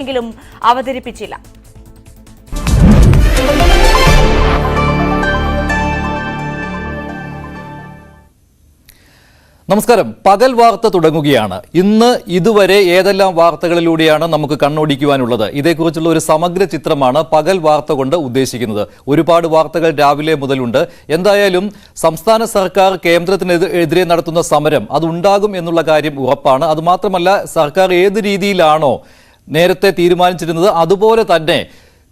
എങ്കിലും അവതരിപ്പിച്ചില്ല. നമസ്കാരം. പകൽ വാർത്ത തുടങ്ങുകയാണ്. ഇന്ന് ഇതുവരെ ഏതെല്ലാം വാർത്തകളിലൂടെയാണ് നമുക്ക് കണ്ണോടിക്കുവാനുള്ളത്? ഇതേക്കുറിച്ചുള്ള ഒരു സമഗ്ര ചിത്രമാണ് പകൽ വാർത്ത കൊണ്ട് ഉദ്ദേശിക്കുന്നത്. ഒരുപാട് വാർത്തകൾ രാവിലെ മുതലുണ്ട്. എന്തായാലും സംസ്ഥാന സർക്കാർ കേന്ദ്രത്തിനെതിരെ നടത്തുന്ന സമരം അതുണ്ടാകും എന്നുള്ള കാര്യം ഉറപ്പാണ്. അതുമാത്രമല്ല, സർക്കാർ ഏത് രീതിയിലാണോ നേരത്തെ തീരുമാനിച്ചിരുന്നത് അതുപോലെ തന്നെ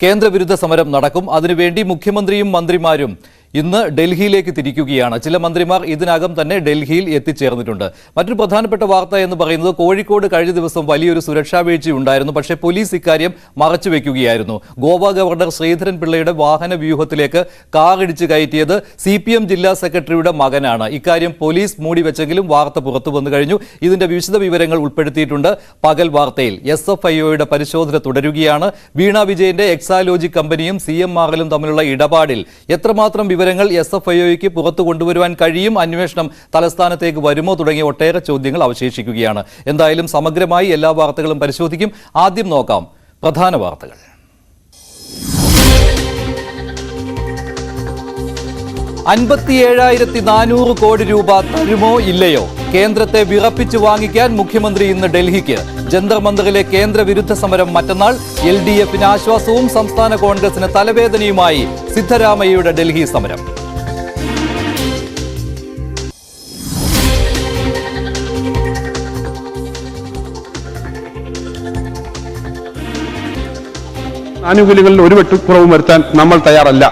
കേന്ദ്രവിരുദ്ധ സമരം നടക്കും. അതിനുവേണ്ടി മുഖ്യമന്ത്രിയും മന്ത്രിമാരും ഇന്ന് ഡൽഹിയിലേക്ക് തിരിക്കുകയാണ്. ചില മന്ത്രിമാർ ഇതിനകം തന്നെ ഡൽഹിയിൽ എത്തിച്ചേർന്നിട്ടുണ്ട്. മറ്റൊരു പ്രധാനപ്പെട്ട വാർത്ത എന്ന് പറയുന്നത് കോഴിക്കോട് കഴിഞ്ഞ ദിവസം വലിയൊരു സുരക്ഷാ വീഴ്ചയുണ്ടായിരുന്നു. പക്ഷേ പോലീസ് ഇക്കാര്യം മറച്ചുവെക്കുകയായിരുന്നു. ഗോവ ഗവർണർ ശ്രീധരൻ പിള്ളയുടെ വാഹന വ്യൂഹത്തിലേക്ക് കാറിടിച്ച് കയറ്റിയത് CPM ജില്ലാ സെക്രട്ടറിയുടെ മകനാണ്. ഇക്കാര്യം പോലീസ് മൂടിവെച്ചെങ്കിലും വാർത്ത പുറത്തു വന്നു കഴിഞ്ഞു. ഇതിന്റെ വിശദ വിവരങ്ങൾ ഉൾപ്പെടുത്തിയിട്ടുണ്ട് പകൽ വാർത്തയിൽ. SFIOയുടെ പരിശോധന തുടരുകയാണ്. വീണ വിജയന്റെ എക്സാലോജി കമ്പനിയും CMRലും തമ്മിലുള്ള ഇടപാടിൽ എത്രമാത്രം വിവരങ്ങൾ SFIOയ്ക്ക് പുറത്തു കൊണ്ടുവരുവാൻ കഴിയും, അന്വേഷണം തലസ്ഥാനത്തേക്ക് വരുമോ തുടങ്ങിയ ഒട്ടേറെ ചോദ്യങ്ങൾ അവശേഷിക്കുകയാണ്. എന്തായാലും സമഗ്രമായി എല്ലാ വാർത്തകളും പരിശോധിക്കും. ആദ്യം നോക്കാം പ്രധാന വാർത്തകൾ. 57,400 കോടി രൂപ തരുമോ ഇല്ലയോ? കേന്ദ്രത്തെ വിറപ്പിച്ചു വാങ്ങിക്കാൻ മുഖ്യമന്ത്രി ഇന്ന് ഡൽഹിക്ക്. ജന്തർ മന്ദറിലെ കേന്ദ്ര വിരുദ്ധ സമരം മറ്റന്നാൾ. LDFന് ആശ്വാസവും സംസ്ഥാന കോൺഗ്രസിന് തലവേദനയുമായി സിദ്ധരാമയ്യയുടെ ഡൽഹി സമരം. ആനുകൂല്യങ്ങളിൽ ഒരു വെട്ടുക്കുറവും വരുത്താൻ നമ്മൾ തയ്യാറല്ല.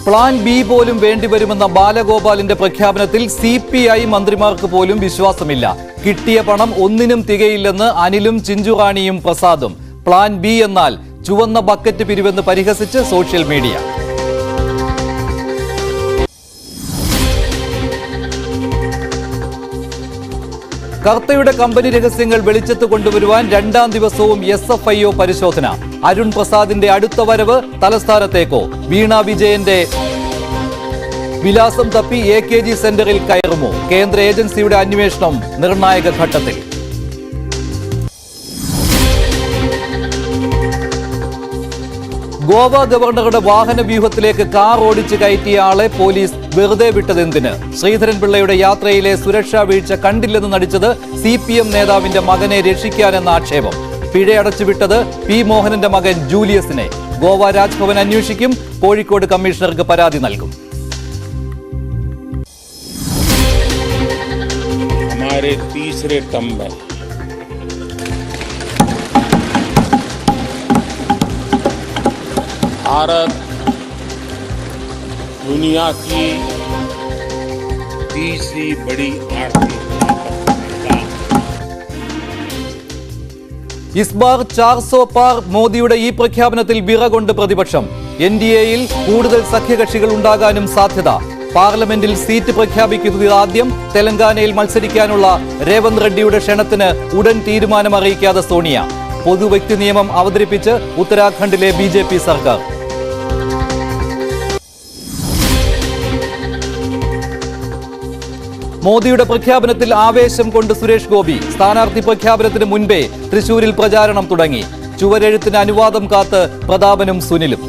പ്ലാൻ ബി പോലും വേണ്ടിവരുമെന്ന ബാലഗോപാലിന്റെ പ്രഖ്യാപനത്തിൽ CPI മന്ത്രിമാർക്ക് പോലും വിശ്വാസമില്ല. കിട്ടിയ പണം ഒന്നിനും തികയില്ലെന്ന് അനിലും ചിഞ്ചുറാണിയും പ്രസാദും. പ്ലാൻ ബി എന്നാൽ ചുവന്ന ബക്കറ്റ് പിരിവെന്ന് പരിഹസിച്ച് സോഷ്യൽ മീഡിയ. കർത്തയുടെ കമ്പനി രഹസ്യങ്ങൾ വെളിച്ചത്ത് കൊണ്ടുവരുവാൻ രണ്ടാം ദിവസവും SFIO പരിശോധന. അരുൺ പ്രസാദിന്റെ അടുത്ത വരവ് തലസ്ഥാനത്തേക്കോ? വീണ വിജയന്റെ വിലാസം തപ്പി AKG സെന്ററിൽ കയറുമോ? കേന്ദ്ര ഏജൻസിയുടെ അന്വേഷണം നിർണായക ഘട്ടത്തിൽ. ഗോവ ഗവർണറുടെ വാഹന വ്യൂഹത്തിലേക്ക് കാർ ഓടിച്ച് കയറ്റിയ ആളെ പോലീസ് വെറുതെ വിട്ടതെന്തിന്? ശ്രീധരൻ പിള്ളയുടെ യാത്രയിലെ സുരക്ഷാ വീഴ്ച കണ്ടില്ലെന്ന് നടിച്ചത് CPM നേതാവിന്റെ മകനെ രക്ഷിക്കാനെന്ന ആക്ഷേപം. പിഴയടച്ചുവിട്ടത് P മോഹനന്റെ മകൻ ജൂലിയസിനെ. ഗോവ രാജ്ഭവൻ അന്വേഷിക്കും. കോഴിക്കോട് കമ്മീഷണർക്ക് പരാതി നൽകും. हमारे तीसरे टर्म में भारत दुनिया की तीसरी बड़ी आर्थिक इस बार 400 पार മോദിയുടെ ഈ പ്രഖ്യാപനത്തിൽ വിറകൊണ്ട് പ്രതിപക്ഷം. NDAയിൽ കൂടുതൽ സഖ്യകക്ഷികൾ ഉണ്ടാകാനും സാധ്യത. പാർലമെന്റിൽ സീറ്റ് പ്രഖ്യാപിക്കുന്നത് ആദ്യം. തെലങ്കാനയിൽ മത്സരിക്കാനുള്ള രേവന്ത് റെഡ്ഡിയുടെ ക്ഷണത്തിന് ഉടൻ തീരുമാനം അറിയിക്കാതെ സോണിയ. പൊതുവ്യക്തി നിയമം അവതരിപ്പിച്ച് ഉത്തരാഖണ്ഡിലെ BJP സർക്കാർ. മോദിയുടെ പ്രഖ്യാപനത്തിൽ ആവേശം കൊണ്ട് സുരേഷ് ഗോപി. സ്ഥാനാർത്ഥി പ്രഖ്യാപനത്തിന് മുൻപേ തൃശൂരിൽ പ്രചാരണം തുടങ്ങി. ചുവരെഴുത്തിന് അനുവാദം കാത്ത് പ്രതാപനും സുനിലും.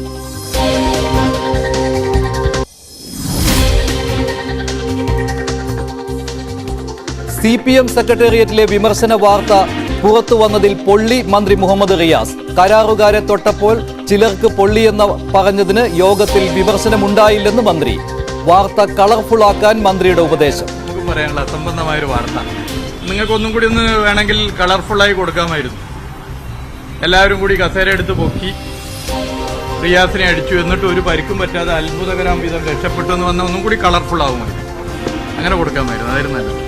CPM സെക്രട്ടേറിയറ്റിലെ വിമർശന വാർത്ത പുറത്തു വന്നതിൽ പൊള്ളി മന്ത്രി മുഹമ്മദ് റിയാസ്. കരാറുകാരെ തൊട്ടപ്പോൾ ചിലർക്ക് പൊള്ളിയെന്ന് പറഞ്ഞതിന് യോഗത്തിൽ വിമർശനമുണ്ടായില്ലെന്ന് മന്ത്രി. വാർത്ത കളർഫുൾ ആക്കാൻ മന്ത്രിയുടെ ഉപദേശം. നമുക്ക് പറയാനുള്ള അസംബന്ധമായൊരു വാർത്ത നിങ്ങൾക്കൊന്നും കൂടി ഒന്ന് വേണമെങ്കിൽ കളർഫുള്ളായി കൊടുക്കാമായിരുന്നു. എല്ലാവരും കൂടി കസേര എടുത്ത് പൊക്കി റിയാസിനെ അടിച്ചു, എന്നിട്ട് ഒരു പരിക്കും പറ്റാതെ അത്ഭുതകരം വിധം രക്ഷപ്പെട്ടു എന്ന് വന്ന ഒന്നും കൂടി കളർഫുൾ ആകുമായിരുന്നു. അങ്ങനെ കൊടുക്കാമായിരുന്നു, അതായിരുന്നു നല്ലത്.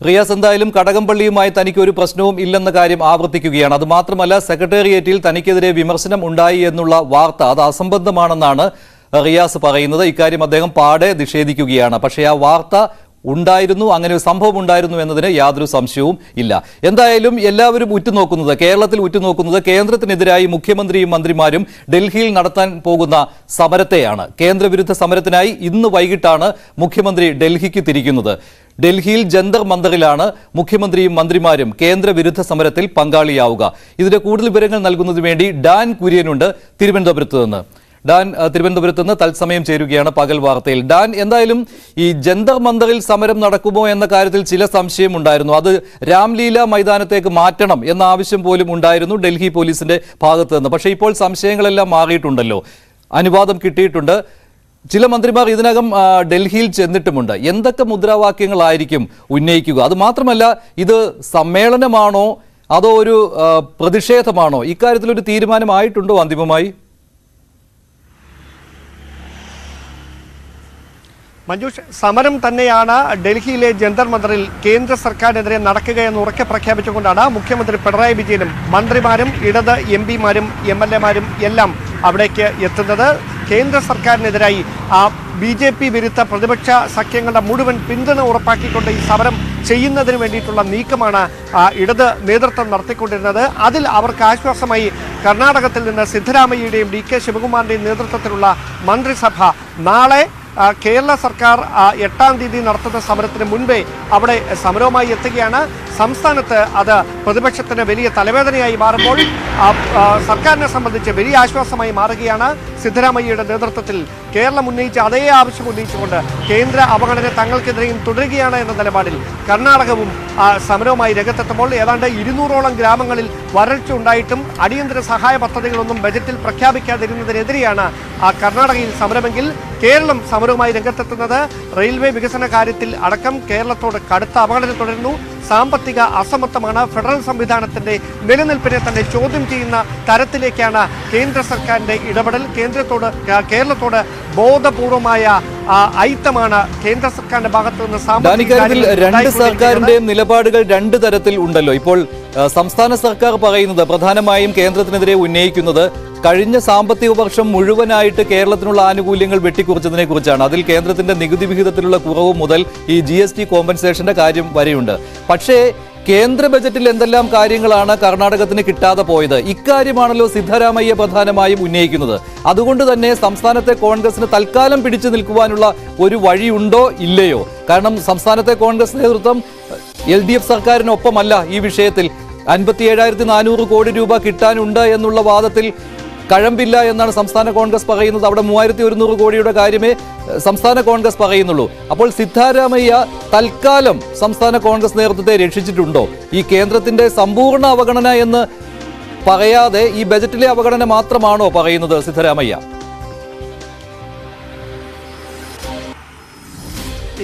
റിയാസ് എന്തായാലും കടകംപള്ളിയുമായി തനിക്ക് ഒരു പ്രശ്നവും ഇല്ലെന്ന കാര്യം ആവർത്തിക്കുകയാണ്. അതുമാത്രമല്ല, സെക്രട്ടേറിയറ്റിൽ തനിക്കെതിരെ വിമർശനം ഉണ്ടായി എന്നുള്ള വാർത്ത അത് അസംബന്ധമാണെന്നാണ് റിയാസ് പറയുന്നത്. ഇക്കാര്യം അദ്ദേഹം പാടെ നിഷേധിക്കുകയാണ്. പക്ഷേ ആ വാർത്ത ഉണ്ടായിരുന്നു, അങ്ങനെ ഒരു സംഭവം ഉണ്ടായിരുന്നു എന്നതിന് യാതൊരു സംശയവും ഇല്ല. എന്തായാലും എല്ലാവരും ഉറ്റുനോക്കുന്നത്, കേരളത്തിൽ ഉറ്റുനോക്കുന്നത് കേന്ദ്രത്തിനെതിരായി മുഖ്യമന്ത്രിയും മന്ത്രിമാരും ഡൽഹിയിൽ നടത്താൻ പോകുന്ന സമരത്തെയാണ്. കേന്ദ്രവിരുദ്ധ സമരത്തിനായി ഇന്ന് വൈകിട്ടാണ് മുഖ്യമന്ത്രി ഡൽഹിക്ക് തിരിക്കുന്നത്. ഡൽഹിയിൽ ജന്തർ മന്ദറിലാണ് മുഖ്യമന്ത്രിയും മന്ത്രിമാരും കേന്ദ്രവിരുദ്ധ സമരത്തിൽ പങ്കാളിയാവുക. ഇതിന്റെ കൂടുതൽ വിവരങ്ങൾ നൽകുന്നതിന് വേണ്ടി ഡാൻ കുര്യനുണ്ട് തിരുവനന്തപുരത്ത് നിന്ന്. ഡാൻ തിരുവനന്തപുരത്ത് നിന്ന് തത്സമയം ചേരുകയാണ് പകൽ വാർത്തയിൽ. ഡാൻ, എന്തായാലും ഈ ജന്തർ മന്ദറിൽ സമരം നടക്കുമോ എന്ന കാര്യത്തിൽ ചില സംശയം ഉണ്ടായിരുന്നു. അത് രാംലീല മൈതാനത്തേക്ക് മാറ്റണം എന്ന ആവശ്യം പോലും ഉണ്ടായിരുന്നു ഡൽഹി പോലീസിന്റെ ഭാഗത്ത് നിന്ന്. പക്ഷേ ഇപ്പോൾ സംശയങ്ങളെല്ലാം മാറിയിട്ടുണ്ടല്ലോ, അനുവാദം കിട്ടിയിട്ടുണ്ട്. ചില മന്ത്രിമാർ ഇതിനകം ഡൽഹിയിൽ ചെന്നിട്ടുമുണ്ട്. എന്തൊക്കെ മുദ്രാവാക്യങ്ങളായിരിക്കും ഉന്നയിക്കുക? അത് മാത്രമല്ല, ഇത് സമ്മേളനമാണോ അതോ ഒരു പ്രതിഷേധമാണോ? ഇക്കാര്യത്തിലൊരു തീരുമാനമായിട്ടുണ്ടോ അന്തിമമായി? മഞ്ജുഷ്, സമരം തന്നെയാണ് ഡൽഹിയിലെ ജന്തർ മന്ദറിൽ കേന്ദ്ര സർക്കാരിനെതിരെ നടക്കുകയെന്ന് ഉറക്കെ പ്രഖ്യാപിച്ചുകൊണ്ടാണ് മുഖ്യമന്ത്രി പിണറായി വിജയനും മന്ത്രിമാരും ഇടത് എംപിമാരും MLA-മാരും എല്ലാം അവിടേക്ക് എത്തുന്നത്. കേന്ദ്ര സർക്കാരിനെതിരായി BJP വിരുദ്ധ പ്രതിപക്ഷ സഖ്യങ്ങളുടെ മുഴുവൻ പിന്തുണ ഉറപ്പാക്കിക്കൊണ്ട് ഈ സമരം ചെയ്യുന്നതിന് വേണ്ടിയിട്ടുള്ള നീക്കമാണ് ഇടത് നേതൃത്വം നടത്തിക്കൊണ്ടിരുന്നത്. അതിൽ അവർക്ക് ആശ്വാസമായി കർണാടകത്തിൽ നിന്ന് സിദ്ധരാമയ്യയുടെയും DK ശിവകുമാറിന്റെയും നേതൃത്വത്തിലുള്ള മന്ത്രിസഭ നാളെ കേരള സർക്കാർ 8-ാം തീയതി നടത്തുന്ന സമരത്തിന് മുൻപേ അവിടെ സമരവുമായി എത്തുകയാണ്. സംസ്ഥാനത്ത് അത് പ്രതിപക്ഷത്തിന് വലിയ തലവേദനയായി മാറുമ്പോൾ സർക്കാരിനെ സംബന്ധിച്ച് വലിയ ആശ്വാസമായി മാറുകയാണ്. സിദ്ധരാമയ്യയുടെ നേതൃത്വത്തിൽ കേരളം ഉന്നയിച്ച അതേ ആവശ്യം ഉന്നയിച്ചുകൊണ്ട് കേന്ദ്ര അവഗണന തങ്ങൾക്കെതിരെയും തുടരുകയാണ് എന്ന നിലപാടിൽ കർണാടകവും സമരവുമായി രംഗത്തെത്തുമ്പോൾ ഏതാണ്ട് 200ഓളം ഗ്രാമങ്ങളിൽ വരൾച്ച ഉണ്ടായിട്ടും അടിയന്തര സഹായ പദ്ധതികളൊന്നും ബജറ്റിൽ പ്രഖ്യാപിക്കാതിരുന്നതിനെതിരെയാണ് കർണാടകയിൽ സമരമെങ്കിൽ കേരളം സമരവുമായി രംഗത്തെത്തുന്നത് റെയിൽവേ വികസന കാര്യത്തിൽ അടക്കം കേരളത്തോട് കടുത്ത അവഗണന തുടരുന്നു. സാമ്പത്തിക അസമത്വമാണ് ഫെഡറൽ സംവിധാനത്തിന്റെ നിലനിൽപ്പിനെ തന്നെ ചോദ്യം ചെയ്യുന്ന തരത്തിലേക്കാണ് കേന്ദ്ര സർക്കാരിന്റെ ഇടപെടൽ. കേരളത്തോട് ബോധപൂർവമായ ഐത്തമാണ് കേന്ദ്ര സർക്കാരിന്റെ ഭാഗത്തു നിന്ന്. രണ്ട് സർക്കാരിന്റെയും നിലപാടുകൾ രണ്ട് തരത്തിൽ ഉണ്ടല്ലോ. ഇപ്പോൾ സംസ്ഥാന സർക്കാർ പറയുന്നത്, പ്രധാനമായും കേന്ദ്രത്തിനെതിരെ ഉന്നയിക്കുന്നത്, കഴിഞ്ഞ സാമ്പത്തിക വർഷം മുഴുവനായിട്ട് കേരളത്തിനുള്ള ആനുകൂല്യങ്ങൾ വെട്ടിക്കുറച്ചതിനെ കുറിച്ചാണ്. അതിൽ കേന്ദ്രത്തിന്റെ നികുതി വിഹിതത്തിലുള്ള കുറവ് മുതൽ ഈ GST കോമ്പൻസേഷന്റെ കാര്യം വരെയുണ്ട്. പക്ഷേ കേന്ദ്ര ബജറ്റിൽ എന്തെല്ലാം കാര്യങ്ങളാണ് കർണാടകത്തിന് കിട്ടാതെ പോയത്? ഇക്കാര്യമാണല്ലോ സിദ്ധരാമയ്യ പ്രധാനമായും ഉന്നയിക്കുന്നത്. അതുകൊണ്ട് തന്നെ സംസ്ഥാനത്തെ കോൺഗ്രസിന് തൽക്കാലം പിടിച്ചു നിൽക്കുവാനുള്ള ഒരു വഴിയുണ്ടോ ഇല്ലയോ? കാരണം സംസ്ഥാനത്തെ കോൺഗ്രസ് നേതൃത്വം LDF സർക്കാരിനൊപ്പമല്ല ഈ വിഷയത്തിൽ. 57,400 കോടി രൂപ കിട്ടാനുണ്ട് എന്നുള്ള വാദത്തിൽ കഴമ്പില്ല എന്നാണ് സംസ്ഥാന കോൺഗ്രസ് പറയുന്നത്. അവിടെ 3,100 കോടിയുടെ കാര്യമേ സംസ്ഥാന കോൺഗ്രസ് പറയുന്നുള്ളൂ. അപ്പോൾ സിദ്ധരാമയ്യ തൽക്കാലം സംസ്ഥാന കോൺഗ്രസ് നേതൃത്വത്തെ രക്ഷിച്ചിട്ടുണ്ടോ? ഈ കേന്ദ്രത്തിന്റെ സമ്പൂർണ്ണ അവഗണന എന്ന് പറയാതെ ഈ ബജറ്റിലെ അവഗണന മാത്രമാണോ പറയുന്നത് സിദ്ധരാമയ്യ?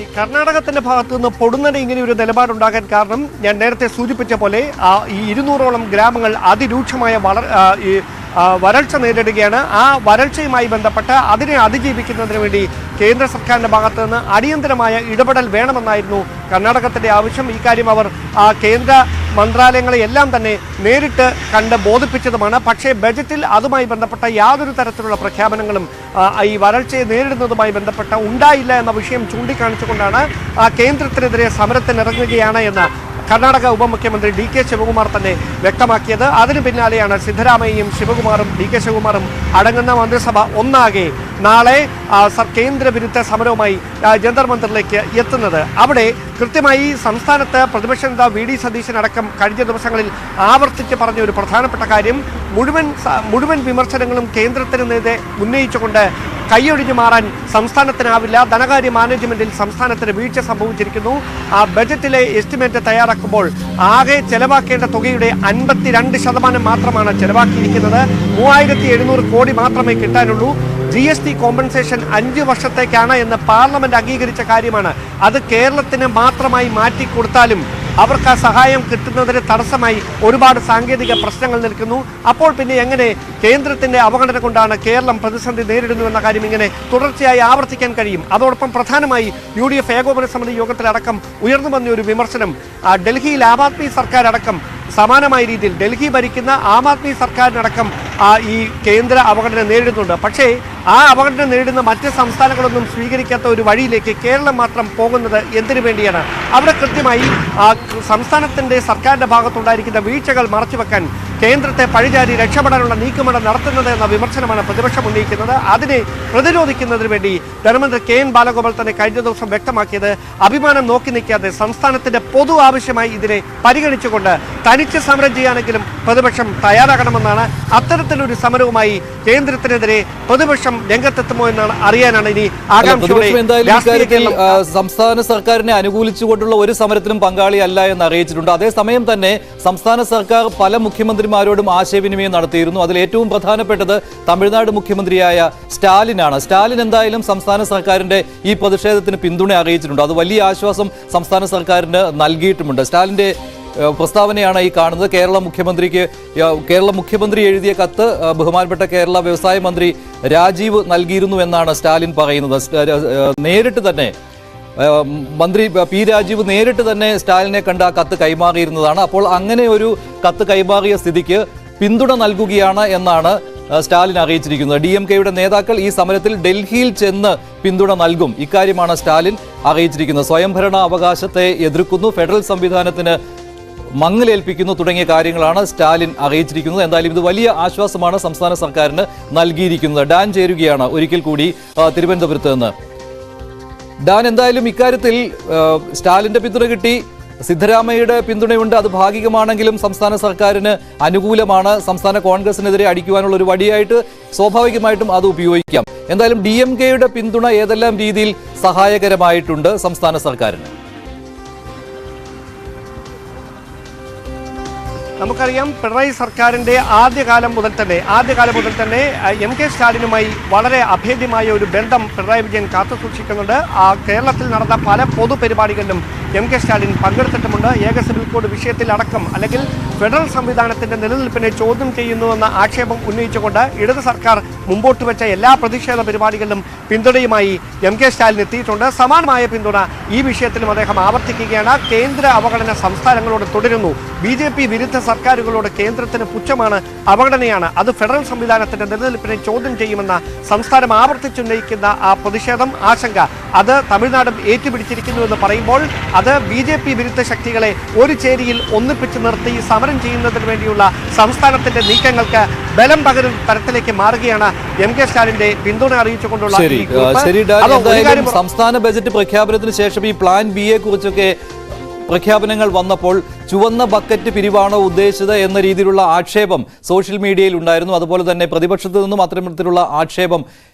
ഈ കർണാടകത്തിന്റെ ഭാഗത്തു നിന്ന് പൊടുന്നനെ ഇങ്ങനെ ഒരു നിലപാടുണ്ടാകാൻ കാരണം ഞാൻ നേരത്തെ സൂചിപ്പിച്ച പോലെ ഈ 200ഓളം ഗ്രാമങ്ങൾ അതിരൂക്ഷമായ വരൾച്ച നേരിടുകയാണ്. ആ വരൾച്ചയുമായി ബന്ധപ്പെട്ട് അതിനെ അതിജീവിക്കുന്നതിന് വേണ്ടി കേന്ദ്ര സർക്കാരിന്റെ ഭാഗത്തു നിന്ന് അടിയന്തരമായ ഇടപെടൽ വേണമെന്നായിരുന്നു കർണാടകത്തിന്റെ ആവശ്യം. ഇക്കാര്യം അവർ കേന്ദ്ര മന്ത്രാലയങ്ങളെ എല്ലാം തന്നെ നേരിട്ട് കണ്ട് ബോധിപ്പിച്ചതുമാണ്. പക്ഷേ ബജറ്റിൽ അതുമായി ബന്ധപ്പെട്ട യാതൊരു തരത്തിലുള്ള പ്രഖ്യാപനങ്ങളും ഈ വരൾച്ചയെ നേരിടുന്നതുമായി ബന്ധപ്പെട്ട ഉണ്ടായില്ല എന്ന വിഷയം ചൂണ്ടിക്കാണിച്ചുകൊണ്ടാണ് കേന്ദ്രത്തിനെതിരെ സമരത്തിനിറങ്ങുകയാണ് എന്ന് കർണാടക ഉപമുഖ്യമന്ത്രി DK ശിവകുമാർ തന്നെ വ്യക്തമാക്കിയത്. അതിന് പിന്നാലെയാണ് സിദ്ധരാമയ്യയും ശിവകുമാറും DK ശിവകുമാറും അടങ്ങുന്ന മന്ത്രിസഭ ഒന്നാകെ നാളെ കേന്ദ്ര വിരുദ്ധ സമരവുമായി ജന്തർ മന്ദറിലേക്ക് എത്തുന്നത്. അവിടെ കൃത്യമായി സംസ്ഥാനത്ത് പ്രതിപക്ഷ നേതാവ് VD സതീശൻ അടക്കം കഴിഞ്ഞ ദിവസങ്ങളിൽ ആവർത്തിച്ച് പറഞ്ഞ ഒരു പ്രധാനപ്പെട്ട കാര്യം, മുഴുവൻ വിമർശനങ്ങളും കേന്ദ്രത്തിന് നേരെ ഉന്നയിച്ചുകൊണ്ട് കൈയൊഴിഞ്ഞു മാറാൻ സംസ്ഥാനത്തിനാവില്ല. ധനകാര്യ മാനേജ്മെന്റിൽ സംസ്ഥാനത്തിന് വീഴ്ച സംഭവിച്ചിരിക്കുന്നു. ആ ബജറ്റിലെ എസ്റ്റിമേറ്റ് തയ്യാറാക്കുമ്പോൾ ആകെ ചെലവാക്കേണ്ട തുകയുടെ 52% മാത്രമാണ് ചെലവാക്കിയിരിക്കുന്നത്. 3,700 കോടി മാത്രമേ കിട്ടാനുള്ളൂ. GST കോമ്പൻസേഷൻ 5 വർഷത്തേക്കാണ് എന്ന് പാർലമെന്റ് അംഗീകരിച്ച കാര്യമാണ്. അത് കേരളത്തിന് മാത്രമായി മാറ്റിക്കൊടുത്താലും അവർക്ക് ആ സഹായം കിട്ടുന്നതിന് തടസ്സമായി ഒരുപാട് സാങ്കേതിക പ്രശ്നങ്ങൾ നിൽക്കുന്നു. അപ്പോൾ പിന്നെ എങ്ങനെ കേന്ദ്രത്തിന്റെ അവഗണന കൊണ്ടാണ് കേരളം പ്രതിസന്ധി നേരിടുന്നു എന്ന കാര്യം ഇങ്ങനെ തുടർച്ചയായി ആവർത്തിക്കാൻ കഴിയും? അതോടൊപ്പം പ്രധാനമായി UDF ഏകോപന സമിതി യോഗത്തിലടക്കം ഉയർന്നു വന്ന ഒരു വിമർശനം, ഡൽഹിയിൽ ആം ആദ്മി സർക്കാർ അടക്കം സമാനമായ രീതിയിൽ ഡൽഹി ഭരിക്കുന്ന ആം ആദ്മി സർക്കാരിനടക്കം ഈ കേന്ദ്ര അവഗണന നേരിടുന്നുണ്ട്. പക്ഷേ ആ അവഗണന നേരിടുന്ന മറ്റ് സംസ്ഥാനങ്ങളൊന്നും സ്വീകരിക്കാത്ത ഒരു വഴിയിലേക്ക് കേരളം മാത്രം പോകുന്നത് എന്തിനു വേണ്ടിയാണ്? അവിടെ കൃത്യമായി സംസ്ഥാനത്തിൻ്റെ സർക്കാരിൻ്റെ ഭാഗത്തുണ്ടായിരിക്കുന്ന വീഴ്ചകൾ മറച്ചുവെക്കാൻ കേന്ദ്രത്തെ പഴിചാരി രക്ഷപ്പെടാനുള്ള നീക്കമാണ് നടത്തുന്നത് എന്ന വിമർശനമാണ് പ്രതിപക്ഷം ഉന്നയിക്കുന്നത്. അതിനെ പ്രതിരോധിക്കുന്നതിന് വേണ്ടി ധനമന്ത്രി KN ബാലഗോപാൽ തന്നെ കഴിഞ്ഞ ദിവസം വ്യക്തമാക്കിയത് അഭിമാനം നോക്കി നിൽക്കാതെ സംസ്ഥാനത്തിന്റെ പൊതു ആവശ്യമായി ഇതിനെ പരിഗണിച്ചുകൊണ്ട് തനിച്ച് സമരം ചെയ്യാനെങ്കിലും പ്രതിപക്ഷം തയ്യാറാകണമെന്നാണ്. അത്തരത്തിലൊരു സമരവുമായി കേന്ദ്രത്തിനെതിരെ പ്രതിപക്ഷം രംഗത്തെത്തുമോ എന്നാണ് അറിയാനാണ് ഇനി ആകാംക്ഷയോടെ. സംസ്ഥാന സർക്കാരിനെ അനുകൂലിച്ചുകൊണ്ടുള്ള ഒരു സമരത്തിലും പങ്കാളിയല്ല എന്ന് അറിയിച്ചിട്ടുണ്ട്. അതേസമയം തന്നെ സംസ്ഥാന സർക്കാർ പല മുഖ്യമന്ത്രിമാരോടും ആശയവിനിമയം നടത്തിയിരുന്നു. അതിൽ ഏറ്റവും പ്രധാനപ്പെട്ടത് തമിഴ്നാട് മുഖ്യമന്ത്രിയായ സ്റ്റാലിനാണ്. സ്റ്റാലിൻ എന്തായാലും സംസ്ഥാന സർക്കാരിന്റെ ഈ പ്രതിഷേധത്തിന് പിന്തുണ അറിയിച്ചിട്ടുണ്ട്. അത് വലിയ ആശ്വാസം സംസ്ഥാന സർക്കാരിന് നൽകിയിട്ടുമുണ്ട്. സ്റ്റാലിന്റെ പ്രസ്താവനയാണ് ഈ കാണുന്നത്. കേരള മുഖ്യമന്ത്രി എഴുതിയ കത്ത് ബഹുമാനപ്പെട്ട കേരള വ്യവസായ മന്ത്രി രാജീവ് നൽകിയിരുന്നു എന്നാണ് സ്റ്റാലിൻ പറയുന്നത്. നേരിട്ട് തന്നെ മന്ത്രി P. രാജീവ് നേരിട്ട് തന്നെ സ്റ്റാലിനെ കണ്ട് ആ കത്ത് കൈമാറിയിരുന്നതാണ്. അപ്പോൾ അങ്ങനെ ഒരു കത്ത് കൈമാറിയ സ്ഥിതിക്ക് പിന്തുണ നൽകുകയാണ് എന്നാണ് സ്റ്റാലിൻ അറിയിച്ചിരിക്കുന്നത്. DMK-യുടെ നേതാക്കൾ ഈ സമരത്തിൽ ഡൽഹിയിൽ ചെന്ന് പിന്തുണ നൽകും, ഇക്കാര്യമാണ് സ്റ്റാലിൻ അറിയിച്ചിരിക്കുന്നത്. സ്വയംഭരണ അവകാശത്തെ എതിർക്കുന്നു, ഫെഡറൽ സംവിധാനത്തിന് മങ്ങലേൽപ്പിക്കുന്നു തുടങ്ങിയ കാര്യങ്ങളാണ് സ്റ്റാലിൻ അറിയിച്ചിരിക്കുന്നത്. എന്തായാലും ഇത് വലിയ ആശ്വാസമാണ് സംസ്ഥാന സർക്കാരിന് നൽകിയിരിക്കുന്നത്. ഡാൻ ചേരുകയാണ് ഒരിക്കൽ കൂടി തിരുവനന്തപുരത്ത് നിന്ന്. ഡാൻ, എന്തായാലും ഇക്കാര്യത്തിൽ സ്റ്റാലിന്റെ പിന്തുണ കിട്ടി, സിദ്ധരാമയ്യയുടെ പിന്തുണയുണ്ട്. അത് ഭാഗികമാണെങ്കിലും സംസ്ഥാന സർക്കാരിന് അനുകൂലമാണ്. സംസ്ഥാന കോൺഗ്രസിനെതിരെ അടിക്കുവാനുള്ള ഒരു വടിയായിട്ട് സ്വാഭാവികമായിട്ടും അത് ഉപയോഗിക്കാം. എന്തായാലും DMK-യുടെ പിന്തുണ ഏതെല്ലാം രീതിയിൽ സഹായകരമായിട്ടുണ്ട് സംസ്ഥാന സർക്കാരിന്? നമുക്കറിയാം, പിണറായി സർക്കാരിൻ്റെ ആദ്യകാലം മുതൽ തന്നെ MK സ്റ്റാലിനുമായി വളരെ അഭേദ്യമായ ഒരു ബന്ധം പിണറായി വിജയൻ കാത്തുസൂക്ഷിക്കുന്നുണ്ട്. കേരളത്തിൽ നടന്ന പല പൊതുപരിപാടികളിലും MK സ്റ്റാലിൻ പങ്കെടുത്തിട്ടുമുണ്ട്. ഏക സിവിൽ കോഡ് വിഷയത്തിൽ അടക്കം അല്ലെങ്കിൽ ഫെഡറൽ സംവിധാനത്തിന്റെ നിലനിൽപ്പിനെ ചോദ്യം ചെയ്യുന്നുവെന്ന ആക്ഷേപം ഉന്നയിച്ചുകൊണ്ട് ഇടത് സർക്കാർ മുമ്പോട്ട് വെച്ച എല്ലാ പ്രതിഷേധ പരിപാടികളിലും പിന്തുണയുമായി MK സ്റ്റാലിൻ എത്തിയിട്ടുണ്ട്. സമാനമായ പിന്തുണ ഈ വിഷയത്തിലും അദ്ദേഹം ആവർത്തിക്കുകയാണ്. കേന്ദ്ര അവഗണന സംസ്ഥാനങ്ങളോട് തുടരുന്നു. BJP വിരുദ്ധ സർക്കാരുകളോട് കേന്ദ്രത്തിന് പുച്ഛമാണ്, അവഗണനയാണ്. അത് ഫെഡറൽ സംവിധാനത്തിന്റെ നിലനിൽപ്പിനെ ചോദ്യം ചെയ്യുമെന്ന സംസ്ഥാനം ആവർത്തിച്ചുന്നയിക്കുന്ന ആ പ്രതിഷേധം, ആശങ്ക, അത് തമിഴ്നാടും ഏറ്റുപിടിച്ചിരിക്കുന്നുവെന്ന് പറയുമ്പോൾ അത് BJP വിരുദ്ധ ശക്തികളെ ഒരു ചേരിയിൽ ഒന്നിപ്പിച്ചു നിർത്തി സമരം ചെയ്യുന്നതിന് വേണ്ടിയുള്ള സംസ്ഥാനത്തിന്റെ നീക്കങ്ങൾക്ക് ബലം പകരുന്ന തരത്തിലേക്ക് മാറുകയാണ് MK സ്റ്റാലിന്റെ പിന്തുണ അറിയിച്ചുകൊണ്ടുള്ള സംസ്ഥാന ബജറ്റ് പ്രഖ്യാപനത്തിന് ശേഷം ഈ പ്ലാൻ B-യെ കുറിച്ചൊക്കെ പ്രഖ്യാപനങ്ങൾ വന്നപ്പോൾ ചുവന്ന ബക്കറ്റ് പിരിവാണോ ഉദ്ദേശിച്ചത് എന്ന രീതിയിലുള്ള ആക്ഷേപം സോഷ്യൽ മീഡിയയിൽ ഉണ്ടായിരുന്നു. അതുപോലെ തന്നെ പ്രതിപക്ഷത്തു നിന്നും അത്തരത്തിലുള്ള ആക്ഷേപം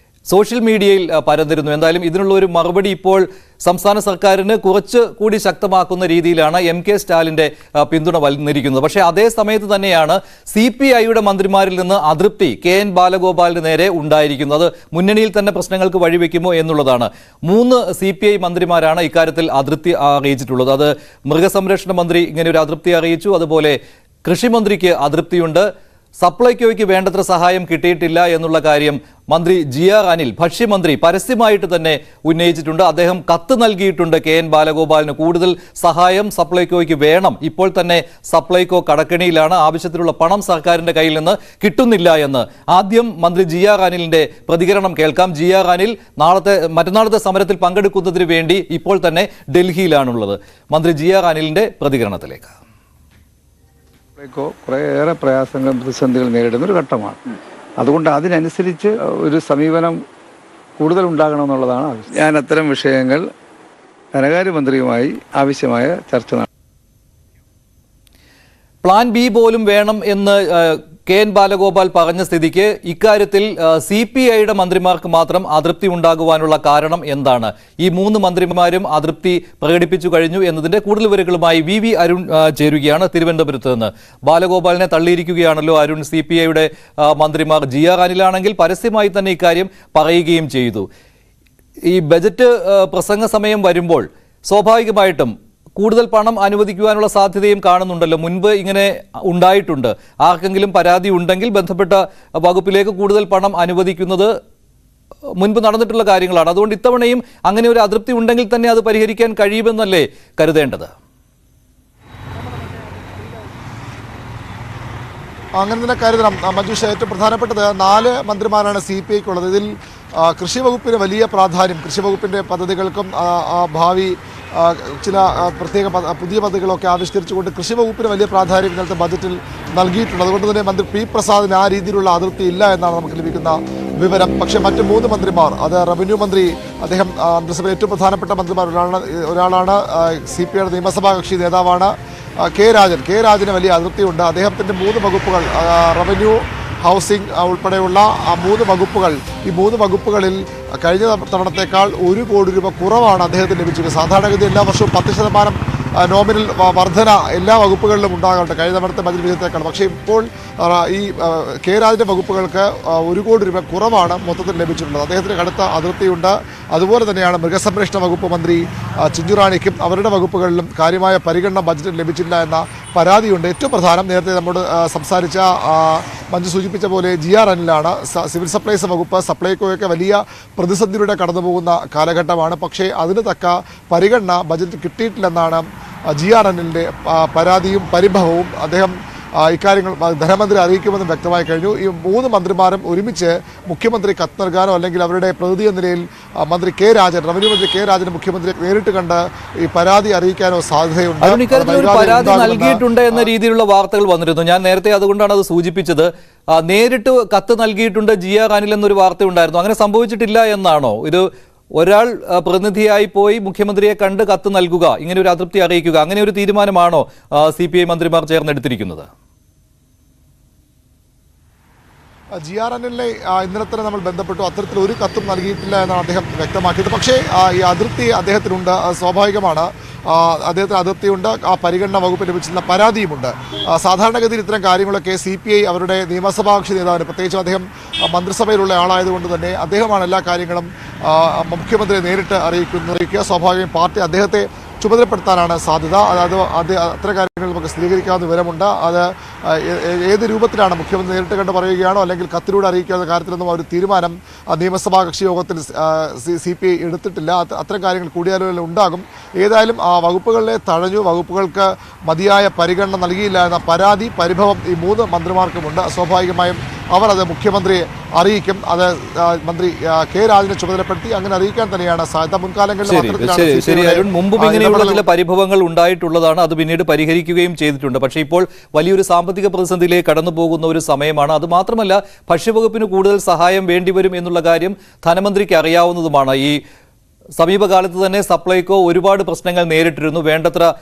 സോഷ്യൽ മീഡിയയിൽ പരന്നിരുന്നു. എന്തായാലും ഇതിനുള്ള ഒരു മറുപടി ഇപ്പോൾ സംസ്ഥാന സർക്കാരിന് കുറച്ച് കൂടി ശക്തമാക്കുന്ന രീതിയിലാണ് MK സ്റ്റാലിന്റെ പിന്തുണ വന്നിരിക്കുന്നത്. പക്ഷേ അതേ സമയത്ത് തന്നെയാണ് CPI-യുടെ മന്ത്രിമാരിൽ നിന്ന് അതൃപ്തി KN ബാലഗോപാലിന് നേരെ ഉണ്ടായിരിക്കുന്നത്. മുന്നണിയിൽ തന്നെ പ്രശ്നങ്ങൾക്ക് വഴിവെക്കുമോ എന്നുള്ളതാണ്. 3 CPI മന്ത്രിമാരാണ് ഇക്കാര്യത്തിൽ അതൃപ്തി അറിയിച്ചിട്ടുള്ളത്. അത് മൃഗസംരക്ഷണ മന്ത്രി ഇങ്ങനെ ഒരു അതൃപ്തി അറിയിച്ചു. അതുപോലെ കൃഷിമന്ത്രിക്ക് അതൃപ്തിയുണ്ട്. സപ്ലൈകോയ്ക്ക് വേണ്ടത്ര സഹായം കിട്ടിയിട്ടില്ല എന്നുള്ള കാര്യം മന്ത്രി GR അനിൽ, ഭക്ഷ്യമന്ത്രി, പരസ്യമായിട്ട് തന്നെ ഉന്നയിച്ചിട്ടുണ്ട്. അദ്ദേഹം കത്ത് നൽകിയിട്ടുണ്ട് KN ബാലഗോപാലിന്. കൂടുതൽ സഹായം സപ്ലൈകോയ്ക്ക് വേണം. ഇപ്പോൾ തന്നെ സപ്ലൈകോ കടക്കെണിയിലാണ്. ആവശ്യത്തിലുള്ള പണം സർക്കാരിന്റെ കയ്യിൽ നിന്ന് കിട്ടുന്നില്ല എന്ന്. ആദ്യം മന്ത്രി GR അനിലിന്റെ പ്രതികരണം കേൾക്കാം. GR അനിൽ മറ്റന്നാളത്തെ സമരത്തിൽ പങ്കെടുക്കുന്നതിന് വേണ്ടി ഇപ്പോൾ തന്നെ ഡൽഹിയിലാണുള്ളത്. മന്ത്രി GR അനിലിന്റെ പ്രതികരണത്തിലേക്ക്. കുറേയേറെ പ്രയാസങ്ങൾ, പ്രതിസന്ധികൾ നേരിടുന്ന ഒരു ഘട്ടമാണ്. അതുകൊണ്ട് അതിനനുസരിച്ച് ഒരു സമീപനം കൂടുതൽ ഉണ്ടാകണമെന്നുള്ളതാണ് ആവശ്യം. ഞാൻ അത്തരം വിഷയങ്ങൾ ധനകാര്യമന്ത്രിയുമായി ആവശ്യമായ ചർച്ച നടത്തി. പ്ലാൻ B പോലും വേണം എന്ന് KN ബാലഗോപാൽ പറഞ്ഞ സ്ഥിതിക്ക് ഇക്കാര്യത്തിൽ CPI-യുടെ മന്ത്രിമാർക്ക് മാത്രം അതൃപ്തി ഉണ്ടാകുവാനുള്ള കാരണം എന്താണ്? ഈ 3 മന്ത്രിമാരും അതൃപ്തി പ്രകടിപ്പിച്ചു കഴിഞ്ഞു എന്നതിന്റെ കൂടുതൽ വിവരങ്ങളുമായി VV അരുൺ ചേരുകയാണ് തിരുവനന്തപുരത്ത് നിന്ന്. ബാലഗോപാലിനെ തള്ളിയിരിക്കുകയാണല്ലോ അരുൺ. CPI-യുടെ മന്ത്രിമാർ GR അനിലാണെങ്കിൽ പരസ്യമായി തന്നെ ഇക്കാര്യം പറയുകയും ചെയ്തു. ഈ ബജറ്റ് പ്രസംഗ സമയം വരുമ്പോൾ സ്വാഭാവികമായിട്ടും കൂടുതൽ പണം അനുവദിക്കുവാനുള്ള സാധ്യതയും കാണുന്നുണ്ടല്ലോ. മുൻപ് ഇങ്ങനെ ഉണ്ടായിട്ടുണ്ട്. ആർക്കെങ്കിലും പരാതി ഉണ്ടെങ്കിൽ ബന്ധപ്പെട്ട വകുപ്പിലേക്ക് കൂടുതൽ പണം അനുവദിക്കുന്നത് മുൻപ് നടന്നിട്ടുള്ള കാര്യങ്ങളാണ്. അതുകൊണ്ട് ഇത്തവണയും അങ്ങനെ ഒരു അതൃപ്തി ഉണ്ടെങ്കിൽ തന്നെ അത് പരിഹരിക്കാൻ കഴിയുമെന്നല്ലേ കരുതേണ്ടത്? അങ്ങനെ തന്നെ കരുതണം. മഞ്ജുഷ, ഏറ്റവും പ്രധാനപ്പെട്ടത് 4 മന്ത്രിമാരാണ് CPIക്കുള്ളത്. ഇതിൽ കൃഷി വകുപ്പിന് വലിയ പ്രാധാന്യം, കൃഷി വകുപ്പിൻ്റെ പദ്ധതികൾക്കും ഭാവി ചില പ്രത്യേക പുതിയ പദ്ധതികളൊക്കെ ആവിഷ്കരിച്ചുകൊണ്ട് കൃഷി വകുപ്പിന് വലിയ പ്രാധാന്യം ഇന്നത്തെ ബജറ്റിൽ നൽകിയിട്ടുണ്ട്. അതുകൊണ്ട് തന്നെ മന്ത്രി P. പ്രസാദിന് ആ രീതിയിലുള്ള അതിർത്തി ഇല്ല എന്നാണ് നമുക്ക് ലഭിക്കുന്ന വിവരം. പക്ഷേ മറ്റ് 3 മന്ത്രിമാർ, അത് റവന്യൂ മന്ത്രി, അദ്ദേഹം മന്ത്രിസഭയിൽ ഏറ്റവും പ്രധാനപ്പെട്ട മന്ത്രിമാർ ഒരാളാണ് CPIയുടെ നിയമസഭാ കക്ഷി നേതാവാണ് കെ രാജന് വലിയ അതിർത്തിയുണ്ട്. അദ്ദേഹത്തിൻ്റെ 3 വകുപ്പുകൾ, റവന്യൂ, ഹൗസിംഗ് ഉൾപ്പെടെയുള്ള 3 വകുപ്പുകൾ, ഈ 3 വകുപ്പുകളിൽ കഴിഞ്ഞ തവണത്തേക്കാൾ 1 കോടി രൂപ കുറവാണ് അദ്ദേഹത്തിന് ലഭിച്ചത്. സാധാരണഗതി എല്ലാ വർഷവും 10% നോമിനൽ വർധന എല്ലാ വകുപ്പുകളിലും ഉണ്ടാകാറുണ്ട് കഴിഞ്ഞ തവണത്തെ ബജറ്റ് വിഹിതത്തേക്കാൾ. പക്ഷേ ഇപ്പോൾ ഈ കെ രാജൻ്റെ വകുപ്പുകൾക്ക് 1 കോടി രൂപ കുറവാണ് മൊത്തത്തിൽ ലഭിച്ചിട്ടുള്ളത്. അദ്ദേഹത്തിന് കടുത്ത അതിർത്തിയുണ്ട്. അതുപോലെ തന്നെയാണ് മൃഗസംരക്ഷണ വകുപ്പ് മന്ത്രി ചിഞ്ചുറാണിക്കും അവരുടെ വകുപ്പുകളിലും കാര്യമായ പരിഗണന ബജറ്റിൽ ലഭിച്ചില്ല എന്ന പരാതിയുണ്ട്. ഏറ്റവും പ്രധാനം, നേരത്തെ നമ്മോട് സംസാരിച്ച മഞ്ജു സൂചിപ്പിച്ച പോലെ GR അനിലാണ്. സിവിൽ സപ്ലൈസ് വകുപ്പ്, സപ്ലൈകോയൊക്കെ വലിയ പ്രതിസന്ധിയിലൂടെ കടന്നുപോകുന്ന കാലഘട്ടമാണ്. പക്ഷേ അതിന് തക്ക പരിഗണന ബജറ്റ് കിട്ടിയിട്ടില്ലെന്നാണ് GR അനിലിൻ്റെ പരാതിയും പരിഭവവും. അദ്ദേഹം ഇക്കാര്യങ്ങൾ ധനമന്ത്രി അറിയിക്കുമെന്നും വ്യക്തമായി കഴിഞ്ഞു. ഈ 3 മന്ത്രിമാരും ഒരുമിച്ച് മുഖ്യമന്ത്രി കത്ത് നൽകാനോ അല്ലെങ്കിൽ അവരുടെ പ്രതിനിധി എന്ന നിലയിൽ മന്ത്രി കെ രാജൻ, റവന്യൂ മന്ത്രി കെ രാജന് മുഖ്യമന്ത്രിയെ നേരിട്ട് കണ്ട് ഈ പരാതി അറിയിക്കാനോ സാധ്യതയുണ്ട്. പരാതി നൽകിയിട്ടുണ്ട് എന്ന രീതിയിലുള്ള വാർത്തകൾ വന്നിരുന്നു. ഞാൻ നേരത്തെ അതുകൊണ്ടാണ് അത് സൂചിപ്പിച്ചത്. നേരിട്ട് കത്ത് നൽകിയിട്ടുണ്ട് GR അനിൽ എന്നൊരു വാർത്ത ഉണ്ടായിരുന്നു. അങ്ങനെ സംഭവിച്ചിട്ടില്ല എന്നാണോ? ഇത് ഒരാൾ പ്രതിനിധിയായി പോയി മുഖ്യമന്ത്രിയെ കണ്ട് കത്ത് നൽകുക, ഇങ്ങനെ ഒരു അതൃപ്തി അറിയിക്കുക, അങ്ങനെ ഒരു തീരുമാനമാണോ CPI മന്ത്രിമാർ ചേർന്നെടുത്തിരിക്കുന്നത്? GR അനിലിനെ ഇന്നലെ തന്നെ നമ്മൾ ബന്ധപ്പെട്ടു. അത്തരത്തിൽ ഒരു കത്തും നൽകിയിട്ടില്ല എന്നാണ് അദ്ദേഹം വ്യക്തമാക്കിയത്. പക്ഷേ ഈ അതിർത്തി അദ്ദേഹത്തിനുണ്ട്, സ്വാഭാവികമാണ്. അദ്ദേഹത്തിന് അതിർത്തിയുണ്ട്, ആ പരിഗണന വകുപ്പ് ലഭിച്ചിരുന്ന പരാതിയുമുണ്ട്. സാധാരണഗതിയിൽ ഇത്തരം കാര്യങ്ങളൊക്കെ CPI അവരുടെ നിയമസഭാ കക്ഷി നേതാവിന്, പ്രത്യേകിച്ചും അദ്ദേഹം മന്ത്രിസഭയിലുള്ള ആളായതുകൊണ്ട് തന്നെ അദ്ദേഹമാണ് എല്ലാ കാര്യങ്ങളും മുഖ്യമന്ത്രിയെ നേരിട്ട് അറിയിക്കുക. സ്വാഭാവികം പാർട്ടി അദ്ദേഹത്തെ ചുമതലപ്പെടുത്താനാണ് സാധ്യത. അതായത് അത്തരം കാര്യങ്ങൾ നമുക്ക് സ്ഥിരീകരിക്കാവുന്ന വിവരമുണ്ട്. അത് ഏത് രൂപത്തിലാണ് മുഖ്യമന്ത്രി നേരിട്ട് കണ്ട് പറയുകയാണോ അല്ലെങ്കിൽ കത്തിലൂടെ അറിയിക്കാവുന്ന കാര്യത്തിലൊന്നും ഒരു തീരുമാനം നിയമസഭാ കക്ഷി യോഗത്തിൽ CPI എടുത്തിട്ടില്ല. അത്തരം കാര്യങ്ങൾ കൂടിയാലോചന ഉണ്ടാകും. ഏതായാലും ആ വകുപ്പുകളിലെ തഴഞ്ഞു, വകുപ്പുകൾക്ക് മതിയായ പരിഗണന നൽകിയില്ല എന്ന പരാതി, പരിഭവം ഈ 3 മന്ത്രിമാർക്കുമുണ്ട്. സ്വാഭാവികമായും അവർ അത് മുഖ്യമന്ത്രിയെ അറിയിക്കും. അത് മന്ത്രി കെ രാജനെ ചുമതലപ്പെടുത്തി അങ്ങനെ അറിയിക്കാൻ തന്നെയാണ് സാധ്യത. മുൻകാലങ്ങളിൽ മുമ്പും ഇങ്ങനെയുള്ള ചില പരിഭവങ്ങൾ ഉണ്ടായിട്ടുള്ളതാണ്. അത് പിന്നീട് പരിഹരിക്കുകയും ചെയ്തിട്ടുണ്ട്. പക്ഷേ ഇപ്പോൾ വലിയൊരു സാമ്പത്തിക പ്രതിസന്ധിയിലേക്ക് കടന്നു പോകുന്ന ഒരു സമയമാണ്. അത് മാത്രമല്ല, ഭക്ഷ്യവകുപ്പിന് കൂടുതൽ സഹായം വേണ്ടിവരും എന്നുള്ള കാര്യം ധനമന്ത്രിക്ക് അറിയാവുന്നതുമാണ്. ഈ സമീപകാലത്ത് തന്നെ സപ്ലൈകോ ഒരുപാട് പ്രശ്നങ്ങൾ നേരിട്ടിരുന്നു. വേണ്ടത്ര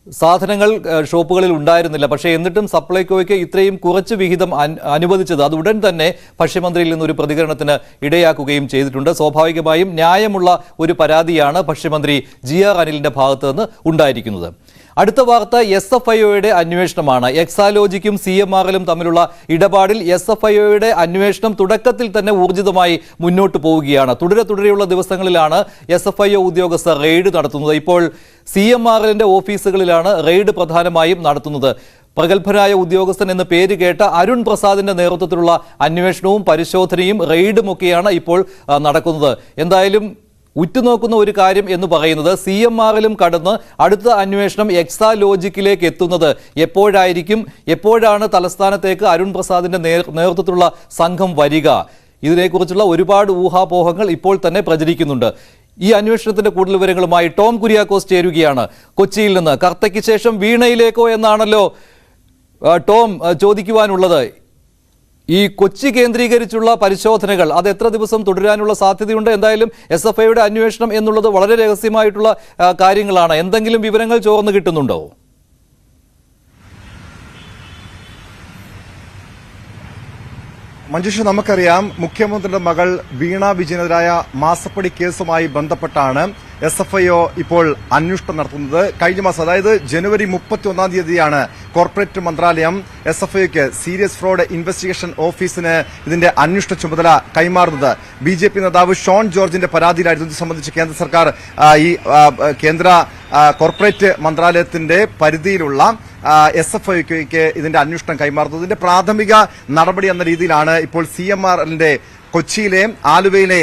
സാധനങ്ങൾ ഷോപ്പുകളിൽ ഉണ്ടായിരുന്നില്ല. പക്ഷേ എന്നിട്ടും സപ്ലൈകോയ്ക്ക് ഇത്രയും കുറച്ച് വിഹിതം അനുവദിച്ചത് അത് ഉടൻ തന്നെ ഭക്ഷ്യമന്ത്രിയിൽ നിന്നൊരു പ്രതികരണത്തിന് ഇടയാക്കുകയും ചെയ്തിട്ടുണ്ട്. സ്വാഭാവികമായും ന്യായമുള്ള ഒരു പരാതിയാണ് ഭക്ഷ്യമന്ത്രി GR അനിലിന്റെ ഭാഗത്ത് നിന്ന് ഉണ്ടായിരിക്കുന്നത്. അടുത്ത വാർത്ത SFIOയുടെ അന്വേഷണമാണ്. എക്സാലോജിക്കും CMRലും തമ്മിലുള്ള ഇടപാടിൽ SFIOയുടെ അന്വേഷണം തുടക്കത്തിൽ തന്നെ ഊർജിതമായി മുന്നോട്ട് പോവുകയാണ്. തുടരെയുള്ള ദിവസങ്ങളിലാണ് SFIO ഉദ്യോഗസ്ഥർ റെയ്ഡ് നടത്തുന്നത്. ഇപ്പോൾ CMRലിന്റെ ഓഫീസുകളിലാണ് റെയ്ഡ് പ്രധാനമായും നടത്തുന്നത്. പ്രഗത്ഭനായ ഉദ്യോഗസ്ഥൻ എന്ന് പേര് കേട്ട അരുൺ പ്രസാദിന്റെ നേതൃത്വത്തിലുള്ള അന്വേഷണവും പരിശോധനയും റെയ്ഡുമൊക്കെയാണ് ഇപ്പോൾ നടക്കുന്നത്. എന്തായാലും ഉറ്റുനോക്കുന്ന ഒരു കാര്യം എന്ന് പറയുന്നത് CMRലും കടന്ന് അടുത്ത അന്വേഷണം എക്സാലോജിക്കിലേക്ക് എത്തുന്നത് എപ്പോഴായിരിക്കും, എപ്പോഴാണ് തലസ്ഥാനത്തേക്ക് അരുൺ പ്രസാദിന്റെ നേതൃത്വത്തിലുള്ള സംഘം വരിക? ഇതിനെക്കുറിച്ചുള്ള ഒരുപാട് ഊഹാപോഹങ്ങൾ ഇപ്പോൾ തന്നെ പ്രചരിക്കുന്നുണ്ട്. ഈ അന്വേഷണത്തിന്റെ കൂടുതൽ വിവരങ്ങളുമായി ടോം കുര്യാക്കോസ് ചേരുകയാണ് കൊച്ചിയിൽ നിന്ന്. കർത്തയ്ക്ക് ശേഷം വീണയിലേക്കോ എന്നാണല്ലോ ടോം ചോദിക്കുവാനുള്ളത്. ഈ കൊച്ചി കേന്ദ്രീകരിച്ചുള്ള പരിശോധനകൾ അത് എത്ര ദിവസം തുടരാനുള്ള സാധ്യതയുണ്ട്? എന്തായാലും SFIOയുടെ അന്വേഷണം എന്നുള്ളത് വളരെ രഹസ്യമായിട്ടുള്ള കാര്യങ്ങളാണ്. എന്തെങ്കിലും വിവരങ്ങൾ ചോർന്നു കിട്ടുന്നുണ്ടോ? മഞ്ജുഷ, നമുക്കറിയാം മുഖ്യമന്ത്രിയുടെ മകൾ വീണ വിജയനെതിരായ മാസപ്പടി കേസുമായി ബന്ധപ്പെട്ടാണ് SFIO ഇപ്പോൾ അന്വേഷണം നടത്തുന്നത്. കഴിഞ്ഞ മാസം, അതായത് ജനുവരി 31-ാം തീയതിയാണ് കോർപ്പറേറ്റ് മന്ത്രാലയം SFIOക്ക് സീരിയസ് ഫ്രോഡ് ഇൻവെസ്റ്റിഗേഷൻ ഓഫീസിന് ഇതിന്റെ അന്വേഷണ ചുമതല കൈമാറുന്നത്. BJP നേതാവ് ഷോൺ ജോർജിന്റെ പരാതിയിലായിരുന്നു ഇത് സംബന്ധിച്ച് കേന്ദ്ര സർക്കാർ ഈ കേന്ദ്ര കോർപ്പറേറ്റ് മന്ത്രാലയത്തിന്റെ പരിധിയിലുള്ള SFIOക്ക് ഇതിന്റെ അന്വേഷണം കൈമാറുന്നത്. ഇതിന്റെ പ്രാഥമിക നടപടി എന്ന രീതിയിലാണ് ഇപ്പോൾ CMRലിന്റെ കൊച്ചിയിലെ ആലുവയിലെ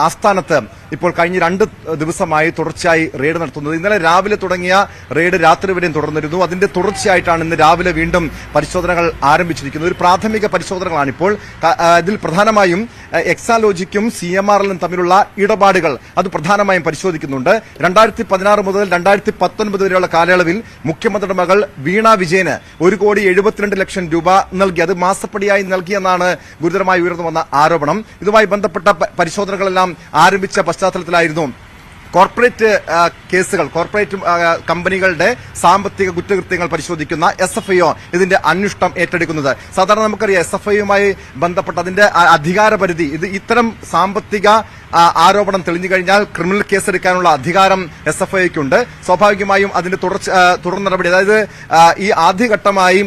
ആസ്ഥാനത്ത് ഇപ്പോൾ കഴിഞ്ഞ 2 ദിവസമായി തുടർച്ചയായി റെയ്ഡ് നടത്തുന്നത്. ഇന്നലെ രാവിലെ തുടങ്ങിയ റെയ്ഡ് രാത്രി വരെയും തുടർന്നിരുന്നു. അതിന്റെ തുടർച്ചയായിട്ടാണ് ഇന്ന് രാവിലെ വീണ്ടും പരിശോധനകൾ ആരംഭിച്ചിരിക്കുന്നത്. ഒരു പ്രാഥമിക പരിശോധനകളാണ് ഇപ്പോൾ. ഇതിൽ പ്രധാനമായും എക്സാലോജിക്കും CMRLും തമ്മിലുള്ള ഇടപാടുകൾ അത് പ്രധാനമായും പരിശോധിക്കുന്നുണ്ട്. 2016 മുതൽ 2019 വരെയുള്ള കാലയളവിൽ മുഖ്യമന്ത്രിയുടെ മകൾ വീണ വിജയന് 1,72,00,000 രൂപ നൽകി. അത് മാസപ്പടിയായി നൽകിയെന്നാണ് ഗുരുതരമായി ഉയർന്നു വന്ന ആരോപണം. ഇതുമായി ബന്ധപ്പെട്ട പരിശോധനകളെല്ലാം ആരംഭിച്ച പശ്ചാത്തലത്തിലായിരുന്നു കോർപ്പറേറ്റ് കേസുകൾ, കോർപ്പറേറ്റ് കമ്പനികളുടെ സാമ്പത്തിക കുറ്റകൃത്യങ്ങൾ പരിശോധിക്കുന്ന SFIO ഇതിന്റെ അന്വേഷണം ഏറ്റെടുക്കുന്നത്. സാധാരണ നമുക്കറിയാം SFIയുമായി ബന്ധപ്പെട്ട അതിന്റെ അധികാരപരിധി, ഇത് ഇത്തരം സാമ്പത്തിക ആരോപണം തെളിഞ്ഞു കഴിഞ്ഞാൽ ക്രിമിനൽ കേസെടുക്കാനുള്ള അധികാരം SFIക്കുണ്ട്. സ്വാഭാവികമായും അതിന്റെ തുടർ നടപടി, അതായത് ഈ ആദ്യഘട്ടമായി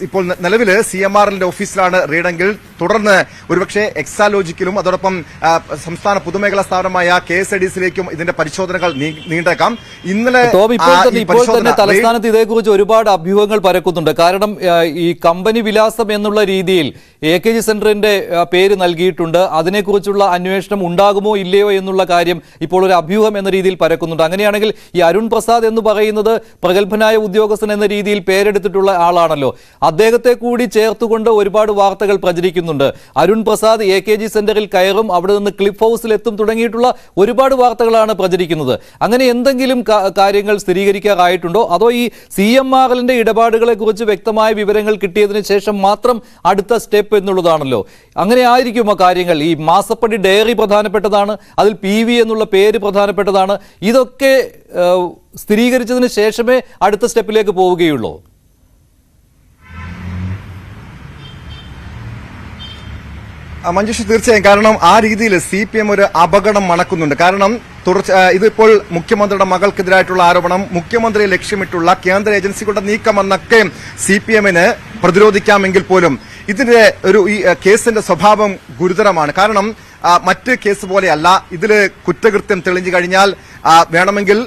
ഇപ്പോൾ നിലവിൽ CMRLന്റെ ഓഫീസിലാണ് റെയ്ഡെങ്കിൽ തുടർന്ന് ഒരുപക്ഷെ എക്സാലോജിക്കിലും അതോടൊപ്പം സംസ്ഥാന പൊതുമേഖലാ സ്ഥാപനമായ KSIDCയിലേക്കും ഇതിന്റെ പരിശോധനകൾ നീണ്ടേക്കാം. ഇന്നലെ ഇപ്പോൾ തന്നെ തലസ്ഥാനത്ത് ഇതേക്കുറിച്ച് ഒരുപാട് അഭ്യൂഹങ്ങൾ പരക്കുന്നുണ്ട്. കാരണം ഈ കമ്പനി വിലാസം എന്നുള്ള രീതിയിൽ AKG സെന്ററിന്റെ പേര് നൽകിയിട്ടുണ്ട്. അതിനെക്കുറിച്ചുള്ള അന്വേഷണം ഉണ്ടാകുമോ ഇല്ലയോ എന്നുള്ള കാര്യം ഇപ്പോൾ ഒരു അഭ്യൂഹം എന്ന രീതിയിൽ പരക്കുന്നുണ്ട്. അങ്ങനെയാണെങ്കിൽ ഈ അരുൺ പ്രസാദ് എന്ന് പറയുന്നത് പ്രഗത്ഭനായ ഉദ്യോഗസ്ഥൻ എന്ന രീതിയിൽ പേരെടുത്തിട്ടുള്ള ആളാണല്ലോ. അദ്ദേഹത്തെ കൂടി ചേർത്തുകൊണ്ട് ഒരുപാട് വാർത്തകൾ പ്രചരിക്കുന്നുണ്ട്. അരുൺ പ്രസാദ് AKG സെന്ററിൽ കയറും, അവിടെ നിന്ന് ക്ലിഫ് ഹൗസിൽ എത്തും തുടങ്ങിയിട്ടുള്ള ഒരുപാട് വാർത്തകളാണ് പ്രചരിക്കുന്നത്. അങ്ങനെ എന്തെങ്കിലും കാര്യങ്ങൾ സ്ഥിരീകരിക്കാറായിട്ടുണ്ടോ? അതോ ഈ CMRLന്റെ ഇടപാടുകളെ കുറിച്ച് വ്യക്തമായ വിവരങ്ങൾ കിട്ടിയതിന് ശേഷം മാത്രം അടുത്ത സ്റ്റെപ്പ് എന്നുള്ളതാണല്ലോ? അങ്ങനെ ആയിരിക്കുമോ കാര്യങ്ങൾ? ഈ മാസപ്പടി ഡയറി പ്രധാനപ്പെട്ടതാണ്, അതിൽ PV എന്നുള്ള പേര് പ്രധാനപ്പെട്ടതാണ്. ഇതൊക്കെ സ്ഥിരീകരിച്ചതിന് ശേഷമേ അടുത്ത സ്റ്റെപ്പിലേക്ക് പോവുകയുള്ളൂ. മഞ്ജുഷ, തീർച്ചയായും. കാരണം ആ രീതിയിൽ CPM ഒരു അപകടം മണക്കുന്നുണ്ട്. കാരണം ഇതിപ്പോൾ മുഖ്യമന്ത്രിയുടെ മകൾക്കെതിരായിട്ടുള്ള ആരോപണം, മുഖ്യമന്ത്രിയെ ലക്ഷ്യമിട്ടുള്ള കേന്ദ്ര ഏജൻസികളുടെ നീക്കമെന്നൊക്കെ CPMന് പ്രതിരോധിക്കാമെങ്കിൽ പോലും ഇതിന്റെ ഈ കേസിന്റെ സ്വഭാവം ഗുരുതരമാണ്. കാരണം മറ്റ് കേസ് പോലെയല്ല. ഇതിൽ കുറ്റകൃത്യം തെളിഞ്ഞു കഴിഞ്ഞാൽ വേണമെങ്കിൽ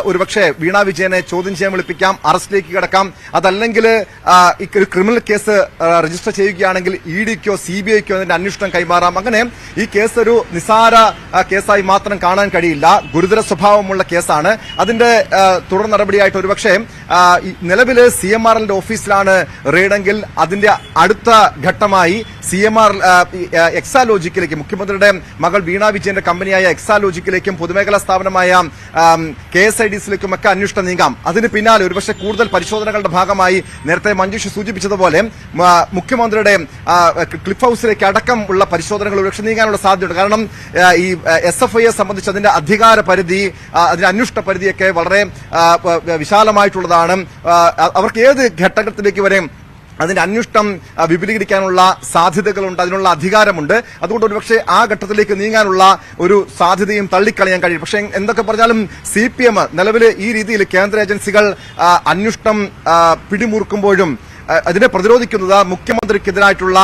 ഒരുപക്ഷെ വീണ വിജയനെ ചോദ്യം ചെയ്യാൻ വിളിപ്പിക്കാം, അറസ്റ്റിലേക്ക് കിടക്കാം. അതല്ലെങ്കിൽ ക്രിമിനൽ കേസ് രജിസ്റ്റർ ചെയ്യുകയാണെങ്കിൽ EDക്കോ CBIക്കോ അതിന്റെ അന്വേഷണം കൈമാറാം. അങ്ങനെ ഈ കേസ് ഒരു നിസാര കേസായി മാത്രം കാണാൻ കഴിയില്ല. ഗുരുതര സ്വഭാവമുള്ള കേസാണ്. അതിന്റെ തുടർ നടപടിയായിട്ട് ഒരുപക്ഷെ നിലവിൽ CMRLന്റെ ഓഫീസിലാണ് റെയ്ഡെങ്കിൽ അതിന്റെ അടുത്ത ഘട്ടമായി എക്സാലോജിക്കിലേക്ക്, മുഖ്യമന്ത്രിയുടെ മകൾ വീണ വിജയന്റെ കമ്പനിയായ എക്സാലോജിക്കിലേക്കും പൊതുമേഖലാ സ്ഥാപനമായ KSIDCയിലേക്കും ഒക്കെ അന്വേഷണം നീങ്ങാം. അതിന് പിന്നാലെ ഒരുപക്ഷെ കൂടുതൽ പരിശോധനകളുടെ ഭാഗമായി നേരത്തെ മഞ്ജുഷ് സൂചിപ്പിച്ചതുപോലെ മുഖ്യമന്ത്രിയുടെ ക്ലിഫ് ഹൗസിലേക്ക് അടക്കം ഉള്ള പരിശോധനകൾ ഒരുപക്ഷെ നീങ്ങാനുള്ള സാധ്യതയുണ്ട്. കാരണം ഈ SFIയെ സംബന്ധിച്ച് അതിന്റെ അധികാര പരിധി, അതിന്റെ അന്വേഷണ പരിധിയൊക്കെ വളരെ വിശാലമായിട്ടുള്ളതാണ്. അവർക്ക് ഏത് ഘട്ടത്തിലേക്ക് വരെ അതിന്റെ അന്വേഷണം വിപുലീകരിക്കാനുള്ള സാധ്യതകളുണ്ട്, അതിനുള്ള അധികാരമുണ്ട്. അതുകൊണ്ട് ഒരുപക്ഷെ ആ ഘട്ടത്തിലേക്ക് നീങ്ങാനുള്ള ഒരു സാധ്യതയും തള്ളിക്കളയാൻ കഴിയും. പക്ഷേ എന്തൊക്കെ പറഞ്ഞാലും CPM നിലവിൽ ഈ രീതിയിൽ കേന്ദ്ര ഏജൻസികൾ അന്വേഷണം പിടിമുറുക്കുമ്പോഴും അതിനെ പ്രതിരോധിക്കുന്നത് മുഖ്യമന്ത്രിക്കെതിരായിട്ടുള്ള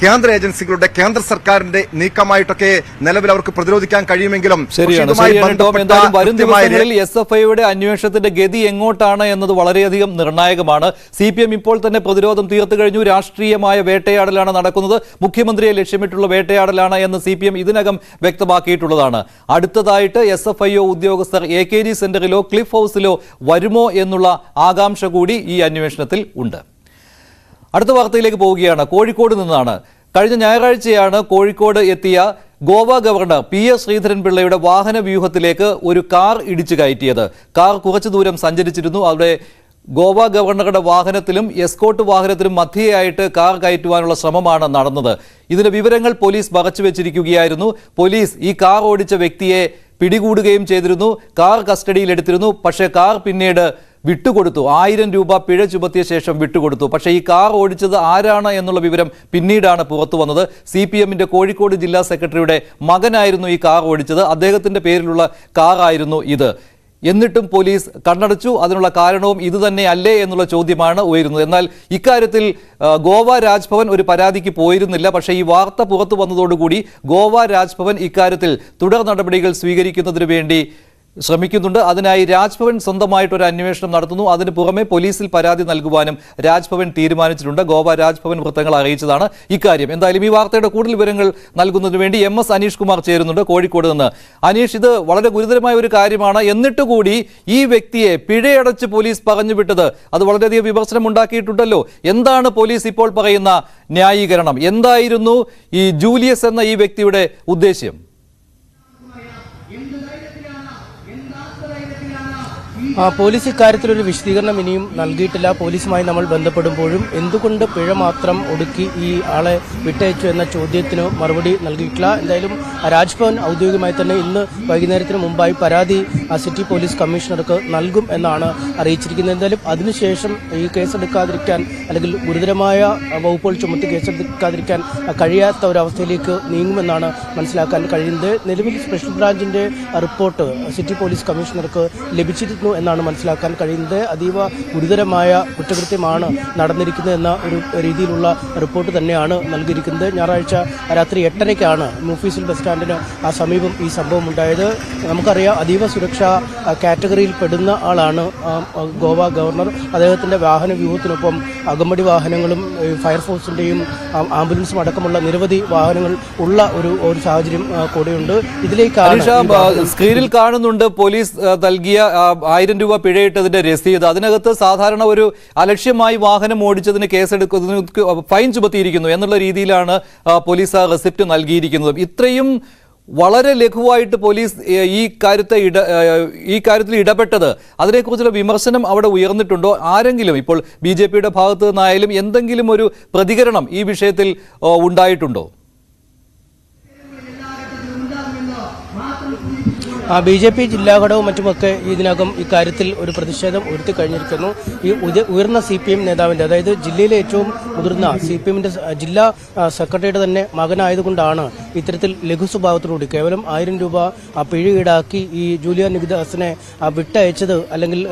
കേന്ദ്ര ഏജൻസികളുടെ, കേന്ദ്ര സർക്കാരിന്റെ നീക്കമായിട്ടൊക്കെ നിലവിൽ അവർക്ക് പ്രതിരോധിക്കാൻ കഴിയുമെങ്കിലും വരും ദിവസങ്ങളിൽ SFIയുടെ അന്വേഷണത്തിന്റെ ഗതി എങ്ങോട്ടാണ് എന്നത് വളരെയധികം നിർണായകമാണ്. CPM ഇപ്പോൾ തന്നെ പ്രതിരോധം തീർത്തു കഴിഞ്ഞു. രാഷ്ട്രീയമായ വേട്ടയാടലാണ് നടക്കുന്നത്, മുഖ്യമന്ത്രിയെ ലക്ഷ്യമിട്ടുള്ള വേട്ടയാടലാണ് എന്ന് CPM ഇതിനകം വ്യക്തമാക്കിയിട്ടുള്ളതാണ്. അടുത്തതായിട്ട് SFIO ഉദ്യോഗസ്ഥർ AKG സെന്ററിലോ ക്ലിഫ് ഹൗസിലോ വരുമോ എന്നുള്ള ആകാംക്ഷ കൂടി ഈ അന്വേഷണത്തിൽ ഉണ്ട്. അടുത്ത വാർത്തയിലേക്ക് പോവുകയാണ്. കോഴിക്കോട് നിന്നാണ്. കഴിഞ്ഞ ഞായറാഴ്ചയാണ് കോഴിക്കോട് എത്തിയ ഗോവ ഗവർണർ PS ശ്രീധരൻപിള്ളയുടെ വാഹന വ്യൂഹത്തിലേക്ക് ഒരു കാർ ഇടിച്ചു കയറ്റിയത്. കാർ കുറച്ചു ദൂരം സഞ്ചരിച്ചിരുന്നു. അവിടെ ഗോവ ഗവർണറുടെ വാഹനത്തിലും എസ്കോർട്ട് വാഹനത്തിലും മധ്യയായിട്ട് കാർ കയറ്റുവാനുള്ള ശ്രമമാണ് നടന്നത്. ഇതിന്റെ വിവരങ്ങൾ പോലീസ് മറച്ചുവെച്ചിരിക്കുകയായിരുന്നു. പോലീസ് ഈ കാർ ഓടിച്ച വ്യക്തിയെ പിടികൂടുകയും ചെയ്തിരുന്നു. കാർ കസ്റ്റഡിയിലെടുത്തിരുന്നു. പക്ഷേ കാർ പിന്നീട് വിട്ടുകൊടുത്തു. 1000 രൂപ പിഴ ചുമത്തിയ ശേഷം വിട്ടുകൊടുത്തു. പക്ഷേ ഈ കാർ ഓടിച്ചത് ആരാണ് എന്നുള്ള വിവരം പിന്നീടാണ് പുറത്തു വന്നത്. CPMന്റെ കോഴിക്കോട് ജില്ലാ സെക്രട്ടറിയുടെ മകനായിരുന്നു ഈ കാർ ഓടിച്ചത്. അദ്ദേഹത്തിന്റെ പേരിലുള്ള കാറായിരുന്നു ഇത്. എന്നിട്ടും പോലീസ് കണ്ണടച്ചു. അതിനുള്ള കാരണവും ഇതുതന്നെ അല്ലേ എന്നുള്ള ചോദ്യമാണ് ഉയരുന്നത്. എന്നാൽ ഇക്കാര്യത്തിൽ ഗോവ രാജ്ഭവൻ ഒരു പരാതിക്ക് പോയിരുന്നില്ല. പക്ഷേ ഈ വാർത്ത പുറത്തു വന്നതോടുകൂടി ഗോവ രാജ്ഭവൻ ഇക്കാര്യത്തിൽ തുടർ നടപടികൾ സ്വീകരിക്കുന്നതിന് വേണ്ടി ശ്രമിക്കുന്നുണ്ട്. അതിനായി രാജ്ഭവൻ സ്വന്തമായിട്ടൊരു അന്വേഷണം നടത്തുന്നു. അതിന് പുറമെ പോലീസിൽ പരാതി നൽകുവാനും രാജ്ഭവൻ തീരുമാനിച്ചിട്ടുണ്ട്. ഗോവ രാജ്ഭവൻ വൃത്തങ്ങൾ അറിയിച്ചതാണ് ഇക്കാര്യം. എന്തായാലും ഈ വാർത്തയുടെ കൂടുതൽ വിവരങ്ങൾ നൽകുന്നതിന് വേണ്ടി MS അനീഷ് കുമാർ ചേരുന്നുണ്ട് കോഴിക്കോട് നിന്ന്. അനീഷ്, ഇത് വളരെ ഗുരുതരമായ ഒരു കാര്യമാണ്. എന്നിട്ട് കൂടി ഈ വ്യക്തിയെ പിഴയടച്ച് പോലീസ് പറഞ്ഞു വിട്ടത് അത് വളരെയധികം വിമർശനം ഉണ്ടാക്കിയിട്ടുണ്ടല്ലോ. എന്താണ് പോലീസ് ഇപ്പോൾ പറയുന്ന ന്യായീകരണം? എന്തായിരുന്നു ഈ ജൂലിയസ് എന്ന ഈ വ്യക്തിയുടെ ഉദ്ദേശ്യം? പോലീസ് ഇക്കാര്യത്തിലൊരു വിശദീകരണം ഇനിയും നൽകിയിട്ടില്ല. പോലീസുമായി നമ്മൾ ബന്ധപ്പെടുമ്പോഴും എന്തുകൊണ്ട് പിഴ മാത്രം ഒടുക്കി ഈ ആളെ വിട്ടയച്ചു എന്ന ചോദ്യത്തിന് മറുപടി നൽകിയിട്ടില്ല. എന്തായാലും രാജ്ഭവൻ ഔദ്യോഗികമായി തന്നെ ഇന്ന് വൈകുന്നേരത്തിന് മുമ്പായി പരാതി സിറ്റി പോലീസ് കമ്മീഷണർക്ക് നൽകും എന്നാണ് അറിയിച്ചിരിക്കുന്നത്. എന്തായാലും അതിനുശേഷം ഈ കേസെടുക്കാതിരിക്കാൻ അല്ലെങ്കിൽ ഗുരുതരമായ വകുപ്പുകൾ ചുമത്തി കേസെടുക്കാതിരിക്കാൻ കഴിയാത്ത ഒരവസ്ഥയിലേക്ക് നീങ്ങുമെന്നാണ് മനസ്സിലാക്കാൻ കഴിയുന്നത്. നിലവിൽ സ്പെഷ്യൽ ബ്രാഞ്ചിന്റെ റിപ്പോർട്ട് സിറ്റി പോലീസ് കമ്മീഷണർക്ക് ലഭിച്ചിരുന്നു എന്നാണ് മനസ്സിലാക്കാൻ കഴിയുന്നത്. അതീവ ഗുരുതരമായ കുറ്റകൃത്യമാണ് നടന്നിരിക്കുന്നത് എന്ന ഒരു രീതിയിലുള്ള റിപ്പോർട്ട് തന്നെയാണ് നൽകിയിരിക്കുന്നത്. ഞായറാഴ്ച രാത്രി 8:30-ക്കാണ് മൂഫീസിൽ ബസ് സ്റ്റാൻഡിന് സമീപം ഈ സംഭവം ഉണ്ടായത്. നമുക്കറിയാം, അതീവ സുരക്ഷാ കാറ്റഗറിയിൽ പെടുന്ന ആളാണ് ഗോവ ഗവർണർ. അദ്ദേഹത്തിന്റെ വാഹന വ്യൂഹത്തിനൊപ്പം അകമ്പടി വാഹനങ്ങളും ഫയർഫോഴ്സിന്റെയും ആംബുലൻസും അടക്കമുള്ള നിരവധി വാഹനങ്ങൾ ഉള്ള ഒരു സാഹചര്യം കൂടെയുണ്ട്. ഇതിലേക്കാണ് സ്ക്രീനിൽ കാണുന്നുണ്ട് പോലീസ് നൽകിയ 1000 രൂപ പിഴയിട്ടതിന്റെ രസീത്. അതിനകത്ത് സാധാരണ ഒരു അലക്ഷ്യമായി വാഹനം ഓടിച്ചതിന് കേസെടുക്കുന്നതിന് ഫൈൻ ചുമത്തിയിരിക്കുന്നു എന്നുള്ള രീതിയിലാണ് പോലീസ് ആ റെസിപ്റ്റ് നൽകിയിരിക്കുന്നത്. ഇത്രയും വളരെ ലഘുവായിട്ട് പോലീസ് ഈ കാര്യത്തിൽ ഇടപെട്ടത്, അതിനെക്കുറിച്ചുള്ള വിമർശനം അവിടെ ഉയർന്നിട്ടുണ്ടോ? ആരെങ്കിലും ഇപ്പോൾ BJPയുടെ ഭാഗത്തു നിന്നായാലും എന്തെങ്കിലും ഒരു പ്രതികരണം ഈ വിഷയത്തിൽ ഉണ്ടായിട്ടുണ്ടോ? BJP ജില്ലാ ഘടകവും മറ്റുമൊക്കെ ഇതിനകം ഇക്കാര്യത്തിൽ ഒരു പ്രതിഷേധം ഉയർത്തി കഴിഞ്ഞിരിക്കുന്നു. ഈ ഉയർന്ന CPM നേതാവിന്റെ, അതായത് ജില്ലയിലെ ഏറ്റവും മുതിർന്ന CPMന്റെ ജില്ലാ സെക്രട്ടറിയുടെ തന്നെ മകനായതുകൊണ്ടാണ് ഇത്തരത്തിൽ ലഘു സ്വഭാവത്തോടുകൂടി കേവലം 1000 രൂപ പിഴ ഈടാക്കി ഈ ജൂലിയൻ നികിദാസിനെ വിട്ടയച്ചത് അല്ലെങ്കിൽ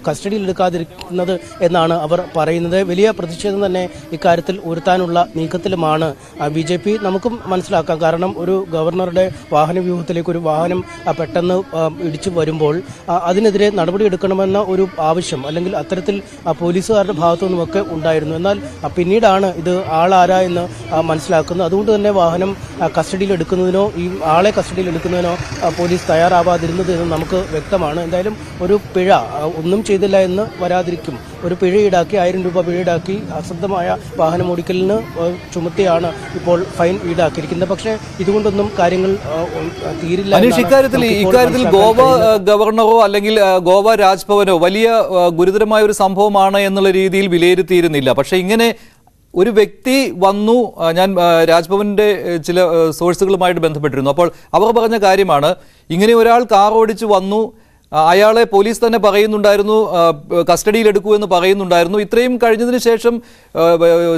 കസ്റ്റഡിയിൽ എടുക്കാതിരിക്കുന്നത് എന്നാണ് അവർ പറയുന്നത്. വലിയ പ്രതിഷേധം തന്നെ ഇക്കാര്യത്തിൽ ഉയർത്താനുള്ള നീക്കത്തിലുമാണ് BJP. നമുക്കും മനസ്സിലാക്കാം, കാരണം ഒരു ഗവർണറുടെ വാഹന വ്യൂഹത്തിലേക്ക് ഒരു വാഹനം പെട്ടെന്ന് ഇടിച്ചു വരുമ്പോൾ അതിനെതിരെ നടപടിയെടുക്കണമെന്ന ഒരു ആവശ്യം അല്ലെങ്കിൽ അത്തരത്തിൽ പോലീസുകാരുടെ ഭാഗത്തു നിന്നുമൊക്കെ ഉണ്ടായിരുന്നു. എന്നാൽ പിന്നീടാണ് ഇത് ആളാരാ എന്ന് മനസ്സിലാക്കുന്നത്. അതുകൊണ്ട് തന്നെ വാഹനം കസ്റ്റഡിയിൽ എടുക്കുന്നതിനോ ഈ ആളെ കസ്റ്റഡിയിൽ എടുക്കുന്നതിനോ പോലീസ് തയ്യാറാവാതിരുന്നത് എന്ന് നമുക്ക് വ്യക്തമാണ്. എന്തായാലും ഒരു പിഴ ഒന്നും ചെയ്തില്ല എന്ന് വരാതിരിക്കും, ഒരു പിഴ ഈടാക്കി 1000 രൂപ പിഴ ഈടാക്കി അശ്രദ്ധമായ വാഹനം ഓടിക്കലിന് ചുമത്തിയാണ് ഇപ്പോൾ ഫൈൻ ഈടാക്കിയിരിക്കുന്നത്. പക്ഷേ ഇതുകൊണ്ടൊന്നും കാര്യങ്ങൾ തീരില്ല. ഇക്കാര്യത്തിൽ ഗോവ ഗവർണറോ അല്ലെങ്കിൽ ഗോവ രാജ്ഭവനോ വലിയ ഗുരുതരമായ ഒരു സംഭവമാണ് എന്നുള്ള രീതിയിൽ വിലയിരുത്തിയിരുന്നില്ല. പക്ഷേ ഇങ്ങനെ ഒരു വ്യക്തി വന്നു, ഞാൻ രാജ്ഭവന്റെ ചില സോഴ്സുകളുമായിട്ട് ബന്ധപ്പെട്ടിരുന്നു. അപ്പോൾ അവർ പറഞ്ഞ കാര്യമാണ്, ഇങ്ങനെ ഒരാൾ കാർ ഓടിച്ച് വന്നു, അയാളെ പോലീസ് തന്നെ പറയുന്നുണ്ടായിരുന്നു കസ്റ്റഡിയിൽ എടുക്കൂ എന്ന് പറയുന്നുണ്ടായിരുന്നു. ഇത്രയും കഴിഞ്ഞതിന് ശേഷം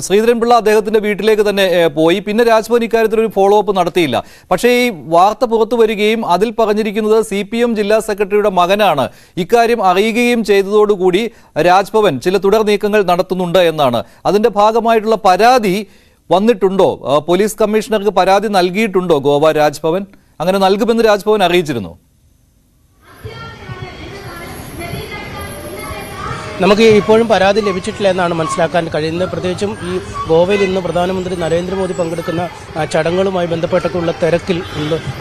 ശ്രീധരൻപിള്ള അദ്ദേഹത്തിന്റെ വീട്ടിലേക്ക് തന്നെ പോയി. പിന്നെ രാജ്ഭവൻ ഇക്കാര്യത്തിൽ ഒരു ഫോളോ അപ്പ് നടത്തിയില്ല. പക്ഷേ ഈ വാർത്ത പുറത്തു വരികയും അതിൽ പറഞ്ഞിരിക്കുന്നത് CPM ജില്ലാ സെക്രട്ടറിയുടെ മകനാണ് ഇക്കാര്യം അറിയുകയും ചെയ്തതോടുകൂടി രാജ്ഭവൻ ചില തുടർ നീക്കങ്ങൾ നടത്തുന്നുണ്ട് എന്നാണ്. അതിന്റെ ഭാഗമായിട്ടുള്ള പരാതി വന്നിട്ടുണ്ടോ? പോലീസ് കമ്മീഷണർക്ക് പരാതി നൽകിയിട്ടുണ്ടോ ഗോവ രാജ്ഭവൻ? അങ്ങനെ നൽകുമെന്ന് രാജ്ഭവൻ അറിയിച്ചിരുന്നു. നമുക്ക് ഇപ്പോഴും പരാതി ലഭിച്ചിട്ടില്ല എന്നാണ് മനസ്സിലാക്കാൻ കഴിയുന്നത്. പ്രത്യേകിച്ചും ഈ ഗോവയിൽ ഇന്ന് പ്രധാനമന്ത്രി നരേന്ദ്രമോദി പങ്കെടുക്കുന്ന ചടങ്ങുകളുമായി ബന്ധപ്പെട്ടൊക്കെയുള്ള തിരക്കിൽ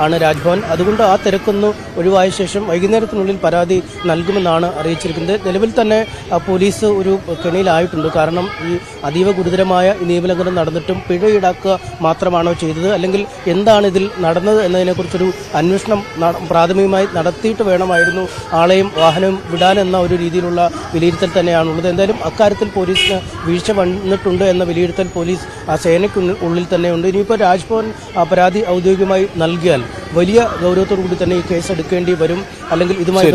ആണ് രാജ്ഭവൻ. അതുകൊണ്ട് ആ തിരക്കൊന്ന് ഒഴിവായ ശേഷം വൈകുന്നേരത്തിനുള്ളിൽ പരാതി നൽകുമെന്നാണ് അറിയിച്ചിരിക്കുന്നത്. നിലവിൽ തന്നെ പോലീസ് ഒരു കെണിയിലായിട്ടുണ്ട്. കാരണം ഈ അതീവ ഗുരുതരമായ നിയമലംഘനം നടന്നിട്ടും പിഴ ഈടാക്കുക മാത്രമാണോ ചെയ്തത്, അല്ലെങ്കിൽ എന്താണ് ഇതിൽ നടന്നത് എന്നതിനെക്കുറിച്ചൊരു അന്വേഷണം പ്രാഥമികമായി നടത്തിയിട്ട് വേണമായിരുന്നു ആളെയും വാഹനവും വിടാനെന്ന ഒരു രീതിയിലുള്ള വിലയിരുത്തൽ തന്നെയാണുള്ളത്. എന്തായാലും അക്കാര്യത്തിൽ പോലീസിന് വീഴ്ച വന്നിട്ടുണ്ട് എന്ന വിലയിരുത്തൽ പോലീസ് സേനയ്ക്കുള്ളിൽ തന്നെയുണ്ട്. ഇനിയിപ്പോൾ രാജ്ഭവൻ പരാതി ഔദ്യോഗികമായി നൽകിയാൽ വലിയ ഗൗരവത്തോടുകൂടി തന്നെ ഈ കേസ് എടുക്കേണ്ടി വരും. അല്ലെങ്കിൽ ഇതുമായി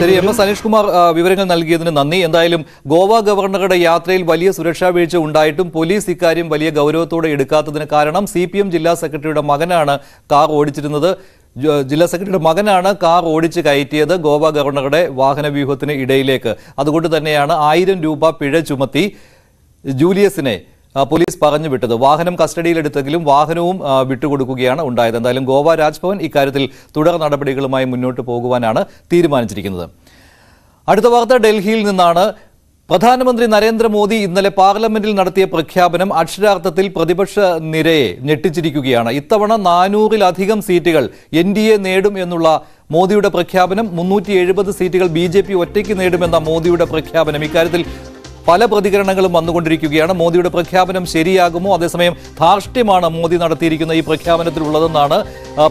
ശരി. MS അനീഷ് കുമാർ വിവരങ്ങൾ നൽകിയതിന് നന്ദി. എന്തായാലും ഗോവ ഗവർണറുടെ യാത്രയിൽ വലിയ സുരക്ഷാ വീഴ്ച ഉണ്ടായിട്ടും പോലീസ് ഇക്കാര്യം വലിയ ഗൗരവത്തോടെ എടുക്കാത്തതിന് കാരണം CPM ജില്ലാ സെക്രട്ടറിയുടെ മകനാണ് കാർ ഓടിച്ചിരുന്നത്. ജില്ലാ സെക്രട്ടറിയുടെ മകനാണ് കാർ ഓടിച്ച് കയറ്റിയത് ഗോവ ഗവർണറുടെ വാഹന വ്യൂഹത്തിന് ഇടയിലേക്ക്. അതുകൊണ്ട് തന്നെയാണ് 1000 രൂപ പിഴ ചുമത്തി ജൂലിയസിനെ പോലീസ് പറഞ്ഞു വിട്ടത്. വാഹനം കസ്റ്റഡിയിലെടുത്തെങ്കിലും വാഹനവും വിട്ടുകൊടുക്കുകയാണ് ഉണ്ടായത്. എന്തായാലും ഗോവ രാജ്ഭവൻ ഇക്കാര്യത്തിൽ തുടർ നടപടികളുമായി മുന്നോട്ട് പോകുവാനാണ് തീരുമാനിച്ചിരിക്കുന്നത്. അടുത്ത വാർത്ത ഡൽഹിയിൽ നിന്നാണ്. പ്രധാനമന്ത്രി നരേന്ദ്രമോദി ഇന്നലെ പാർലമെന്റിൽ നടത്തിയ പ്രഖ്യാപനം അക്ഷരാർത്ഥത്തിൽ പ്രതിപക്ഷ നിരയെ ഞെട്ടിച്ചിരിക്കുകയാണ്. ഇത്തവണ 400-ലധികം സീറ്റുകൾ NDA നേടും എന്നുള്ള മോദിയുടെ പ്രഖ്യാപനം, 370 സീറ്റുകൾ BJP ഒറ്റയ്ക്ക് നേടുമെന്ന മോദിയുടെ പ്രഖ്യാപനം, ഇക്കാര്യത്തിൽ പല പ്രതികരണങ്ങളും വന്നുകൊണ്ടിരിക്കുകയാണ്. മോദിയുടെ പ്രഖ്യാപനം ശരിയാകുമോ? അതേസമയം ധാർഷ്ട്യമാണ് മോദി നടത്തിയിരിക്കുന്ന ഈ പ്രഖ്യാപനത്തിലുള്ളതെന്നാണ്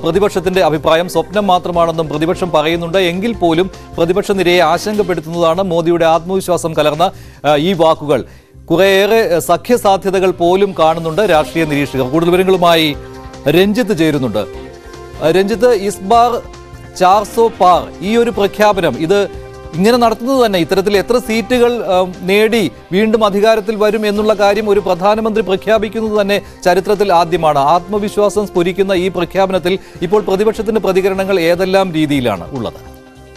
പ്രതിപക്ഷത്തിന്റെ അഭിപ്രായം. സ്വപ്നം മാത്രമാണെന്നും പ്രതിപക്ഷം പറയുന്നുണ്ട്. എങ്കിൽ പോലും പ്രതിപക്ഷ നിരയെ ആശങ്കപ്പെടുത്തുന്നതാണ് മോദിയുടെ ആത്മവിശ്വാസം കലർന്ന ഈ വാക്കുകൾ. കുറേയേറെ സഖ്യസാധ്യതകൾ പോലും കാണുന്നുണ്ട് രാഷ്ട്രീയ നിരീക്ഷകർ. കൂടുതൽ വിവരങ്ങളുമായി രഞ്ജിത്ത് ചേരുന്നുണ്ട്. രഞ്ജിത്ത്, ഇസ് ബാർ 400 പാർ ഈ ഒരു പ്രഖ്യാപനം ഇത് ഇങ്ങനെ നടത്തുന്നത് തന്നെ, ഇത്തരത്തിൽ എത്ര സീറ്റുകൾ നേടി വീണ്ടും അധികാരത്തിൽ വരും എന്നുള്ള കാര്യം ഒരു പ്രധാനമന്ത്രി പ്രഖ്യാപിക്കുന്നത് തന്നെ ചരിത്രത്തിൽ ആദ്യമാണ്. ആത്മവിശ്വാസം സ്ഫുരിക്കുന്ന ഈ പ്രഖ്യാപനത്തിൽ ഇപ്പോൾ പ്രതിപക്ഷത്തിന്റെ പ്രതികരണങ്ങൾ ഏതെല്ലാം രീതിയിലാണ് ഉള്ളത്?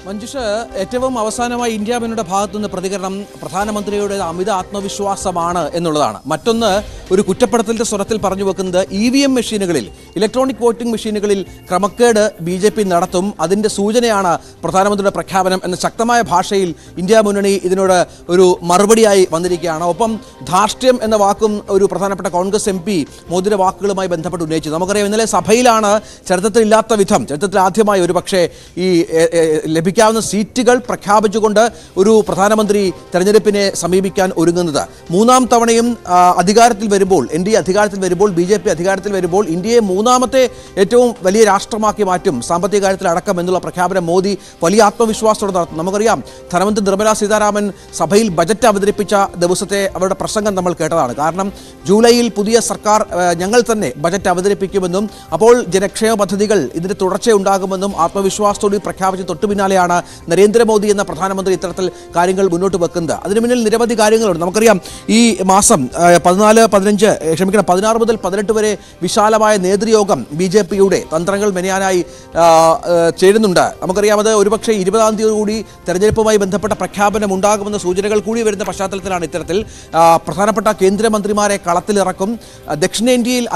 മഞ്ജുഷ, ഏറ്റവും അവസാനമായി ഇന്ത്യ മുന്നണിയുടെ ഭാഗത്തുനിന്ന് പ്രതികരണം പ്രധാനമന്ത്രിയുടെ അമിത ആത്മവിശ്വാസമാണ് എന്നുള്ളതാണ്. മറ്റൊന്ന്, ഒരു കുറ്റപ്പെടുത്തലിന്റെ സ്വരത്തിൽ പറഞ്ഞു വെക്കുന്നത് EVM മെഷീനുകളിൽ, ഇലക്ട്രോണിക് വോട്ടിംഗ് മെഷീനുകളിൽ ക്രമക്കേട് BJP നടത്തും, അതിന്റെ സൂചനയാണ് പ്രധാനമന്ത്രിയുടെ പ്രഖ്യാപനം എന്ന ശക്തമായ ഭാഷയിൽ ഇന്ത്യ മുന്നണി ഇതിനോട് ഒരു മറുപടിയായി വന്നിരിക്കുകയാണ്. ഒപ്പം ധാർഷ്ട്യം എന്ന വാക്കും ഒരു പ്രധാനപ്പെട്ട കോൺഗ്രസ് MP മോദിയുടെ വാക്കുകളുമായി ബന്ധപ്പെട്ട് ഉന്നയിച്ചു. നമുക്കറിയാം, ഇന്നലെ സഭയിലാണ് ചരിത്രത്തിലില്ലാത്ത വിധം, ചരിത്രത്തിൽ ആദ്യമായി ഒരു പക്ഷേ ഈ ലഭിക്കാവുന്ന സീറ്റുകൾ പ്രഖ്യാപിച്ചുകൊണ്ട് ഒരു പ്രധാനമന്ത്രി തെരഞ്ഞെടുപ്പിനെ സമീപിക്കാൻ ഒരുങ്ങുന്നത്. മൂന്നാം തവണയും അധികാരത്തിൽ വരുമ്പോൾ, NDA അധികാരത്തിൽ വരുമ്പോൾ, BJP അധികാരത്തിൽ വരുമ്പോൾ ഇന്ത്യയെ മൂന്നാമത്തെ ഏറ്റവും വലിയ രാഷ്ട്രമാക്കി മാറ്റും സാമ്പത്തിക കാര്യത്തിൽ അടക്കം എന്നുള്ള പ്രഖ്യാപനം മോദി വലിയ ആത്മവിശ്വാസത്തോടെ നടത്തും. നമുക്കറിയാം, ധനമന്ത്രി നിർമ്മല സീതാരാമൻ സഭയിൽ ബജറ്റ് അവതരിപ്പിച്ച ദിവസത്തെ അവരുടെ പ്രസംഗം നമ്മൾ കേട്ടതാണ്. കാരണം ജൂലൈയിൽ പുതിയ സർക്കാർ ഞങ്ങൾ തന്നെ ബജറ്റ് അവതരിപ്പിക്കുമെന്നും അപ്പോൾ ജനക്ഷേമ പദ്ധതികൾ ഇതിന്റെ തുടർച്ചയുണ്ടാകുമെന്നും ആത്മവിശ്വാസത്തോടെ പ്രഖ്യാപിച്ച് തൊട്ടു പിന്നാലെയാണ് നരേന്ദ്രമോദി എന്ന പ്രധാനമന്ത്രി ഇത്തരത്തിൽ കാര്യങ്ങൾ മുന്നോട്ട് വെക്കുന്നത്. അതിനു മുന്നിൽ നിരവധി കാര്യങ്ങളുണ്ട്. നമുക്കറിയാം, ഈ മാസം 16 മുതൽ 18 വരെ വിശാലമായ നേതൃയോഗം BJPയുടെ തന്ത്രങ്ങൾ മെനയാനായി ചേരുന്നുണ്ട്. നമുക്കറിയാം, അത് ഒരുപക്ഷെ 20-ാം തീയതി കൂടി തെരഞ്ഞെടുപ്പുമായി ബന്ധപ്പെട്ട പ്രഖ്യാപനം ഉണ്ടാകുമെന്ന സൂചനകൾ കൂടി വരുന്ന പശ്ചാത്തലത്തിലാണ് ഇത്തരത്തിൽ പ്രധാനപ്പെട്ട കേന്ദ്രമന്ത്രിമാരെ കളത്തിലിറക്കും. ദക്ഷിണേന്ത്യയിൽ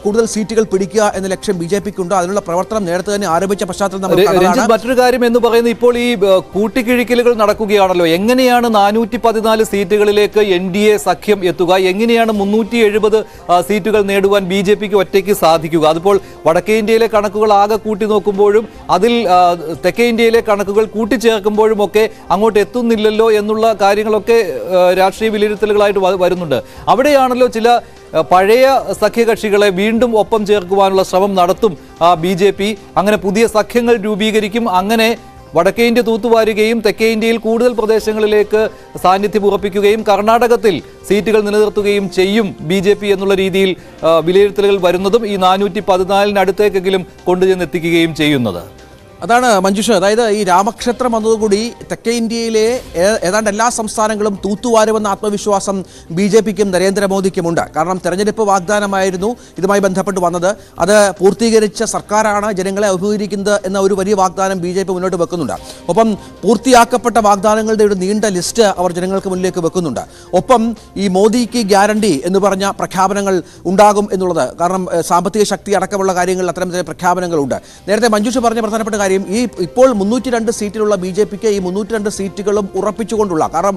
കൂടുതൽ സീറ്റുകൾ പിടിക്കുക എന്ന ലക്ഷ്യം BJPക്കുണ്ട്. അതിനുള്ള പ്രവർത്തനം നേരത്തെ തന്നെ ആരംഭിച്ച പശ്ചാത്തലം നമ്മൾ മറ്റൊരു കാര്യം എന്ന് പറയുന്നത്, ഇപ്പോൾ ഈ കൂട്ടിക്കിഴിക്കലുകൾ നടക്കുകയാണല്ലോ. എങ്ങനെയാണ് 414 സീറ്റുകളിലേക്ക് NDA സഖ്യം എത്തുക? എങ്ങനെയാണ് 370 സീറ്റുകൾ നേടുവാൻ BJPക്ക് ഒറ്റയ്ക്ക് സാധിക്കുക? അതിപ്പോൾ വടക്കേ ഇന്ത്യയിലെ കണക്കുകൾ ആകെ കൂട്ടി നോക്കുമ്പോഴും അതിൽ തെക്കേ ഇന്ത്യയിലെ കണക്കുകൾ കൂട്ടിച്ചേർക്കുമ്പോഴും ഒക്കെ അങ്ങോട്ട് എത്തുന്നില്ലല്ലോ എന്നുള്ള കാര്യങ്ങളൊക്കെ രാഷ്ട്രീയ വിലയിരുത്തലുകളായിട്ട് വരുന്നുണ്ട്. അവിടെയാണല്ലോ ചില പഴയ സഖ്യകക്ഷികളെ വീണ്ടും ഒപ്പം ചേർക്കുവാനുള്ള ശ്രമം നടത്തും BJP. അങ്ങനെ പുതിയ സഖ്യങ്ങൾ രൂപീകരിക്കും. അങ്ങനെ വടക്കേ ഇന്ത്യ തൂത്തുവാരുകയും തെക്കേ ഇന്ത്യയിൽ കൂടുതൽ പ്രദേശങ്ങളിലേക്ക് സാന്നിധ്യം ഉറപ്പിക്കുകയും കർണാടകത്തിൽ സീറ്റുകൾ നിലനിർത്തുകയും ചെയ്യും BJP എന്നുള്ള രീതിയിൽ വിലയിരുത്തലുകൾ വരുന്നതും ഈ 414-നടുത്തേക്കെങ്കിലും കൊണ്ടുചെന്നെത്തിക്കുകയും ചെയ്യുന്നത്. അതാണ് മഞ്ജുഷ. അതായത് ഈ രാമക്ഷേത്രം വന്നതുകൂടി തെക്കേ ഇന്ത്യയിലെ ഏതാണ്ട് എല്ലാ സംസ്ഥാനങ്ങളും തൂത്തുവാരുമെന്ന ആത്മവിശ്വാസം BJPക്കും നരേന്ദ്രമോദിക്കുമുണ്ട്. കാരണം തെരഞ്ഞെടുപ്പ് വാഗ്ദാനമായിരുന്നു ഇതുമായി ബന്ധപ്പെട്ട് വന്നത്. അത് പൂർത്തീകരിച്ച സർക്കാരാണ് ജനങ്ങളെ അഭിമുഖീകരിക്കുന്നത് എന്ന ഒരു വലിയ വാഗ്ദാനം BJP മുന്നോട്ട് വെക്കുന്നുണ്ട്. ഒപ്പം പൂർത്തിയാക്കപ്പെട്ട വാഗ്ദാനങ്ങളുടെ ഒരു നീണ്ട ലിസ്റ്റ് അവർ ജനങ്ങൾക്ക് മുന്നിലേക്ക് വെക്കുന്നുണ്ട്. ഒപ്പം ഈ മോദിക്ക് ഗ്യാരണ്ടി എന്ന് പറഞ്ഞ പ്രഖ്യാപനങ്ങൾ ഉണ്ടാകും എന്നുള്ളത്. കാരണം സാമ്പത്തിക ശക്തി അടക്കമുള്ള കാര്യങ്ങളിൽ അത്തരം പ്രഖ്യാപനങ്ങളുണ്ട്. നേരത്തെ മഞ്ജുഷ പറഞ്ഞ പ്രധാനപ്പെട്ട കാര്യം, ഈ ഇപ്പോൾ 302 സീറ്റിലുള്ള BJPക്ക് ഈ 302 സീറ്റുകളും ഉറപ്പിച്ചുകൊണ്ടുള്ള, കാരണം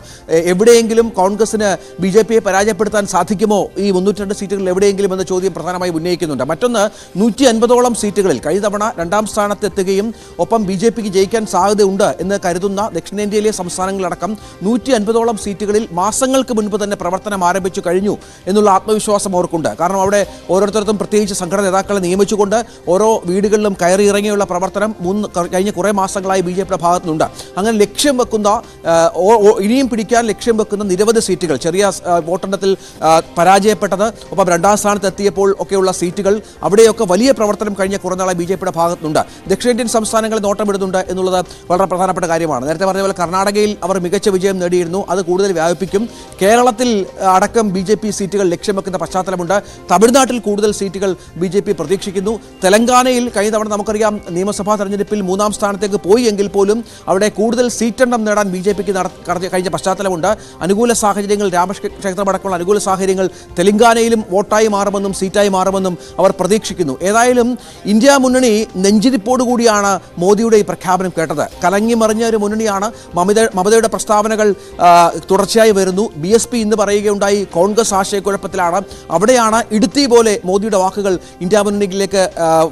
എവിടെയെങ്കിലും കോൺഗ്രസിന് BJPയെ പരാജയപ്പെടുത്താൻ സാധിക്കുമോ ഈ 302 സീറ്റുകളിൽ എവിടെയെങ്കിലും എന്ന ചോദ്യം പ്രധാനമായി ഉന്നയിക്കുന്നുണ്ട്. മറ്റൊന്ന്, 150ഓളം സീറ്റുകളിൽ കഴിഞ്ഞ തവണ 2ാം സ്ഥാനത്തെത്തുകയും ഒപ്പം BJPക്ക് ജയിക്കാൻ സാധ്യതയുണ്ട് എന്ന് കരുതുന്ന ദക്ഷിണേന്ത്യയിലെ സംസ്ഥാനങ്ങളടക്കം 150ഓളം സീറ്റുകളിൽ മാസങ്ങൾക്ക് മുൻപ് തന്നെ പ്രവർത്തനം ആരംഭിച്ചു കഴിഞ്ഞു എന്നുള്ള ആത്മവിശ്വാസം അവർക്കുണ്ട്. കാരണം അവിടെ ഓരോരുത്തർക്കും പ്രത്യേകിച്ച് സംഘടന നേതാക്കളെ നിയമിച്ചുകൊണ്ട് ഓരോ വീടുകളിലും കയറി ഇറങ്ങിയുള്ള പ്രവർത്തനം കഴിഞ്ഞ കുറേ മാസങ്ങളായി BJPയുടെ ഭാഗത്തുനിന്നുണ്ട്. അങ്ങനെ ലക്ഷ്യം വെക്കുന്ന, ഇനിയും പിടിക്കാൻ ലക്ഷ്യം വെക്കുന്ന നിരവധി സീറ്റുകൾ, ചെറിയ വോട്ടെണ്ണത്തിൽ പരാജയപ്പെട്ടത്, ഒപ്പം 2ാം സ്ഥാനത്ത് എത്തിയപ്പോൾ ഒക്കെയുള്ള സീറ്റുകൾ, അവിടെയൊക്കെ വലിയ പ്രവർത്തനം കഴിഞ്ഞ കുറേ നാളായി BJPയുടെ ഭാഗത്തുനിന്നുണ്ട്. ദക്ഷിണേന്ത്യൻ സംസ്ഥാനങ്ങളിൽ നോട്ടമിടുന്നുണ്ട് എന്നുള്ളത് വളരെ പ്രധാനപ്പെട്ട കാര്യമാണ്. നേരത്തെ പറഞ്ഞ പോലെ കർണാടകയിൽ അവർ മികച്ച വിജയം നേടിയിരുന്നു. അത് കൂടുതൽ വ്യാപിപ്പിക്കും. കേരളത്തിൽ അടക്കം BJP സീറ്റുകൾ ലക്ഷ്യം വെക്കുന്ന പശ്ചാത്തലമുണ്ട്. തമിഴ്നാട്ടിൽ കൂടുതൽ സീറ്റുകൾ BJP പ്രതീക്ഷിക്കുന്നു. തെലങ്കാനയിൽ കഴിഞ്ഞ തവണ നമുക്കറിയാം നിയമസഭാ തെരഞ്ഞെടുപ്പിൽ തെരഞ്ഞെടുപ്പിൽ 3-ാം സ്ഥാനത്തേക്ക് പോയി എങ്കിൽ പോലും അവിടെ കൂടുതൽ സീറ്റെണ്ണം നേടാൻ BJPക്ക് കഴിഞ്ഞ പശ്ചാത്തലമുണ്ട്. അനുകൂല സാഹചര്യങ്ങൾ, രാമക്ഷേത്രമടക്കമുള്ള അനുകൂല സാഹചര്യങ്ങൾ തെലങ്കാനയിലും വോട്ടായി മാറുമെന്നും സീറ്റായി മാറുമെന്നും അവർ പ്രതീക്ഷിക്കുന്നു. ഏതായാലും ഇന്ത്യ മുന്നണി നെഞ്ചിരിപ്പോടുകൂടിയാണ് മോദിയുടെ ഈ പ്രഖ്യാപനം കേട്ടത്. കലങ്ങി മറിഞ്ഞ ഒരു മുന്നണിയാണ്. മമതയുടെ പ്രസ്താവനകൾ തുടർച്ചയായി വരുന്നു. BSP ഇന്ന് പറയുകയുണ്ടായി കോൺഗ്രസ് ആശയക്കുഴപ്പത്തിലാണ്. അവിടെയാണ് ഇടുത്തി പോലെ മോദിയുടെ വാക്കുകൾ ഇന്ത്യ മുന്നണിയിലേക്ക്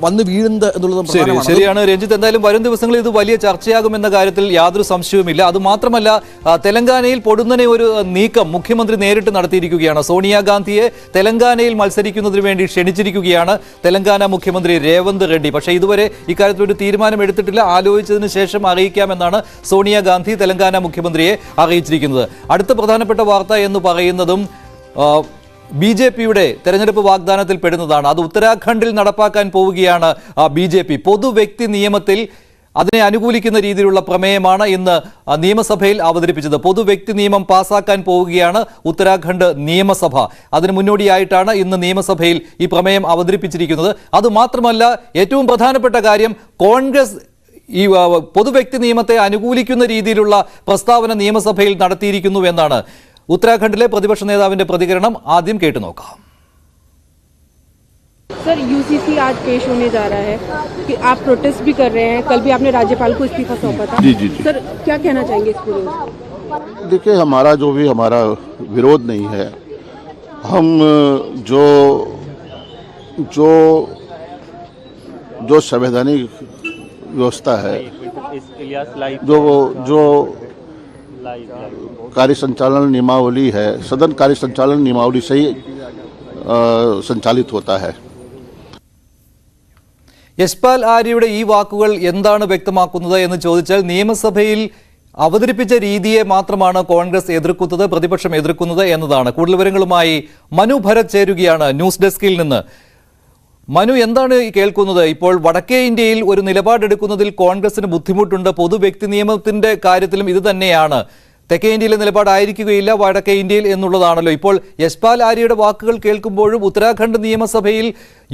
വന്നു വീഴുന്നത് എന്നുള്ളതും പ്രധാനമാണ്. ശരിയാണ് രഞ്ജിത്ത്. എന്തായാലും വരും ദിവസങ്ങളിൽ ഇത് വലിയ ചർച്ചയാകുമെന്ന കാര്യത്തിൽ യാതൊരു സംശയവുമില്ല. അത് മാത്രമല്ല, തെലങ്കാനയിൽ പൊടുന്നനെ ഒരു നീക്കം മുഖ്യമന്ത്രി നേരിട്ട് നടത്തിയിരിക്കുകയാണ്. സോണിയാഗാന്ധിയെ തെലങ്കാനയിൽ മത്സരിക്കുന്നതിന് വേണ്ടി ക്ഷണിച്ചിരിക്കുകയാണ് തെലങ്കാന മുഖ്യമന്ത്രി രേവന്ത് റെഡ്ഡി. പക്ഷേ ഇതുവരെ ഇക്കാര്യത്തിൽ ഒരു തീരുമാനം എടുത്തിട്ടില്ല. ആലോചിച്ചതിന് ശേഷം അറിയിക്കാമെന്നാണ് സോണിയാഗാന്ധി തെലങ്കാന മുഖ്യമന്ത്രിയെ അറിയിച്ചിരിക്കുന്നത്. അടുത്ത പ്രധാനപ്പെട്ട വാർത്ത എന്ന് പറയുന്നതും BJPയുടെ തെരഞ്ഞെടുപ്പ് വാഗ്ദാനത്തിൽ പെടുന്നതാണ്. അത് ഉത്തരാഖണ്ഡിൽ നടപ്പാക്കാൻ പോവുകയാണ് BJP. പൊതു വ്യക്തി നിയമത്തിൽ അതിനെ അനുകൂലിക്കുന്ന രീതിയിലുള്ള പ്രമേയമാണ് ഇന്ന് നിയമസഭയിൽ അവതരിപ്പിച്ചത്. പൊതു വ്യക്തി നിയമം പാസാക്കാൻ പോവുകയാണ് ഉത്തരാഖണ്ഡ് നിയമസഭ. അതിന് മുന്നോടിയായിട്ടാണ് ഇന്ന് നിയമസഭയിൽ ഈ പ്രമേയം അവതരിപ്പിച്ചിരിക്കുന്നത്. അതുമാത്രമല്ല, ഏറ്റവും പ്രധാനപ്പെട്ട കാര്യം, കോൺഗ്രസ് ഈ പൊതുവ്യക്തി നിയമത്തെ അനുകൂലിക്കുന്ന രീതിയിലുള്ള പ്രസ്താവന നിയമസഭയിൽ നടത്തിയിരിക്കുന്നു എന്നാണ്. ഉത്തരാഖണ്ഡിലെ പ്രതിപക്ഷ നേതാവിന്റെ പ്രതികരണം ആദ്യം കേട്ടു നോക്കാം. सर, UCC आज पेश होने जा रहा है कि आप प्रोटेस्ट भी कर रहे हैं. कल भी आपने राज्यपाल को इस्तीफा सौंपा था. जी। सर, क्या कहना चाहेंगे इस पूरे? देखिए, हमारा विरोध नहीं है. हम जो संवैधानिक व्यवस्था है, जो कार्य संचालन नियमावली है, सदन कार्य संचालन नियमावली से ही संचालित होता है. യശ്പാൽ ആര്യയുടെ ഈ വാക്കുകൾ എന്താണ് വ്യക്തമാക്കുന്നത് എന്ന് ചോദിച്ചാൽ, നിയമസഭയിൽ അവതരിപ്പിച്ച രീതിയെ മാത്രമാണ് കോൺഗ്രസ് എതിർക്കുന്നത്, പ്രതിപക്ഷം എതിർക്കുന്നത് എന്നതാണ്. കൂടുതൽ വിവരങ്ങളുമായി മനു ഭരത് ചേരുകയാണ് ന്യൂസ് ഡെസ്കിൽ നിന്ന്. മനു, എന്താണ് കേൾക്കുന്നത്? ഇപ്പോൾ വടക്കേ ഇന്ത്യയിൽ ഒരു നിലപാടെടുക്കുന്നതിൽ കോൺഗ്രസിന് ബുദ്ധിമുട്ടുണ്ട്. പൊതു വ്യക്തി നിയമത്തിന്റെ കാര്യത്തിലും ഇത് തന്നെയാണ്. തെക്കേ ഇന്ത്യയിലെ നിലപാടായിരിക്കുകയില്ല വടക്കേ ഇന്ത്യയിൽ എന്നുള്ളതാണല്ലോ. ഇപ്പോൾ യശ്പാൽ ആര്യയുടെ വാക്കുകൾ കേൾക്കുമ്പോഴും ഉത്തരാഖണ്ഡ് നിയമസഭയിൽ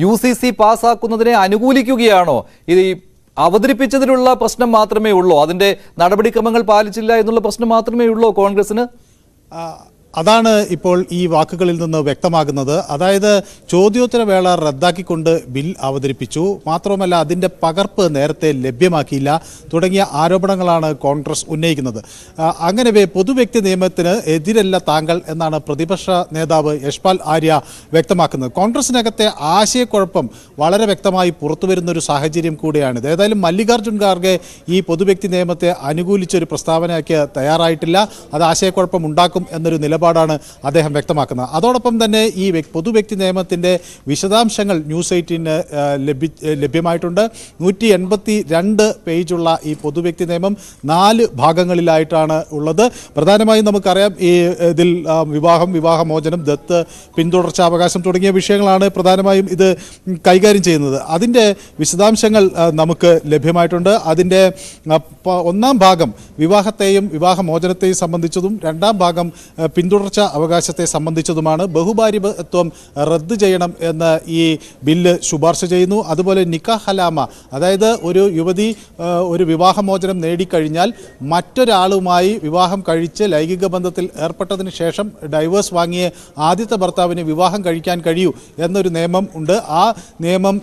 UCC പാസ്സാക്കുന്നതിനെ അനുകൂലിക്കുകയാണോ? ഇത് അവതരിപ്പിച്ചതിലുള്ള പ്രശ്നം മാത്രമേ ഉള്ളൂ, അതിന്റെ നടപടിക്രമങ്ങൾ പാലിച്ചില്ല എന്നുള്ള പ്രശ്നം മാത്രമേ ഉള്ളൂ കോൺഗ്രസിന്? അതാണ് ഇപ്പോൾ ഈ വാക്കുകളിൽ നിന്ന് വ്യക്തമാകുന്നത്. അതായത് ചോദ്യോത്തരവേള റദ്ദാക്കിക്കൊണ്ട് ബിൽ അവതരിപ്പിച്ചു, മാത്രമല്ല അതിൻ്റെ പകർപ്പ് നേരത്തെ ലഭ്യമാക്കിയില്ല തുടങ്ങിയ ആരോപണങ്ങളാണ് കോൺഗ്രസ് ഉന്നയിക്കുന്നത്. അങ്ങനെ പൊതുവ്യക്തി നിയമത്തിന് എതിരല്ല താങ്കൾ എന്നാണ് പ്രതിപക്ഷ നേതാവ് യശ്പാൽ ആര്യ വ്യക്തമാക്കുന്നത്. കോൺഗ്രസിനകത്തെ ആശയക്കുഴപ്പം വളരെ വ്യക്തമായി പുറത്തുവരുന്നൊരു സാഹചര്യം കൂടിയാണിത്. ഏതായാലും മല്ലികാർജ്ജുൻ ഖാർഗെ ഈ പൊതുവ്യക്തി നിയമത്തെ അനുകൂലിച്ചൊരു പ്രസ്താവനയ്ക്ക് തയ്യാറായിട്ടില്ല. അത് ആശയക്കുഴപ്പം ഉണ്ടാക്കും എന്നൊരു നിലപാടാണ് അദ്ദേഹം വ്യക്തമാക്കുന്നത്. അതോടൊപ്പം തന്നെ ഈ പൊതുവ്യക്തി നിയമത്തിൻ്റെ വിശദാംശങ്ങൾ ന്യൂസ് 18 ലഭ്യമായിട്ടുണ്ട്. 182 പേജുള്ള ഈ പൊതുവ്യക്തി നിയമം 4 ഭാഗങ്ങളിലായിട്ടാണ് ഉള്ളത്. പ്രധാനമായും നമുക്കറിയാം, ഈ ഇതിൽ വിവാഹമോചനം, ദത്ത്, പിന്തുടർച്ചാവകാശം തുടങ്ങിയ വിഷയങ്ങളാണ് പ്രധാനമായും ഇത് കൈകാര്യം ചെയ്യുന്നത്. അതിൻ്റെ വിശദാംശങ്ങൾ നമുക്ക് ലഭ്യമായിട്ടുണ്ട്. അതിൻ്റെ 1-ാം ഭാഗം വിവാഹത്തെയും വിവാഹമോചനത്തെയും സംബന്ധിച്ചതും 2-ാം ഭാഗം പിന്തുടർച്ച അവകാശത്തെ സംബന്ധിച്ചതുമാണ്. ബഹുഭാര്യത്വം റദ്ദ് ചെയ്യണം എന്ന് ഈ ബില്ല് ശുപാർശ ചെയ്യുന്നു. അതുപോലെ നിക്കാഹ് ഹലാമ, അതായത് ഒരു യുവതി ഒരു വിവാഹമോചനം നേടിക്കഴിഞ്ഞാൽ മറ്റൊരാളുമായി വിവാഹം കഴിച്ച് ലൈംഗിക ബന്ധത്തിൽ ഏർപ്പെട്ടതിന് ശേഷം ഡൈവേഴ്സ് വാങ്ങിയ ആദ്യത്തെ ഭർത്താവിന് വിവാഹം കഴിക്കാൻ കഴിയൂ എന്നൊരു നിയമം ഉണ്ട്. ആ നിയമം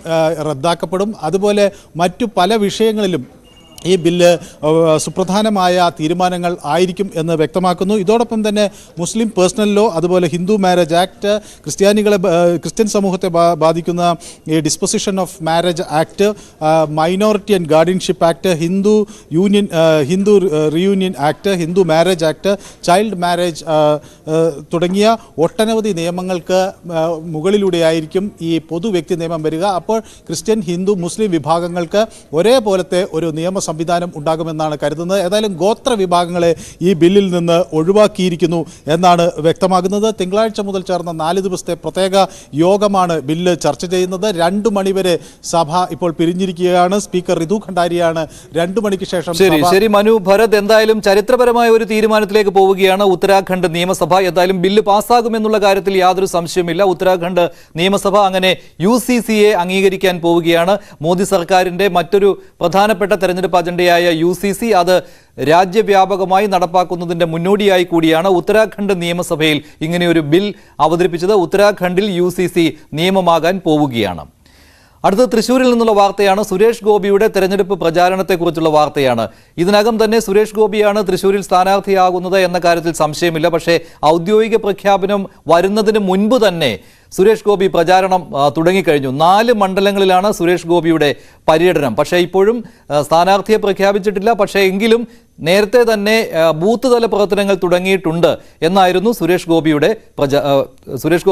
റദ്ദാക്കപ്പെടും. അതുപോലെ മറ്റു പല വിഷയങ്ങളിലും ഈ ബില്ല് സുപ്രധാനമായ തീരുമാനങ്ങൾ ആയിരിക്കും എന്ന് വ്യക്തമാക്കുന്നു. ഇതോടൊപ്പം തന്നെ മുസ്ലിം പേഴ്സണൽ ലോ, അതുപോലെ ഹിന്ദു മാരേജ് ആക്ട്, ക്രിസ്ത്യൻ സമൂഹത്തെ ബാധിക്കുന്ന ഈ disposition of marriage act, minority and guardianship act, Hindu reunion act, Hindu marriage act, child marriage തുടങ്ങിയ ഒട്ടനവധി നിയമങ്ങൾക്ക് മുകളിലൂടെയായിരിക്കും ഈ പൊതു വ്യക്തി നിയമം വരിക. അപ്പോൾ ക്രിസ്ത്യൻ, ഹിന്ദു, മുസ്ലിം വിഭാഗങ്ങൾക്ക് ഒരേപോലത്തെ ഒരു നിയമ സംവിധാനം ഉണ്ടാകുമെന്നാണ് കരുതുന്നത്. ഏതായാലും ഗോത്ര വിഭാഗങ്ങളെ ഈ ബില്ലിൽ നിന്ന് ഒഴിവാക്കിയിരിക്കുന്നു എന്നാണ് വ്യക്തമാകുന്നത്. തിങ്കളാഴ്ച മുതൽ ചേർന്ന 4 ദിവസത്തെ പ്രത്യേക യോഗമാണ് ബില്ല് ചർച്ച ചെയ്യുന്നത്. 2 മണിവരെ സഭ ഇപ്പോൾ പിരിഞ്ഞിരിക്കുകയാണ്. സ്പീക്കർ റിതു ഖണ്ഡാരിയാണ് 2 മണിക്ക് ശേഷം. ശരി മനു ഭരത്, എന്തായാലും ചരിത്രപരമായ ഒരു തീരുമാനത്തിലേക്ക് പോവുകയാണ് ഉത്തരാഖണ്ഡ് നിയമസഭ. എന്തായാലും ബില്ല് പാസ്സാകുമെന്നുള്ള കാര്യത്തിൽ യാതൊരു സംശയമില്ല. ഉത്തരാഖണ്ഡ് നിയമസഭ അങ്ങനെ UCCയെ അംഗീകരിക്കാൻ പോവുകയാണ്. മോദി സർക്കാരിന്റെ മറ്റൊരു പ്രധാനപ്പെട്ട തെരഞ്ഞെടുപ്പ് അജണ്ടയായ UCC അത് രാജ്യവ്യാപകമായി നടപ്പാക്കുന്നതിന്റെ മുന്നോടിയായി കൂടിയാണ് ഉത്തരാഖണ്ഡ് നിയമസഭയിൽ ഇങ്ങനെയൊരു ബിൽ അവതരിപ്പിച്ചത്. ഉത്തരാഖണ്ഡിൽ UCC നിയമമാകാൻ പോവുകയാണ്. അടുത്ത തൃശ്ശൂരിൽ നിന്നുള്ള വാർത്തയാണ്. സുരേഷ് ഗോപിയുടെ തെരഞ്ഞെടുപ്പ് പ്രചാരണത്തെക്കുറിച്ചുള്ള വാർത്തയാണ്. ഇതിനകം തന്നെ സുരേഷ് ഗോപിയാണ് തൃശ്ശൂരിൽ സ്ഥാനാർത്ഥിയാകുന്നത് എന്ന കാര്യത്തിൽ സംശയമില്ല. പക്ഷേ ഔദ്യോഗിക പ്രഖ്യാപനം വരുന്നതിന് മുൻപ് തന്നെ സുരേഷ് ഗോപി പ്രചാരണം തുടങ്ങിക്കഴിഞ്ഞു. 4 മണ്ഡലങ്ങളിലാണ് സുരേഷ് ഗോപിയുടെ പര്യടനം. പക്ഷേ ഇപ്പോഴും സ്ഥാനാർത്ഥിയെ പ്രഖ്യാപിച്ചിട്ടില്ല. പക്ഷേ എങ്കിലും നേരത്തെ തന്നെ ബൂത്ത് തല പ്രവർത്തനങ്ങൾ തുടങ്ങിയിട്ടുണ്ട് എന്നായിരുന്നു സുരേഷ് ഗോപി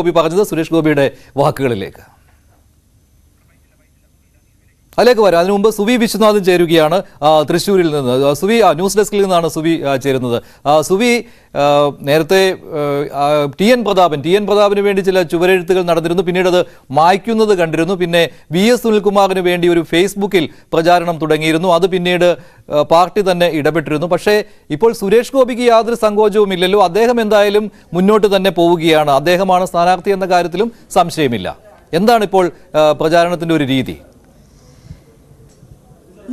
പറഞ്ഞത്. സുരേഷ് ഗോപിയുടെ വാക്കുകളിലേക്ക് അതിലേക്ക് വരാം. അതിനു മുമ്പ് സുവി വിശ്വനാഥൻ ചേരുകയാണ് തൃശ്ശൂരിൽ നിന്ന്. സുവി, ന്യൂസ് ഡെസ്കിൽ നിന്നാണ് സുവി ചേരുന്നത്. സുവി, നേരത്തെ TN പ്രതാപന് വേണ്ടി ചില ചുവരെഴുത്തുകൾ നടന്നിരുന്നു. പിന്നീട് അത് മായ്ക്കുന്നത് കണ്ടിരുന്നു. പിന്നെ VS സുനിൽകുമാറിന് വേണ്ടി ഒരു ഫേസ്ബുക്കിൽ പ്രചാരണം തുടങ്ങിയിരുന്നു. അത് പിന്നീട് പാർട്ടി തന്നെ ഇടപെട്ടിരുന്നു. പക്ഷേ ഇപ്പോൾ സുരേഷ് ഗോപിക്ക് യാതൊരു സങ്കോചവും ഇല്ലല്ലോ. അദ്ദേഹം എന്തായാലും മുന്നോട്ട് തന്നെ പോവുകയാണ്. അദ്ദേഹമാണ് സ്ഥാനാർത്ഥി എന്ന കാര്യത്തിലും സംശയമില്ല. എന്താണ് ഇപ്പോൾ പ്രചാരണത്തിന്റെ ഒരു രീതി?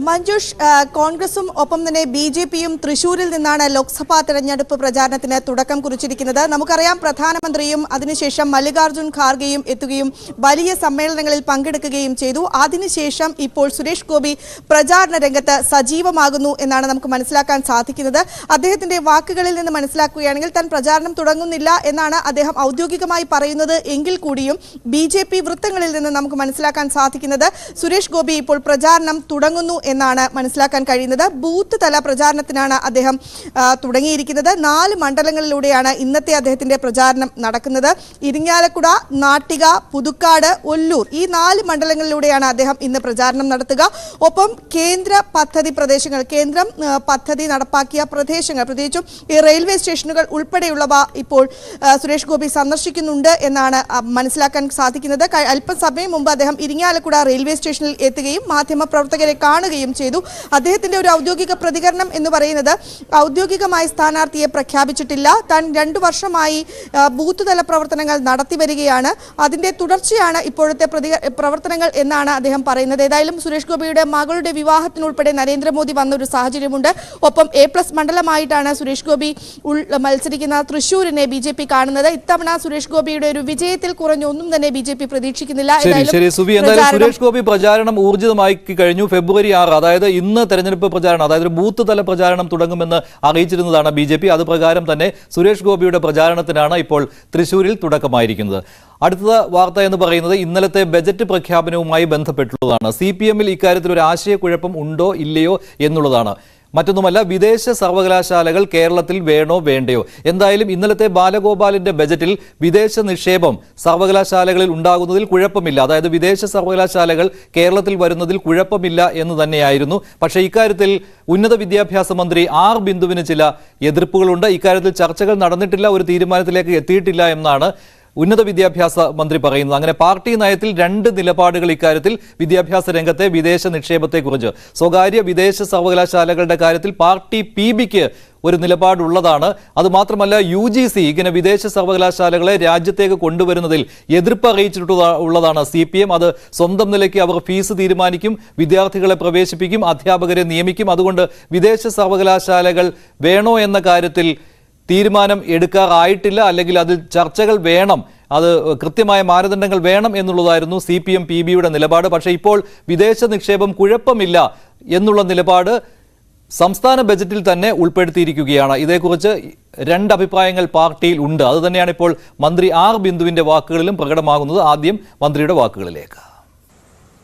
മഞ്ജുഷ്, കോൺഗ്രസും ഒപ്പം തന്നെ BJPയും തൃശൂരിൽ നിന്നാണ് ലോക്സഭാ തെരഞ്ഞെടുപ്പ് പ്രചാരണത്തിന് തുടക്കം കുറിച്ചിരിക്കുന്നത്. നമുക്കറിയാം, പ്രധാനമന്ത്രിയും അതിനുശേഷം മല്ലികാർജുൻ ഖാർഗെയും എത്തുകയും വലിയ സമ്മേളനങ്ങളിൽ പങ്കെടുക്കുകയും ചെയ്തു. അതിനുശേഷം ഇപ്പോൾ സുരേഷ് ഗോപി പ്രചാരണ രംഗത്ത് സജീവമാകുന്നു എന്നാണ് നമുക്ക് മനസ്സിലാക്കാൻ സാധിക്കുന്നത്. അദ്ദേഹത്തിന്റെ വാക്കുകളിൽ നിന്ന് മനസ്സിലാക്കുകയാണെങ്കിൽ താൻ പ്രചാരണം തുടങ്ങുന്നില്ല എന്നാണ് അദ്ദേഹം ഔദ്യോഗികമായി പറയുന്നത് എങ്കിൽ കൂടിയും BJP വൃത്തങ്ങളിൽ നിന്ന് നമുക്ക് മനസ്സിലാക്കാൻ സാധിക്കുന്നത് സുരേഷ് ഗോപി ഇപ്പോൾ പ്രചാരണം തുടങ്ങുന്നു എന്നാണ് മനസ്സിലാക്കാൻ കഴിയുന്നത്. ബൂത്ത് തല പ്രചാരണത്തിനാണ് അദ്ദേഹം തുടങ്ങിയിരിക്കുന്നത്. 4 മണ്ഡലങ്ങളിലൂടെയാണ് ഇന്നത്തെ അദ്ദേഹത്തിന്റെ പ്രചാരണം നടക്കുന്നത്. ഇരിങ്ങാലക്കുട, നാട്ടിക, പുതുക്കാട്, ഒല്ലൂർ, ഈ 4 മണ്ഡലങ്ങളിലൂടെയാണ് അദ്ദേഹം ഇന്ന് പ്രചാരണം നടത്തുക. ഒപ്പം കേന്ദ്ര പദ്ധതി പ്രദേശങ്ങൾ, കേന്ദ്രം പദ്ധതി നടപ്പാക്കിയ പ്രദേശങ്ങൾ, പ്രത്യേകിച്ചും ഈ റെയിൽവേ സ്റ്റേഷനുകൾ ഉൾപ്പെടെയുള്ളവ ഇപ്പോൾ സുരേഷ് ഗോപി സന്ദർശിക്കുന്നുണ്ട് എന്നാണ് മനസ്സിലാക്കാൻ സാധിക്കുന്നത്. അല്പസമയം മുമ്പ് അദ്ദേഹം ഇരിങ്ങാലക്കുട റെയിൽവേ സ്റ്റേഷനിൽ എത്തുകയും മാധ്യമപ്രവർത്തകരെ കാണുകയും ചെയ്തു. അദ്ദേഹത്തിന്റെ ഒരു ഔദ്യോഗിക പ്രതികരണം എന്ന് പറയുന്നത് ഔദ്യോഗികമായി സ്ഥാനാർത്ഥിയെ പ്രഖ്യാപിച്ചിട്ടില്ല. താൻ 2 വർഷമായി ബൂത്ത് തല പ്രവർത്തനങ്ങൾ നടത്തി വരികയാണ്. അതിന്റെ തുടർച്ചയാണ് ഇപ്പോഴത്തെ പ്രവർത്തനങ്ങൾ എന്നാണ് അദ്ദേഹം പറയുന്നത്. ഏതായാലും സുരേഷ് ഗോപിയുടെ മകളുടെ വിവാഹത്തിനുൾപ്പെടെ നരേന്ദ്രമോദി വന്ന ഒരു സാഹചര്യമുണ്ട്. ഒപ്പം A+ മണ്ഡലമായിട്ടാണ് സുരേഷ് ഗോപി മത്സരിക്കുന്ന തൃശ്ശൂരിനെ BJP കാണുന്നത്. ഇത്തവണ സുരേഷ് ഗോപിയുടെ ഒരു വിജയത്തിൽ കുറഞ്ഞൊന്നും തന്നെ BJP പ്രതീക്ഷിക്കുന്നില്ല. സുരേഷ് ഗോപി പ്രചാരണം ഊർജിതമാക്കി കഴിഞ്ഞു. ഫെബ്രുവരി 6, അതായത് ഇന്ന് തെരഞ്ഞെടുപ്പ് പ്രചാരണം, അതായത് ബൂത്ത് തല പ്രചാരണം തുടങ്ങുമെന്ന് അറിയിച്ചിരുന്നതാണ് BJP. അത് പ്രകാരം തന്നെ സുരേഷ് ഗോപിയുടെ പ്രചാരണത്തിനാണ് ഇപ്പോൾ തൃശ്ശൂരിൽ തുടക്കമായിരിക്കുന്നത്. അടുത്ത വാർത്ത എന്ന് പറയുന്നത് ഇന്നലത്തെ ബജറ്റ് പ്രഖ്യാപനവുമായി ബന്ധപ്പെട്ടുള്ളതാണ്. CPM-ൽ ഇക്കാര്യത്തിൽ ഒരു ആശയക്കുഴപ്പം ഉണ്ടോ ഇല്ലയോ എന്നുള്ളതാണ്. മറ്റൊന്നുമല്ല, വിദേശ സർവകലാശാലകൾ കേരളത്തിൽ വേണോ വേണ്ടയോ. എന്തായാലും ഇന്നലത്തെ ബാലഗോപാലിന്റെ ബജറ്റിൽ വിദേശ നിക്ഷേപം സർവകലാശാലകളിൽ ഉണ്ടാകുന്നതിൽ കുഴപ്പമില്ല, അതായത് വിദേശ സർവകലാശാലകൾ കേരളത്തിൽ വരുന്നതിൽ കുഴപ്പമില്ല എന്ന് തന്നെയായിരുന്നു. പക്ഷേ ഇക്കാര്യത്തിൽ ഉന്നത വിദ്യാഭ്യാസ മന്ത്രി R. ബിന്ദുവിന് ചില എതിർപ്പുകളുണ്ട്. ഇക്കാര്യത്തിൽ ചർച്ചകൾ നടന്നിട്ടില്ല, ഒരു തീരുമാനത്തിലേക്ക് എത്തിയിട്ടില്ല എന്നാണ് ഉന്നത വിദ്യാഭ്യാസ മന്ത്രി പറയുന്നത്. അങ്ങനെ പാർട്ടി നയത്തിൽ 2 നിലപാടുകൾ ഇക്കാര്യത്തിൽ വിദ്യാഭ്യാസ രംഗത്തെ വിദേശ നിക്ഷേപത്തെക്കുറിച്ച്. സ്വകാര്യ വിദേശ സർവകലാശാലകളുടെ കാര്യത്തിൽ പാർട്ടി PBക്ക് ഒരു നിലപാടുള്ളതാണ്. അതുമാത്രമല്ല UGC ഇങ്ങനെ വിദേശ സർവകലാശാലകളെ രാജ്യത്തേക്ക് കൊണ്ടുവരുന്നതിൽ എതിർപ്പ് അറിയിച്ചിട്ടുള്ളതാണ് CPM. അത് സ്വന്തം നിലയ്ക്ക് അവർ ഫീസ് തീരുമാനിക്കും, വിദ്യാർത്ഥികളെ പ്രവേശിപ്പിക്കും, അധ്യാപകരെ നിയമിക്കും. അതുകൊണ്ട് വിദേശ സർവകലാശാലകൾ വേണോ എന്ന കാര്യത്തിൽ തീരുമാനം എടുക്കാറായിട്ടില്ല, അല്ലെങ്കിൽ അതിൽ ചർച്ചകൾ വേണം, അത് കൃത്യമായ മാനദണ്ഡങ്ങൾ വേണം എന്നുള്ളതായിരുന്നു CPM PBയുടെ നിലപാട്. പക്ഷേ ഇപ്പോൾ വിദേശ നിക്ഷേപം കുഴപ്പമില്ല എന്നുള്ള നിലപാട് സംസ്ഥാന ബജറ്റിൽ തന്നെ ഉൾപ്പെടുത്തിയിരിക്കുകയാണ്. ഇതേക്കുറിച്ച് 2 അഭിപ്രായങ്ങൾ പാർട്ടിയിൽ ഉണ്ട്. അതുതന്നെയാണ് ഇപ്പോൾ മന്ത്രി R. ബിന്ദുവിന്റെ വാക്കുകളിലും പ്രകടമാകുന്നത്. ആദ്യം മന്ത്രിയുടെ വാക്കുകളിലേക്ക്.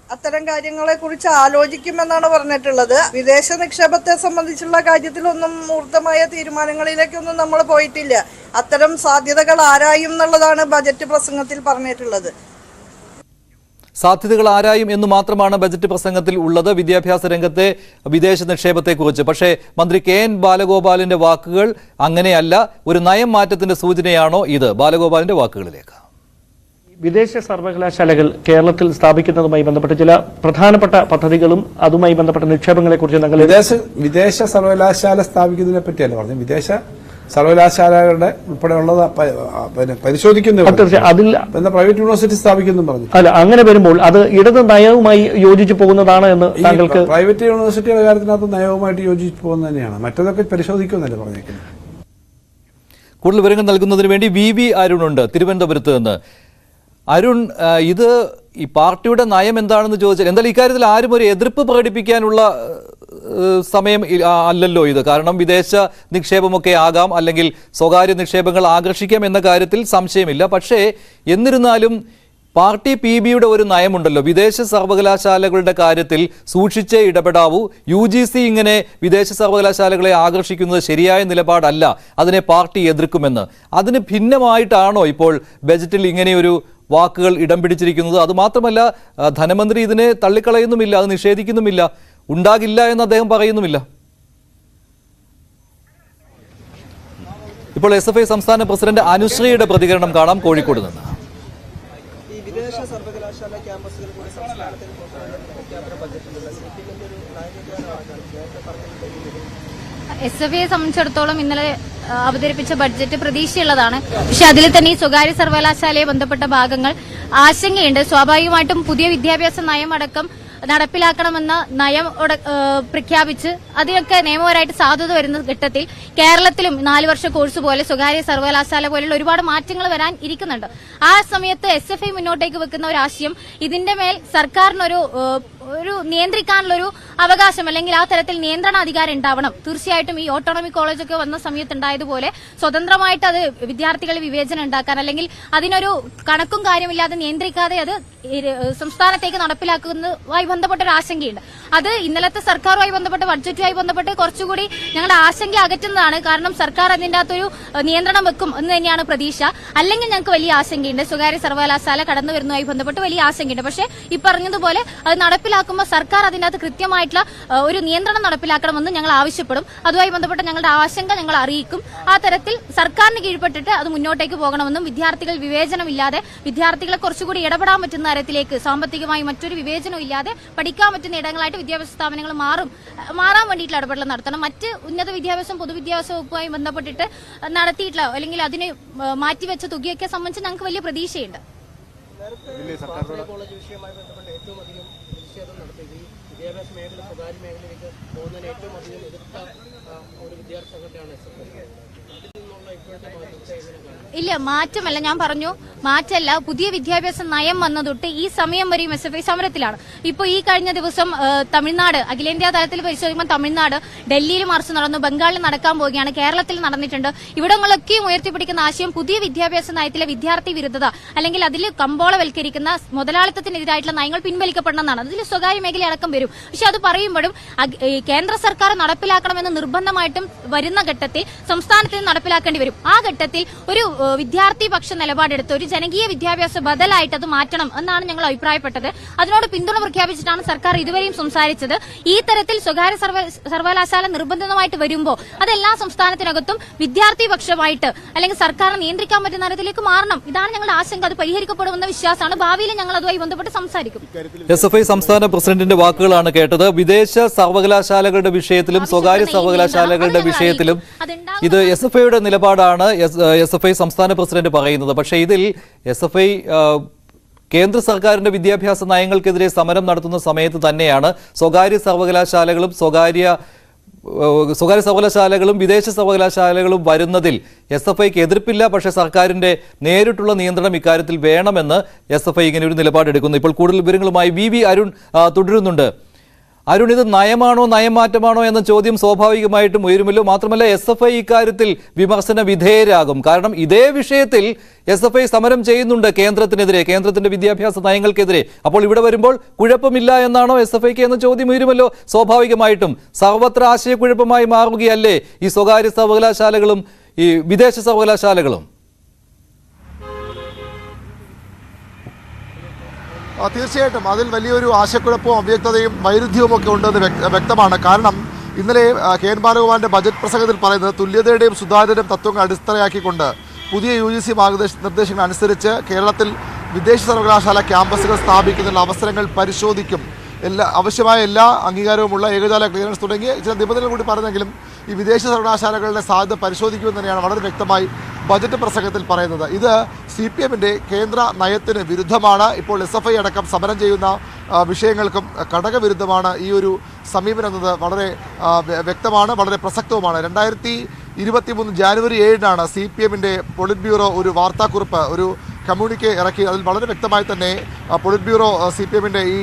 അത്തരം കാര്യങ്ങളെ കുറിച്ച് ആലോചിക്കുമെന്നാണ് പറഞ്ഞിട്ടുള്ളത്. വിദേശ നിക്ഷേപത്തെ സംബന്ധിച്ചുള്ള കാര്യത്തിലൊന്നും ഊർജ്ജമായ തീരുമാനങ്ങളിലേക്കൊന്നും നമ്മൾ പോയിട്ടില്ല. അത്തരം സാധ്യതകൾ ആരായും എന്നുള്ളതാണ് ബജറ്റ് പ്രസംഗത്തിൽ പറഞ്ഞിട്ടുള്ളത്. സാധ്യതകൾ ആരായും എന്ന് മാത്രമാണ് ബജറ്റ് പ്രസംഗത്തിൽ ഉള്ളത് വിദ്യാഭ്യാസ രംഗത്തെ വിദേശ നിക്ഷേപത്തെക്കുറിച്ച്. പക്ഷേ മന്ത്രി KN ബാലഗോപാലിന്റെ വാക്കുകൾ അങ്ങനെയല്ല. ഒരു നയം മാറ്റത്തിന്റെ സൂചനയാണോ ഇത്? ബാലഗോപാലിന്റെ വാക്കുകളിലേക്ക്. വിദേശ സർവകലാശാലകൾ കേരളത്തിൽ സ്ഥാപിക്കുന്നതുമായി ബന്ധപ്പെട്ട് ചില പ്രധാനപ്പെട്ട പദ്ധതികളും അതുമായി ബന്ധപ്പെട്ട നിക്ഷേപങ്ങളെ കുറിച്ച് വിദേശ സർവകലാശാല സ്ഥാപിക്കുന്നതിനെ പറ്റിയല്ല പറഞ്ഞു. വിദേശ സർവകലാശാലകളുടെ ഉൾപ്പെടെയുള്ളത് പരിശോധിക്കുന്ന അതിൽ പ്രൈവറ്റ് യൂണിവേഴ്സിറ്റി സ്ഥാപിക്കുന്നു പറഞ്ഞു. അല്ല, അങ്ങനെ വരുമ്പോൾ അത് ഇടത് നയവുമായി യോജിച്ചു പോകുന്നതാണ് എന്ന് താങ്കൾക്ക്? പ്രൈവറ്റ് യൂണിവേഴ്സിറ്റിയുടെ കാര്യത്തിനകത്ത് നയവുമായിട്ട് യോജിച്ചു പോകുന്നത് തന്നെയാണ്. മറ്റതൊക്കെ പരിശോധിക്കുമെന്നല്ലേ പറഞ്ഞേക്കുന്നത്. കൂടുതൽ വിവരങ്ങൾ നൽകുന്നതിന് വേണ്ടി VV അരുൺ ഉണ്ട് തിരുവനന്തപുരത്ത് നിന്ന്. അരുൺ, ഇത് ഈ പാർട്ടിയുടെ നയം എന്താണെന്ന് ചോദിച്ചാൽ എന്തായാലും ഇക്കാര്യത്തിൽ ആരും ഒരു എതിർപ്പ് പ്രകടിപ്പിക്കാനുള്ള സമയം അല്ലല്ലോ ഇത്. കാരണം വിദേശ നിക്ഷേപമൊക്കെ ആകാം, അല്ലെങ്കിൽ സ്വകാര്യ നിക്ഷേപങ്ങൾ ആകർഷിക്കാം എന്ന കാര്യത്തിൽ സംശയമില്ല. പക്ഷേ എന്നിരുന്നാലും പാർട്ടി PBയുടെ ഒരു നയമുണ്ടല്ലോ, വിദേശ സർവകലാശാലകളുടെ കാര്യത്തിൽ സൂക്ഷിച്ചേ ഇടപെടാവൂ. UGC ഇങ്ങനെ വിദേശ സർവകലാശാലകളെ ആകർഷിക്കുന്നത് ശരിയായ നിലപാടല്ല, അതിനെ പാർട്ടി എതിർക്കുമെന്ന്. അതിന് ഭിന്നമായിട്ടാണോ ഇപ്പോൾ ബജറ്റിൽ ഇങ്ങനെയൊരു വാക്കുകൾ ഇടം പിടിച്ചിരിക്കുന്നത്? അതുമാത്രമല്ല, ധനമന്ത്രി ഇതിനെ തള്ളിക്കളയുന്നുമില്ല, അത് നിഷേധിക്കുന്നുമില്ല, ഉണ്ടാകില്ല എന്ന് അദ്ദേഹം പറയുന്നുമില്ല. ഇപ്പോൾ SFI സംസ്ഥാന പ്രസിഡന്റ് അനുശ്രീയുടെ പ്രതികരണം കാണാം കോഴിക്കോട് നിന്ന്. വിദേശ സർവകലാശാല ക്യാമ്പസുകൾ കൂടി സംസ്ഥാനത്തിൽ SFIയെ സംബന്ധിച്ചിടത്തോളം ഇന്നലെ അവതരിപ്പിച്ച ബഡ്ജറ്റ് പ്രതീക്ഷയുള്ളതാണ്. പക്ഷെ അതിൽ തന്നെ ഈ സ്വകാര്യ സർവകലാശാലയെ ബന്ധപ്പെട്ട ഭാഗങ്ങൾ ആശങ്കയുണ്ട്. സ്വാഭാവികമായിട്ടും പുതിയ വിദ്യാഭ്യാസ നയമടക്കം നടപ്പിലാക്കണമെന്ന നയം പ്രഖ്യാപിച്ച് അതിനൊക്കെ നിയമപരമായിട്ട് സാധുത വരുന്ന ഘട്ടത്തിൽ കേരളത്തിലും 4 വർഷ കോഴ്സ് പോലെ സ്വകാര്യ സർവകലാശാല പോലുള്ള ഒരുപാട് മാറ്റങ്ങൾ വരാൻ ഇരിക്കുന്നുണ്ട്. ആ സമയത്ത് SFI മുന്നോട്ടേക്ക് വെക്കുന്ന ഒരു ആശയം, ഇതിന്റെ മേൽ സർക്കാരിനൊരു നിയന്ത്രിക്കാനുള്ളൊരു അവകാശം അല്ലെങ്കിൽ ആ തരത്തിൽ നിയന്ത്രണാധികാരം ഉണ്ടാവണം. തീർച്ചയായിട്ടും ഈ ഓട്ടോണമി കോളേജൊക്കെ വന്ന സമയത്ത് ഉണ്ടായതുപോലെ സ്വതന്ത്രമായിട്ട് അത് വിദ്യാർത്ഥികളെ വിവേചനം ഉണ്ടാക്കാൻ അല്ലെങ്കിൽ അതിനൊരു കണക്കും കാര്യമില്ലാതെ നിയന്ത്രിക്കാതെ അത് സംസ്ഥാനത്തേക്ക് നടപ്പിലാക്കുന്നതുമായി ബന്ധപ്പെട്ട ഒരു ആശങ്കയുണ്ട്. അത് ഇന്നലത്തെ സർക്കാരുമായി ബന്ധപ്പെട്ട് ബഡ്ജറ്റുമായി ബന്ധപ്പെട്ട് കുറച്ചുകൂടി ഞങ്ങളുടെ ആശങ്ക അകറ്റുന്നതാണ്. കാരണം സർക്കാർ അതിൻ്റെ അകത്തൊരു നിയന്ത്രണം വെക്കും എന്ന് തന്നെയാണ് പ്രതീക്ഷ. അല്ലെങ്കിൽ ഞങ്ങൾക്ക് വലിയ ആശങ്കയുണ്ട്. സ്വകാര്യ സർവകലാശാല കടന്നു വരുന്നതുമായി ബന്ധപ്പെട്ട് വലിയ ആശങ്കയുണ്ട്. പക്ഷേ ഈ പറഞ്ഞതുപോലെ അത് നടപ്പിലാക്കുമ്പോൾ സർക്കാർ അതിൻ്റെ അകത്ത് കൃത്യമായിട്ടുള്ള ഒരു നിയന്ത്രണം നടപ്പിലാക്കണമെന്ന് ഞങ്ങൾ ആവശ്യപ്പെടും. അതുമായി ബന്ധപ്പെട്ട് ഞങ്ങളുടെ ആശങ്ക ഞങ്ങൾ അറിയിക്കും. ആ തരത്തിൽ സർക്കാരിന് കീഴ്പ്പെട്ടിട്ട് അത് മുന്നോട്ടേക്ക് പോകണമെന്നും വിദ്യാർത്ഥികൾ വിവേചനമില്ലാതെ വിദ്യാർത്ഥികളെ കുറച്ചുകൂടി ഇടപെടാൻ പറ്റുന്ന തരത്തിലേക്ക് സാമ്പത്തികമായി മറ്റൊരു വിവേചനം ഇല്ലാതെ പഠിക്കാൻ പറ്റുന്ന ഇടങ്ങളായിട്ട് വിദ്യാഭ്യാസ സ്ഥാപനങ്ങൾ മാറാൻ വേണ്ടിയിട്ടുള്ള ഇടപെടൽ നടത്തണം. മറ്റ് ഉന്നത വിദ്യാഭ്യാസം പൊതുവിദ്യാഭ്യാസ വകുപ്പുമായി ബന്ധപ്പെട്ടിട്ട് നടത്തിയിട്ടുള്ള അല്ലെങ്കിൽ അതിന് മാറ്റിവെച്ച തുകയൊക്കെ സംബന്ധിച്ച് ഞങ്ങൾക്ക് വലിയ പ്രതീക്ഷയുണ്ട്. കോളേജ് വിഷയവുമായി ബന്ധപ്പെട്ട് ഏറ്റവും അധികം പ്രതിഷേധം നടത്തിയത് ഈ വിദ്യാഭ്യാസ മേഖല സ്വകാര്യ മേഖലയിലേക്ക് പോകുന്നതിന് ഏറ്റവും അധികം എതിർത്ത ഒരു വിദ്യാർത്ഥി സംഘടനയാണ് SFI. ഇല്ല, മാറ്റമല്ല. ഞാൻ പറഞ്ഞു മാറ്റമല്ല. പുതിയ വിദ്യാഭ്യാസ നയം വന്ന തൊട്ട് ഈ സമയം വരെയും SFI സമരത്തിലാണ്. ഇപ്പോൾ ഈ കഴിഞ്ഞ ദിവസം തമിഴ്നാട് അഖിലേന്ത്യാ തലത്തിൽ പരിശോധിക്കുമ്പോൾ തമിഴ്നാട് ഡൽഹിയിൽ മാർച്ച് നടന്നു, ബംഗാളിൽ നടക്കാൻ പോവുകയാണ്, കേരളത്തിൽ നടന്നിട്ടുണ്ട്. ഇവിടങ്ങളൊക്കെയും ഉയർത്തിപ്പിടിക്കുന്ന ആശയം പുതിയ വിദ്യാഭ്യാസ നയത്തിലെ വിദ്യാർത്ഥി വിരുദ്ധത അല്ലെങ്കിൽ അതിൽ കമ്പോളവൽക്കരിക്കുന്ന മുതലാളിത്തത്തിനെതിരായിട്ടുള്ള നയങ്ങൾ പിൻവലിക്കപ്പെടണമെന്നാണ്. അതിൽ സ്വകാര്യ മേഖല അടക്കം വരും. പക്ഷെ അത് പറയുമ്പോഴും കേന്ദ്ര സർക്കാർ നടപ്പിലാക്കണമെന്ന് നിർബന്ധമായിട്ടും വരുന്ന ഘട്ടത്തിൽ സംസ്ഥാനത്തിൽ നടപ്പിലാക്കേണ്ടി വരും. ആ ഘട്ടത്തിൽ ഒരു വിദ്യാർത്ഥി പക്ഷ നിലപാടെടുത്ത് ഒരു ജനകീയ വിദ്യാഭ്യാസ ബദലായിട്ട് അത് മാറ്റണം എന്നാണ് ഞങ്ങൾ അഭിപ്രായപ്പെട്ടത്. അതിനോട് പിന്തുണ പ്രഖ്യാപിച്ചിട്ടാണ് സർക്കാർ ഇതുവരെയും സംസാരിച്ചത്. ഈ തരത്തിൽ സ്വകാര്യ സർവകലാശാല നിർബന്ധിതമായിട്ട് വരുമ്പോൾ അതെല്ലാ സംസ്ഥാനത്തിനകത്തും വിദ്യാർത്ഥി പക്ഷമായിട്ട് അല്ലെങ്കിൽ സർക്കാരിനെ നിയന്ത്രിക്കാൻ പറ്റുന്ന തരത്തിലേക്ക് മാറണം. ഇതാണ് ഞങ്ങളുടെ ആശങ്ക. അത് പരിഹരിക്കപ്പെടുമെന്ന വിശ്വാസമാണ്. ഭാവിയിൽ ഞങ്ങൾ അതുമായി ബന്ധപ്പെട്ട് സംസാരിക്കും. SFI സംസ്ഥാന പ്രസിഡന്റിന്റെ വാക്കുകളാണ് കേട്ടത്. വിദേശ സർവകലാശാലകളുടെ വിഷയത്തിലും സ്വകാര്യ സർവകലാശാലകളുടെ വിഷയത്തിലും ഇത് SFIയുടെ നിലപാടാണ് SFI സംസ്ഥാന പ്രസിഡന്റ് പറയുന്നത്. പക്ഷേ ഇതിൽ SFI കേന്ദ്ര സർക്കാരിന്റെ വിദ്യാഭ്യാസ നയങ്ങൾക്കെതിരെ സമരം നടത്തുന്ന സമയത്ത് തന്നെയാണ് സ്വകാര്യ സർവകലാശാലകളും വിദേശ സർവകലാശാലകളും വരുന്നതിൽ SFIക്ക് എതിർപ്പില്ല. പക്ഷേ സർക്കാരിന്റെ നേരിട്ടുള്ള നിയന്ത്രണം ഇക്കാര്യത്തിൽ വേണമെന്ന് SFI ഇങ്ങനെ ഒരു നിലപാടെടുക്കുന്നു. ഇപ്പോൾ കൂടുതൽ വിവരങ്ങളുമായി VV അരുൺ തുടരുന്നുണ്ട്. അരുൺ, ഇത് നയമാണോ നയമാറ്റമാണോ എന്ന ചോദ്യം സ്വാഭാവികമായിട്ടും ഉയരുമല്ലോ. മാത്രമല്ല SFI ഇക്കാര്യത്തിൽ വിമർശന വിധേയരാകും. കാരണം ഇതേ വിഷയത്തിൽ SFI സമരം ചെയ്യുന്നുണ്ട് കേന്ദ്രത്തിനെതിരെ, കേന്ദ്രത്തിന്റെ വിദ്യാഭ്യാസ നയങ്ങൾക്കെതിരെ. അപ്പോൾ ഇവിടെ വരുമ്പോൾ കുഴപ്പമില്ല എന്നാണോ SFIക്ക് എന്ന ചോദ്യം ഉയരുമല്ലോ സ്വാഭാവികമായിട്ടും. സർവത്ര ആശയക്കുഴപ്പമായി മാറുകയല്ലേ ഈ സ്വകാര്യ സർവകലാശാലകളും ഈ വിദേശ സർവകലാശാലകളും? തീർച്ചയായിട്ടും അതിൽ വലിയൊരു ആശയക്കുഴപ്പവും അവ്യക്തതയും വൈരുദ്ധ്യവും ഒക്കെ ഉണ്ടെന്ന് വ്യക്തമാണ്. കാരണം ഇന്നലെ കെ എൻ ബാലഗോപാലിൻ്റെ ബജറ്റ് പ്രസംഗത്തിൽ പറയുന്നത് തുല്യതയുടെയും സുതാര്യതയുടെയും തത്വങ്ങൾ അടിസ്ഥാനമാക്കിക്കൊണ്ട് പുതിയ UGC മാർഗനിർദ്ദേശങ്ങൾ അനുസരിച്ച് കേരളത്തിൽ വിദേശ സർവകലാശാല ക്യാമ്പസുകൾ സ്ഥാപിക്കുന്നതിനുള്ള അവസരങ്ങൾ പരിശോധിക്കും, ആവശ്യമായ എല്ലാ അംഗീകാരവുമുള്ള ഏകജാല ക്ലിയറൻസ് തുടങ്ങിയ ചില നിബന്ധനകൾ കൂടി പറഞ്ഞെങ്കിലും ഈ വിദേശ സർവകലാശാലകളുടെ സാധ്യത പരിശോധിക്കുമെന്ന് തന്നെയാണ് വളരെ വ്യക്തമായി ബജറ്റ് പ്രസംഗത്തിൽ പറയുന്നത്. ഇത് CPMൻ്റെ കേന്ദ്ര നയത്തിന് വിരുദ്ധമാണ്. ഇപ്പോൾ SFI അടക്കം സമരം ചെയ്യുന്ന വിഷയങ്ങൾക്കും ഘടകവിരുദ്ധമാണ് ഈ ഒരു സമീപനം എന്നത് വളരെ വ്യക്തമാണ്, വളരെ പ്രസക്തവുമാണ്. 2023 ജാനുവരി 7-നാണ് CPMൻ്റെ പൊളിറ്റ് ബ്യൂറോ ഒരു വാർത്താക്കുറിപ്പ്, ഒരു കമ്മ്യൂണിക്കെ ഇറക്കി. അതിൽ വളരെ വ്യക്തമായി തന്നെ പൊളിറ്റ് ബ്യൂറോ CPMൻ്റെ ഈ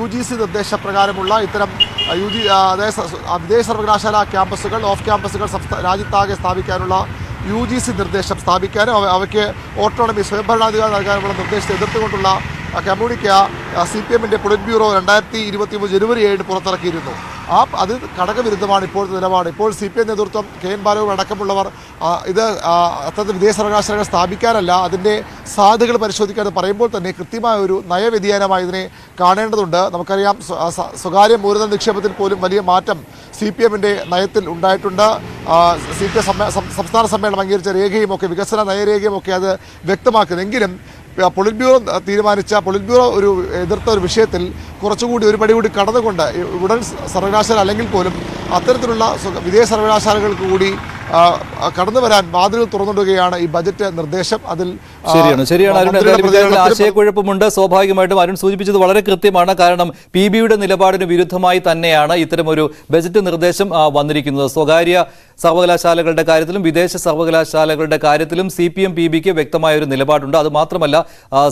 UGC നിർദ്ദേശപ്രകാരമുള്ള ഇത്തരം അതായത് വിദേശ സർവകലാശാല ക്യാമ്പസുകൾ, ഓഫ് ക്യാമ്പസുകൾ രാജ്യത്താകെ സ്ഥാപിക്കാനുള്ള UGC നിർദ്ദേശം സ്ഥാപിക്കാനും അവയ്ക്ക് ഓട്ടോണമി, സ്വയംഭരണാധികാരം നൽകാനുള്ള നിർദ്ദേശത്തെ എതിർത്തുകൊണ്ടുള്ള കമ്മ്യൂണിക്ക CPMൻ്റെ പൊളിറ്റ് ബ്യൂറോ 2023 ജനുവരി 7 പുറത്തിറക്കിയിരുന്നു. അത് ഘടകവിരുദ്ധമാണ് ഇപ്പോഴത്തെ നിലപാട്. ഇപ്പോൾ CPM നേതൃത്വം കെ എൻ ബാലഗോപാൽ അടക്കമുള്ളവർ ഇത് അത്തരത്തിൽ വിദേശ സർവകലാശാലകൾ സ്ഥാപിക്കാനല്ല, അതിൻ്റെ സാധ്യതകൾ പരിശോധിക്കാമെന്ന് പറയുമ്പോൾ തന്നെ കൃത്യമായ ഒരു നയവ്യതിയാനമായി ഇതിനെ കാണേണ്ടതുണ്ട്. നമുക്കറിയാം സ്വകാര്യ മൂലധന നിക്ഷേപത്തിൽ പോലും വലിയ മാറ്റം CPMൻ്റെ നയത്തിൽ ഉണ്ടായിട്ടുണ്ട്. CPM സംസ്ഥാന സമ്മേളനം അംഗീകരിച്ച രേഖയും ഒക്കെ വികസന നയരേഖയും ഒക്കെ അത് വ്യക്തമാക്കുന്നെങ്കിലും പൊളിറ്റ് ബ്യൂറോ പൊളിറ്റ് ബ്യൂറോ എതിർത്ത ഒരു വിഷയത്തിൽ കുറച്ചുകൂടി ഒരു പടി കൂടി കടന്നുകൊണ്ട് ഉടൻ സർവകലാശാല അല്ലെങ്കിൽ പോലും അത്തരത്തിലുള്ള വിദേശ സർവകലാശാലകൾക്ക് കൂടി കടന്നു വരാൻ വാതിലുകൾ തുറന്നിടുകയാണ് ഈ ബജറ്റ് നിർദ്ദേശം. അതിൽ ശരിയാണ് അരുൺ, ആശയക്കുഴപ്പമുണ്ട്. സ്വാഭാവികമായിട്ടും അരുൺ സൂചിപ്പിച്ചത് വളരെ കൃത്യമാണ്. കാരണം PBയുടെ നിലപാടിന് വിരുദ്ധമായി തന്നെയാണ് ഇത്തരമൊരു ബജറ്റ് നിർദ്ദേശം വന്നിരിക്കുന്നത്. സ്വകാര്യ സർവകലാശാലകളുടെ കാര്യത്തിലും വിദേശ സർവകലാശാലകളുടെ കാര്യത്തിലും CPM PBക്ക് വ്യക്തമായ ഒരു നിലപാടുണ്ട്. അത് മാത്രമല്ല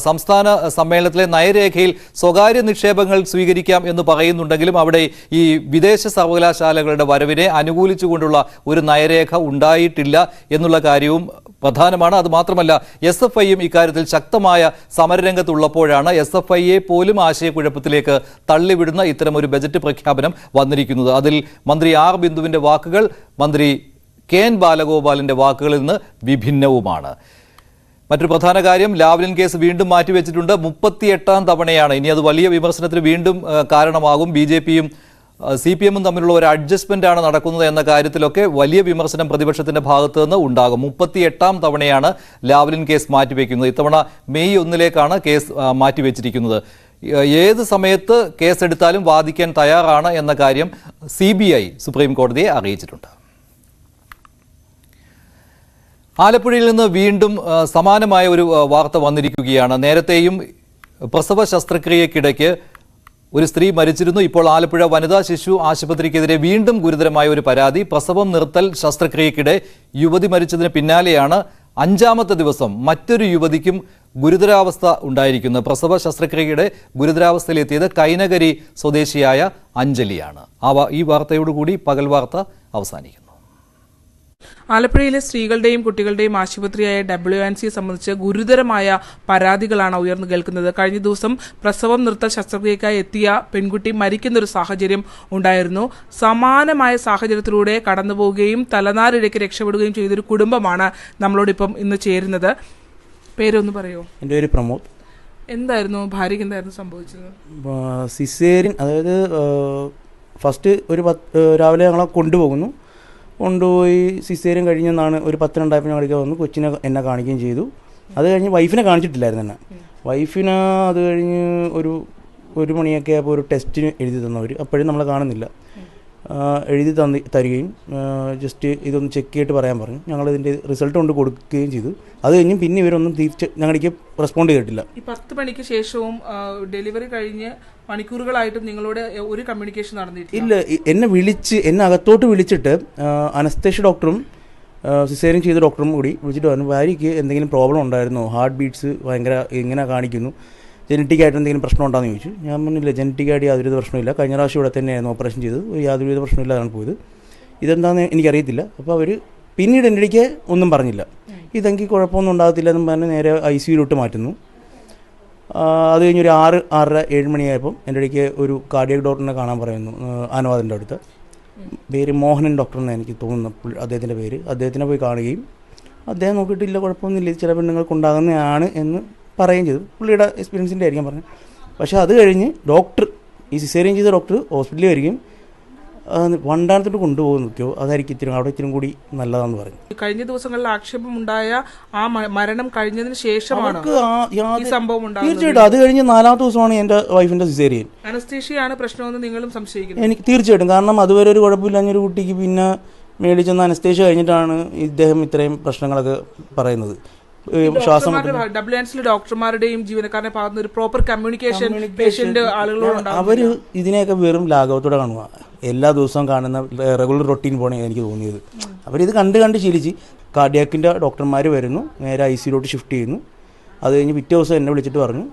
സംസ്ഥാന സമ്മേളനത്തിലെ നയരേഖയിൽ സ്വകാര്യ നിക്ഷേപങ്ങൾ സ്വീകരിക്കാം എന്ന് പറയുന്നുണ്ടെങ്കിലും അവിടെ ഈ വിദേശ സർവകലാശാലകളുടെ വരവിനെ അനുകൂലിച്ചുകൊണ്ടുള്ള ഒരു നയരേഖ ഉണ്ടായിട്ടില്ല എന്നുള്ള കാര്യവും പ്രധാനമാണ്. അത് മാത്രമല്ല SFIയും ഇക്കാര്യത്തിൽ ശക്തമായ സമരരംഗത്തുള്ളപ്പോഴാണ് SFIയെ പോലും ആശയക്കുഴപ്പത്തിലേക്ക് തള്ളിവിടുന്ന ഇത്തരമൊരു ബജറ്റ് പ്രഖ്യാപനം വന്നിരിക്കുന്നത്. അതിൽ മന്ത്രി R ബിന്ദുവിന്റെ വാക്കുകൾ മന്ത്രി കെ എൻ ബാലഗോപാലിന്റെ വാക്കുകളിൽ നിന്ന് വിഭിന്നവുമാണ്. മറ്റൊരു പ്രധാന കാര്യം, ലാവ്ലിൻ കേസ് വീണ്ടും മാറ്റിവെച്ചിട്ടുണ്ട്. 38ാം തവണയാണ്. ഇനി അത് വലിയ വിമർശനത്തിന് വീണ്ടും കാരണമാകും. BJPയും CPMും തമ്മിലുള്ള ഒരു അഡ്ജസ്റ്റ്മെന്റ് ആണ് നടക്കുന്നത് എന്ന കാര്യത്തിലൊക്കെ വലിയ വിമർശനം പ്രതിപക്ഷത്തിന്റെ ഭാഗത്തു നിന്ന് ഉണ്ടാകും. 38ാം തവണയാണ് ലാവ്ലിൻ കേസ് മാറ്റിവെക്കുന്നത്. ഇത്തവണ മെയ് 1-ലേക്കാണ് കേസ് മാറ്റിവെച്ചിരിക്കുന്നത്. ഏത് സമയത്ത് കേസെടുത്താലും വാദിക്കാൻ തയ്യാറാണ് എന്ന കാര്യം CBI സുപ്രീം കോടതിയെ അറിയിച്ചിട്ടുണ്ട്. ആലപ്പുഴയിൽ നിന്ന് വീണ്ടും സമാനമായ ഒരു വാർത്ത വന്നിരിക്കുകയാണ്. നേരത്തെയും പ്രസവ ശസ്ത്രക്രിയക്കിടയ്ക്ക് ഒരു സ്ത്രീ മരിച്ചിരുന്നു. ഇപ്പോൾ ആലപ്പുഴ വനിതാ ശിശു ആശുപത്രിക്കെതിരെ വീണ്ടും ഗുരുതരമായ ഒരു പരാതി. പ്രസവം നിർത്തൽ ശസ്ത്രക്രിയക്കിടെ യുവതി മരിച്ചതിന് പിന്നാലെയാണ് 5ാമത്തെ ദിവസം മറ്റൊരു യുവതിക്കും ഗുരുതരാവസ്ഥ ഉണ്ടായിരിക്കുന്നത്. പ്രസവ ശസ്ത്രക്രിയയുടെ ഗുരുതരാവസ്ഥയിലെത്തിയത് കൈനകരി സ്വദേശിയായ അഞ്ജലിയാണ്. ഈ വാർത്തയോടുകൂടി പകൽ വാർത്ത അവസാനിക്കുന്നു. ആലപ്പുഴയിലെ സ്ത്രീകളുടെയും കുട്ടികളുടെയും ആശുപത്രിയായ WNC സംബന്ധിച്ച് ഗുരുതരമായ പരാതികളാണ് ഉയർന്നു കേൾക്കുന്നത്. കഴിഞ്ഞ ദിവസം പ്രസവം നിർത്തൽ ശസ്ത്രക്രിയക്കായി എത്തിയ പെൺകുട്ടി മരിക്കുന്നൊരു സാഹചര്യം ഉണ്ടായിരുന്നു. സമാനമായ സാഹചര്യത്തിലൂടെ കടന്നുപോവുകയും തലനാരിഴയ്ക്ക് രക്ഷപ്പെടുകയും ചെയ്തൊരു കുടുംബമാണ് നമ്മളോടിപ്പം ഇന്ന് ചേരുന്നത്. പേരൊന്ന് പറയുമോ? എൻ്റെ പേര് പ്രമോദ്. എന്തായിരുന്നു ഭാര്യയ്ക്ക് എന്തായിരുന്നു സംഭവിച്ചത്? സിസേറിയൻ, അതായത് ഫസ്റ്റ് രാവിലെ ഞങ്ങളെ കൊണ്ടുപോയി സിസേറിയൻ കഴിഞ്ഞെന്നാണ് ഒരു 10-2 ഞങ്ങളിലേക്ക് വന്നു. കൊച്ചിനെ എന്നെ കാണിക്കുകയും ചെയ്തു. അത് കഴിഞ്ഞ് വൈഫിനെ കാണിച്ചിട്ടില്ലായിരുന്നു എന്നെ. വൈഫിനെ അത് കഴിഞ്ഞ് ഒരു മണിയൊക്കെ ആയപ്പോൾ ഒരു ടെസ്റ്റിന് എഴുതി തന്നവർ. അപ്പോഴും നമ്മളെ കാണുന്നില്ല. എഴുതി തരികയും ജസ്റ്റ് ഇതൊന്ന് ചെക്ക് ചെയ്തിട്ട് പറയാൻ പറഞ്ഞു. ഞങ്ങളിതിൻ്റെ റിസൾട്ട് കൊണ്ട് കൊടുക്കുകയും ചെയ്തു. അത് കഴിഞ്ഞ് പിന്നെ ഇവരൊന്നും ഞങ്ങളിലേക്ക് റെസ്പോണ്ട് ചെയ്തിട്ടില്ല. ഈ 10 മണിക്ക് ശേഷവും ഡെലിവറി കഴിഞ്ഞ് മണിക്കൂറുകളായിട്ടും നിങ്ങളോട് ഒരു കമ്മ്യൂണിക്കേഷൻ നടന്നിട്ടില്ല? ഇല്ല. എന്നെ അകത്തോട്ട് വിളിച്ചിട്ട് അനസ്തേഷ്യ ഡോക്ടറും സിസേറിയൻ ചെയ്ത ഡോക്ടറും കൂടി വിളിച്ചിട്ട് പറഞ്ഞു, ഭാര്യയ്ക്ക് എന്തെങ്കിലും പ്രോബ്ലം ഉണ്ടായിരുന്നോ, ഹാർട്ട് ബീറ്റ്സ് ഭയങ്കര ഇങ്ങനെ കാണിക്കുന്നു, ജനറ്റിക്കായിട്ട് എന്തെങ്കിലും പ്രശ്നം ഉണ്ടോയെന്ന് ചോദിച്ചു. ഞാൻ പറഞ്ഞില്ല, ജനറ്റിക്കായിട്ട് യാതൊരു പ്രശ്നമില്ല, കഴിഞ്ഞ പ്രാവശ്യം ഇവിടെ തന്നെയായിരുന്നു ഓപ്പറേഷൻ ചെയ്തത്, യാതൊരുവിധ പ്രശ്നമില്ലാതാണ് പോയത്, ഇതെന്താണെന്ന് എനിക്കറിയത്തില്ല. അപ്പോൾ അവർ പിന്നീട് എൻ്റെ ഇടയ്ക്ക് ഒന്നും പറഞ്ഞില്ല. ഇതെങ്കിൽ കുഴപ്പമൊന്നും ഉണ്ടാകത്തില്ല എന്നും പറഞ്ഞ് നേരെ ICUയിലോട്ട് മാറ്റുന്നു. അത് കഴിഞ്ഞ് ഒരു 6, 6:30, 7 മണിയായപ്പം എൻ്റെ ഇടയ്ക്ക് ഒരു കാർഡിയക് ഡോക്ടറിനെ കാണാൻ പറയുന്നു, ആനവാദിൻ്റെ അടുത്ത്. പേര് മോഹനൻ ഡോക്ടർ എന്ന് എനിക്ക് തോന്നുന്നു അദ്ദേഹത്തിൻ്റെ പേര്. അദ്ദേഹത്തിനെ പോയി കാണുകയും അദ്ദേഹം നോക്കിയിട്ടില്ല, കുഴപ്പമൊന്നുമില്ല, ചില പെണ്ണുങ്ങൾക്ക് ഉണ്ടാകുന്നതാണ് എന്ന് പറയുകയും ചെയ്തു. പുള്ളിയുടെ എക്സ്പീരിയൻസിൻ്റെ ആയിരിക്കും പറഞ്ഞു. പക്ഷേ അത് കഴിഞ്ഞ് ഡോക്ടർ, ഈ സിസേറിയൻ ചെയ്ത ഡോക്ടർ ഹോസ്പിറ്റലിൽ വരികയും വണ്ടാനത്തോട്ട് കൊണ്ടുപോകും നിൽക്കുമോ, അതായിരിക്കും അവിടെ ഇത്തിരി കൂടി നല്ലതാണെന്ന് പറഞ്ഞു. കഴിഞ്ഞ ദിവസങ്ങളിൽ ആക്ഷേപമുണ്ടായ ആ മരണം കഴിഞ്ഞതിന് ശേഷമാണ് ഈ സംഭവം ഉണ്ടാകുന്നത്. തീർച്ചയായിട്ടും അത് കഴിഞ്ഞ് 4ാമത്തെ ദിവസമാണ് എൻ്റെ വൈഫിൻ്റെ സിസേറിയൻ. അനസ്തീഷ്യയാണ് പ്രശ്നമെന്ന് നിങ്ങളും സംശയിക്കുന്നു? എനിക്ക് തീർച്ചയായിട്ടും, കാരണം അതുവരെ ഒരു കുഴപ്പമില്ലാഞ്ഞൊരു കുട്ടിക്ക് പിന്നെ മേടിച്ചെന്ന അനസ്തേഷ്യ കഴിഞ്ഞിട്ടാണ് ഇദ്ദേഹം ഇത്രയും പ്രശ്നങ്ങളൊക്കെ പറയുന്നത്. ശ്വാസം ഡോക്ടർമാരുടെയും ജീവനക്കാരുടെ ഭാഗത്ത് ഒരു പ്രോപ്പർ കമ്മ്യൂണിക്കേഷൻ പേഷ്യന്റ് ആളുകളോട് അവർ ഇതിനെയൊക്കെ വെറും ലാഘവത്തോടെ കാണുക. എല്ലാ ദിവസവും കാണുന്ന റെഗുലർ റൊട്ടീൻ പോലെ എനിക്ക് തോന്നിയത്. അവരിത് കണ്ട് ശീലിച്ച് കാർഡിയാക്കിൻ്റെ ഡോക്ടർമാർ വരുന്നു, നേരെ ICUലോട്ട് ഷിഫ്റ്റ് ചെയ്യുന്നു. അത് കഴിഞ്ഞ് പിറ്റേ ദിവസം എന്നെ വിളിച്ചിട്ട് പറഞ്ഞു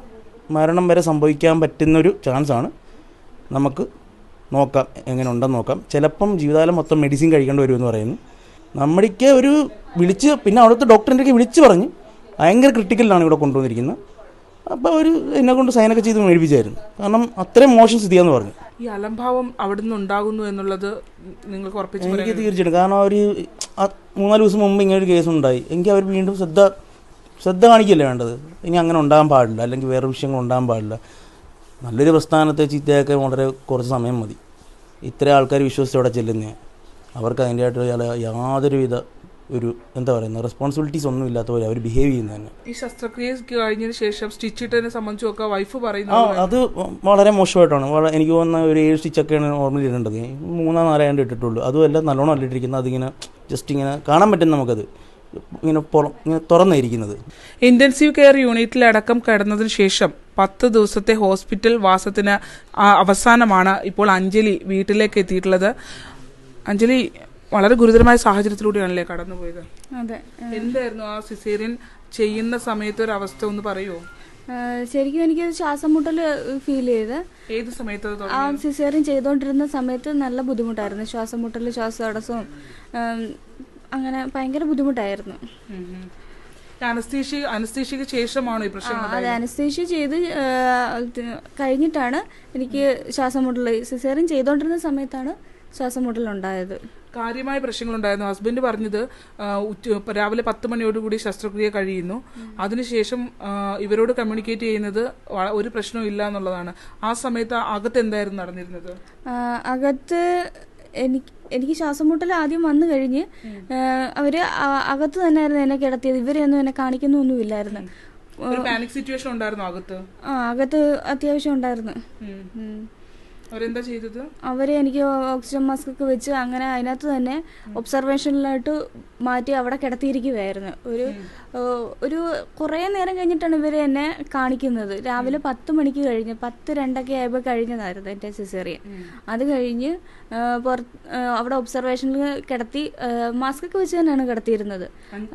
മരണം വരെ സംഭവിക്കാൻ പറ്റുന്നൊരു ചാൻസാണ്, നമുക്ക് നോക്കാം, എങ്ങനെ ഉണ്ടെന്ന് നോക്കാം, ചിലപ്പം ജീവിതകാലം മൊത്തം മെഡിസിൻ കഴിക്കേണ്ടി വരുമെന്ന് പറയുന്നു. നമ്മുടെയൊക്കെ ഒരു വിളിച്ച് പിന്നെ അവിടുത്തെ ഡോക്ടറിൻ്റെയൊക്കെ വിളിച്ച് പറഞ്ഞ് ഭയങ്കര ക്രിട്ടിക്കലിലാണ് ഇവിടെ കൊണ്ടുവന്നിരിക്കുന്നത്. അപ്പോൾ എന്നെ കൊണ്ട് സൈനൊക്കെ ചെയ്ത് മേടിപ്പിച്ചായിരുന്നു, കാരണം അത്രയും മോശം സ്ഥിതിയാന്ന് പറഞ്ഞു. ഈ അലംഭാവം അവിടെ നിന്ന് ഉണ്ടാകുന്നു എന്നുള്ളത് നിങ്ങൾക്ക് ഉറപ്പിച്ചു? എനിക്ക് തീർച്ചയായിട്ടും, കാരണം അവർ 3-4 ദിവസം മുമ്പ് ഇങ്ങനെ ഒരു കേസ് ഉണ്ടായി എങ്കിൽ അവർ വീണ്ടും ശ്രദ്ധ കാണിക്കുകയല്ലേ വേണ്ടത്. ഇനി അങ്ങനെ ഉണ്ടാകാൻ പാടില്ല, അല്ലെങ്കിൽ വേറെ വിഷയങ്ങൾ ഉണ്ടാകാൻ പാടില്ല. നല്ലൊരു പ്രസ്ഥാനത്തെ ചീത്തയാക്കാൻ വളരെ കുറച്ച് സമയം മതി. ഇത്ര ആൾക്കാർ വിശ്വസിച്ച് അവിടെ ചെല്ലുന്നേ, അവർക്ക് അതിൻ്റെതായിട്ട് യാതൊരുവിധ ഒരു എന്താ പറയുന്നത് റെസ്പോൺസിബിലിറ്റീസ് ഒന്നും ഇല്ലാത്ത പോലെ അവർ ബിഹേവ് ചെയ്യുന്നത് തന്നെ. ഈ ശസ്ത്രക്രിയ കഴിഞ്ഞതിന് ശേഷം സ്റ്റിച്ച് ഇട്ടതിനെ സംബന്ധിച്ചൊക്കെ വൈഫ് പറയുന്നത് അത് വളരെ മോശമായിട്ടാണ്. എനിക്ക് തോന്നുന്ന ഒരു 7 സ്റ്റിച്ചൊക്കെയാണ് നോർമലി ഇടേണ്ടത്. 3-4 ഇട്ടിട്ടുള്ളൂ. അതുമല്ല നല്ലോണം അല്ലിട്ടിരിക്കുന്നത്. അതിങ്ങനെ ജസ്റ്റ് ഇങ്ങനെ കാണാൻ പറ്റും നമുക്കത്, ഇങ്ങനെ തുറന്നിരിക്കുന്നത്. ഇന്റൻസീവ് കെയർ യൂണിറ്റിലടക്കം കിടന്നതിന് ശേഷം 10 ദിവസത്തെ ഹോസ്പിറ്റൽ വാസത്തിന് അവസാനമാണ് ഇപ്പോൾ അഞ്ജലി വീട്ടിലേക്ക് എത്തിയിട്ടുള്ളത്. അഞ്ജലി വളരെ ഗുരുതരമായ സാഹചര്യത്തിലൂടെയാണല്ലേ കടന്നുപോയത്? അതെ. എന്തായിരുന്നു ആ സിസേറിയൻ ചെയ്യുന്ന സമയത്ത് ഒരു അവസ്ഥ ഒന്ന് പറയുമോ? ശരിക്കും എനിക്ക് ശ്വാസം മുട്ടൽ ഫീൽ ചെയ്ത്. ഏത് സമയത്ത്? ആ സിസേറിയൻ ചെയ്തുകൊണ്ടിരുന്ന സമയത്ത് നല്ല ബുദ്ധിമുട്ടായിരുന്നു. ശ്വാസം മുട്ടൽ, ശ്വാസതടസ്സവും അങ്ങനെ ഭയങ്കര ബുദ്ധിമുട്ടായിരുന്നു. അനസ്തീഷ്യക്ക് ശേഷമാണോ ഈ പ്രശ്നം? അതെ, അനസ്തീഷ്യ ചെയ്ത് കഴിഞ്ഞിട്ടാണ് എനിക്ക് ശ്വാസം മുട്ടൽ. സിസേറിയൻ ചെയ്തുകൊണ്ടിരുന്ന സമയത്താണ് ശ്വാസം മുട്ടലുണ്ടായത്. കാര്യമായ പ്രശ്നങ്ങളുണ്ടായിരുന്നു. ഹസ്ബൻഡ് പറഞ്ഞത് രാവിലെ 10 മണിയോടുകൂടി ശസ്ത്രക്രിയ കഴിയുന്നു, അതിനുശേഷം ഇവരോട് കമ്മ്യൂണിക്കേറ്റ് ചെയ്യുന്നത് ഒരു പ്രശ്നവും ഇല്ല എന്നുള്ളതാണ്. ആ സമയത്ത് അകത്ത് എന്തായിരുന്നു നടന്നിരുന്നത്? അകത്ത് എനിക്ക് ശ്വാസം മുട്ടൽ ആദ്യം വന്നു കഴിഞ്ഞ് അവര് അകത്ത് തന്നെയായിരുന്നു എന്നെ കിടത്തിയത്. ഇവരെയൊന്നും എന്നെ കാണിക്കുന്നൊന്നുമില്ലായിരുന്നു. പാനിക് സിറ്റുവേഷൻ ഉണ്ടായിരുന്നു അകത്ത്? അകത്ത് അത്യാവശ്യം ഉണ്ടായിരുന്നു. അവരെന്താ ചെയ്തത്? അവര് എനിക്ക് ഓക്സിജൻ മാസ്ക് ഒക്കെ വെച്ച് അങ്ങനെ അതിനകത്ത് തന്നെ ഒബ്സർവേഷനിലായിട്ട് മാറ്റി അവിടെ കിടത്തിയിരിക്കുകയായിരുന്നു. ഒരു കുറേ നേരം കഴിഞ്ഞിട്ടാണ് ഇവർ എന്നെ കാണിക്കുന്നത്. രാവിലെ 10 മണിക്ക് കഴിഞ്ഞ് 10:02 ആയപ്പോൾ കഴിഞ്ഞതായിരുന്നു എൻ്റെ സിസേറിയൻ. അത് കഴിഞ്ഞ് അവിടെ ഒബ്സർവേഷനിൽ കിടത്തി മാസ്ക് ഒക്കെ വെച്ച് തന്നെയാണ് കിടത്തിയിരുന്നത്.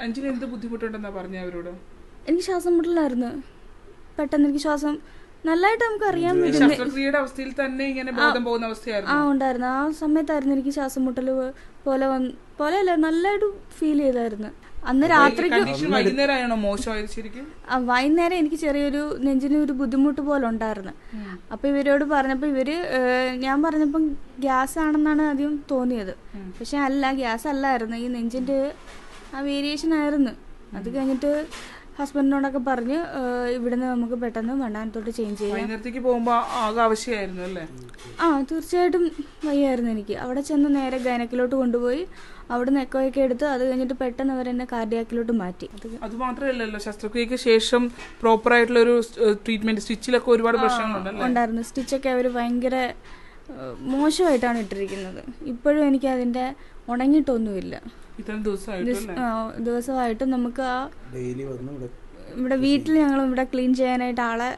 അഞ്ജലി എന്ത് ബുദ്ധിമുട്ടുണ്ടെന്നാ പറഞ്ഞ അവരോട്? എനിക്ക് ശ്വാസം മുട്ടലായിരുന്നു. പെട്ടെന്ന് എനിക്ക് ശ്വാസം നല്ലതായിട്ട് നമുക്ക് അറിയാൻ അവസ്ഥയിൽ തന്നെ ഇങ്ങനെ ബോധം പോകുന്ന അവസ്ഥയായിരുന്നു. ഉണ്ടായിരുന്നു. ആ സമയത്തായിരുന്നു എനിക്ക് ശ്വാസം മുട്ടൽ പോലെയല്ല നല്ലതായിട്ട് ഫീൽ ചെയ്തായിരുന്നു. അന്ന് രാത്രിക്ക് വൈകുന്നേരം എനിക്ക് ചെറിയൊരു നെഞ്ചിന് ഒരു ബുദ്ധിമുട്ട് പോലെ ഉണ്ടായിരുന്നു. അപ്പൊ ഇവരോട് പറഞ്ഞപ്പോ ഞാൻ പറഞ്ഞപ്പം ഗ്യാസ് ആണെന്നാണ് ആദ്യം തോന്നിയത്. പക്ഷെ അല്ല, ഗ്യാസ് അല്ലായിരുന്നു, ഈ നെഞ്ചിന്റെ ആ വേരിയേഷൻ ആയിരുന്നു. അത് കഴിഞ്ഞിട്ട് ഹസ്ബൻഡിനോടൊക്കെ പറഞ്ഞ് ഇവിടുന്ന് നമുക്ക് പെട്ടെന്ന് വണ്ടാനത്തോട്ട് ചേഞ്ച് ചെയ്യാം. തീർച്ചയായിട്ടും വയ്യായിരുന്നു എനിക്ക്. അവിടെ ചെന്ന് നേരെ ഗൈനക്കിലോട്ട് കൊണ്ടുപോയി അവിടെ നിന്ന് എക്കോയൊക്കെ എടുത്ത് അത് കഴിഞ്ഞിട്ട് പെട്ടെന്ന് അവരെന്നെ കാർഡിയാക്കിലോട്ട് മാറ്റി. അത് മാത്രമല്ലല്ലോ, ശസ്ത്രക്രിയക്ക് ശേഷം പ്രോപ്പർ ആയിട്ടുള്ള ഒരു ട്രീറ്റ്മെന്റ് സ്റ്റിച്ചിലൊക്കെ ഒരുപാട് ഉണ്ടായിരുന്നു. സ്റ്റിച്ചൊക്കെ അവർ ഭയങ്കര മോശമായിട്ടാണ് ഇട്ടിരിക്കുന്നത്. ഇപ്പോഴും എനിക്ക് അതിന്റെ ഉണങ്ങിയിട്ടൊന്നുമില്ല. ദിവസമായിട്ട് നമുക്ക് ഇവിടെ വീട്ടിൽ ഞങ്ങൾ ഇവിടെ ക്ലീൻ ചെയ്യാനായിട്ട് ആളെ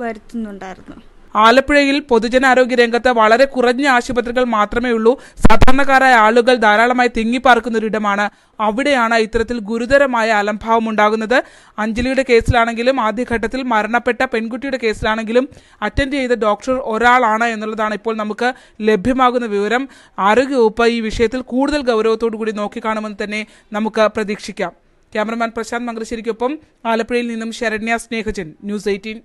വരുത്തുന്നുണ്ടായിരുന്നു. ആലപ്പുഴയിൽ പൊതുജനാരോഗ്യ രംഗത്ത് വളരെ കുറഞ്ഞ ആശുപത്രികൾ മാത്രമേ ഉള്ളൂ. സാധാരണക്കാരായ ആളുകൾ ധാരാളമായി തിങ്ങിപ്പാർക്കുന്ന ഒരിടമാണ്. അവിടെയാണ് ഇത്തരത്തിൽ ഗുരുതരമായ അലംഭാവം ഉണ്ടാകുന്നത്. അഞ്ജലിയുടെ കേസിലാണെങ്കിലും ആദ്യഘട്ടത്തിൽ മരണപ്പെട്ട പെൺകുട്ടിയുടെ കേസിലാണെങ്കിലും അറ്റൻഡ് ചെയ്ത ഡോക്ടർ ഒരാളാണ് എന്നുള്ളതാണ് ഇപ്പോൾ നമുക്ക് ലഭ്യമാകുന്ന വിവരം. ആരോഗ്യവകുപ്പ് ഈ വിഷയത്തിൽ കൂടുതൽ ഗൗരവത്തോടു കൂടി നോക്കിക്കാണുമെന്ന് തന്നെ നമുക്ക് പ്രതീക്ഷിക്കാം. ക്യാമറമാൻ പ്രശാന്ത് മംഗലശ്ശേരിക്കൊപ്പം ആലപ്പുഴയിൽ നിന്നും ശരണ്യ സ്നേഹജൻ, ന്യൂസ് 18.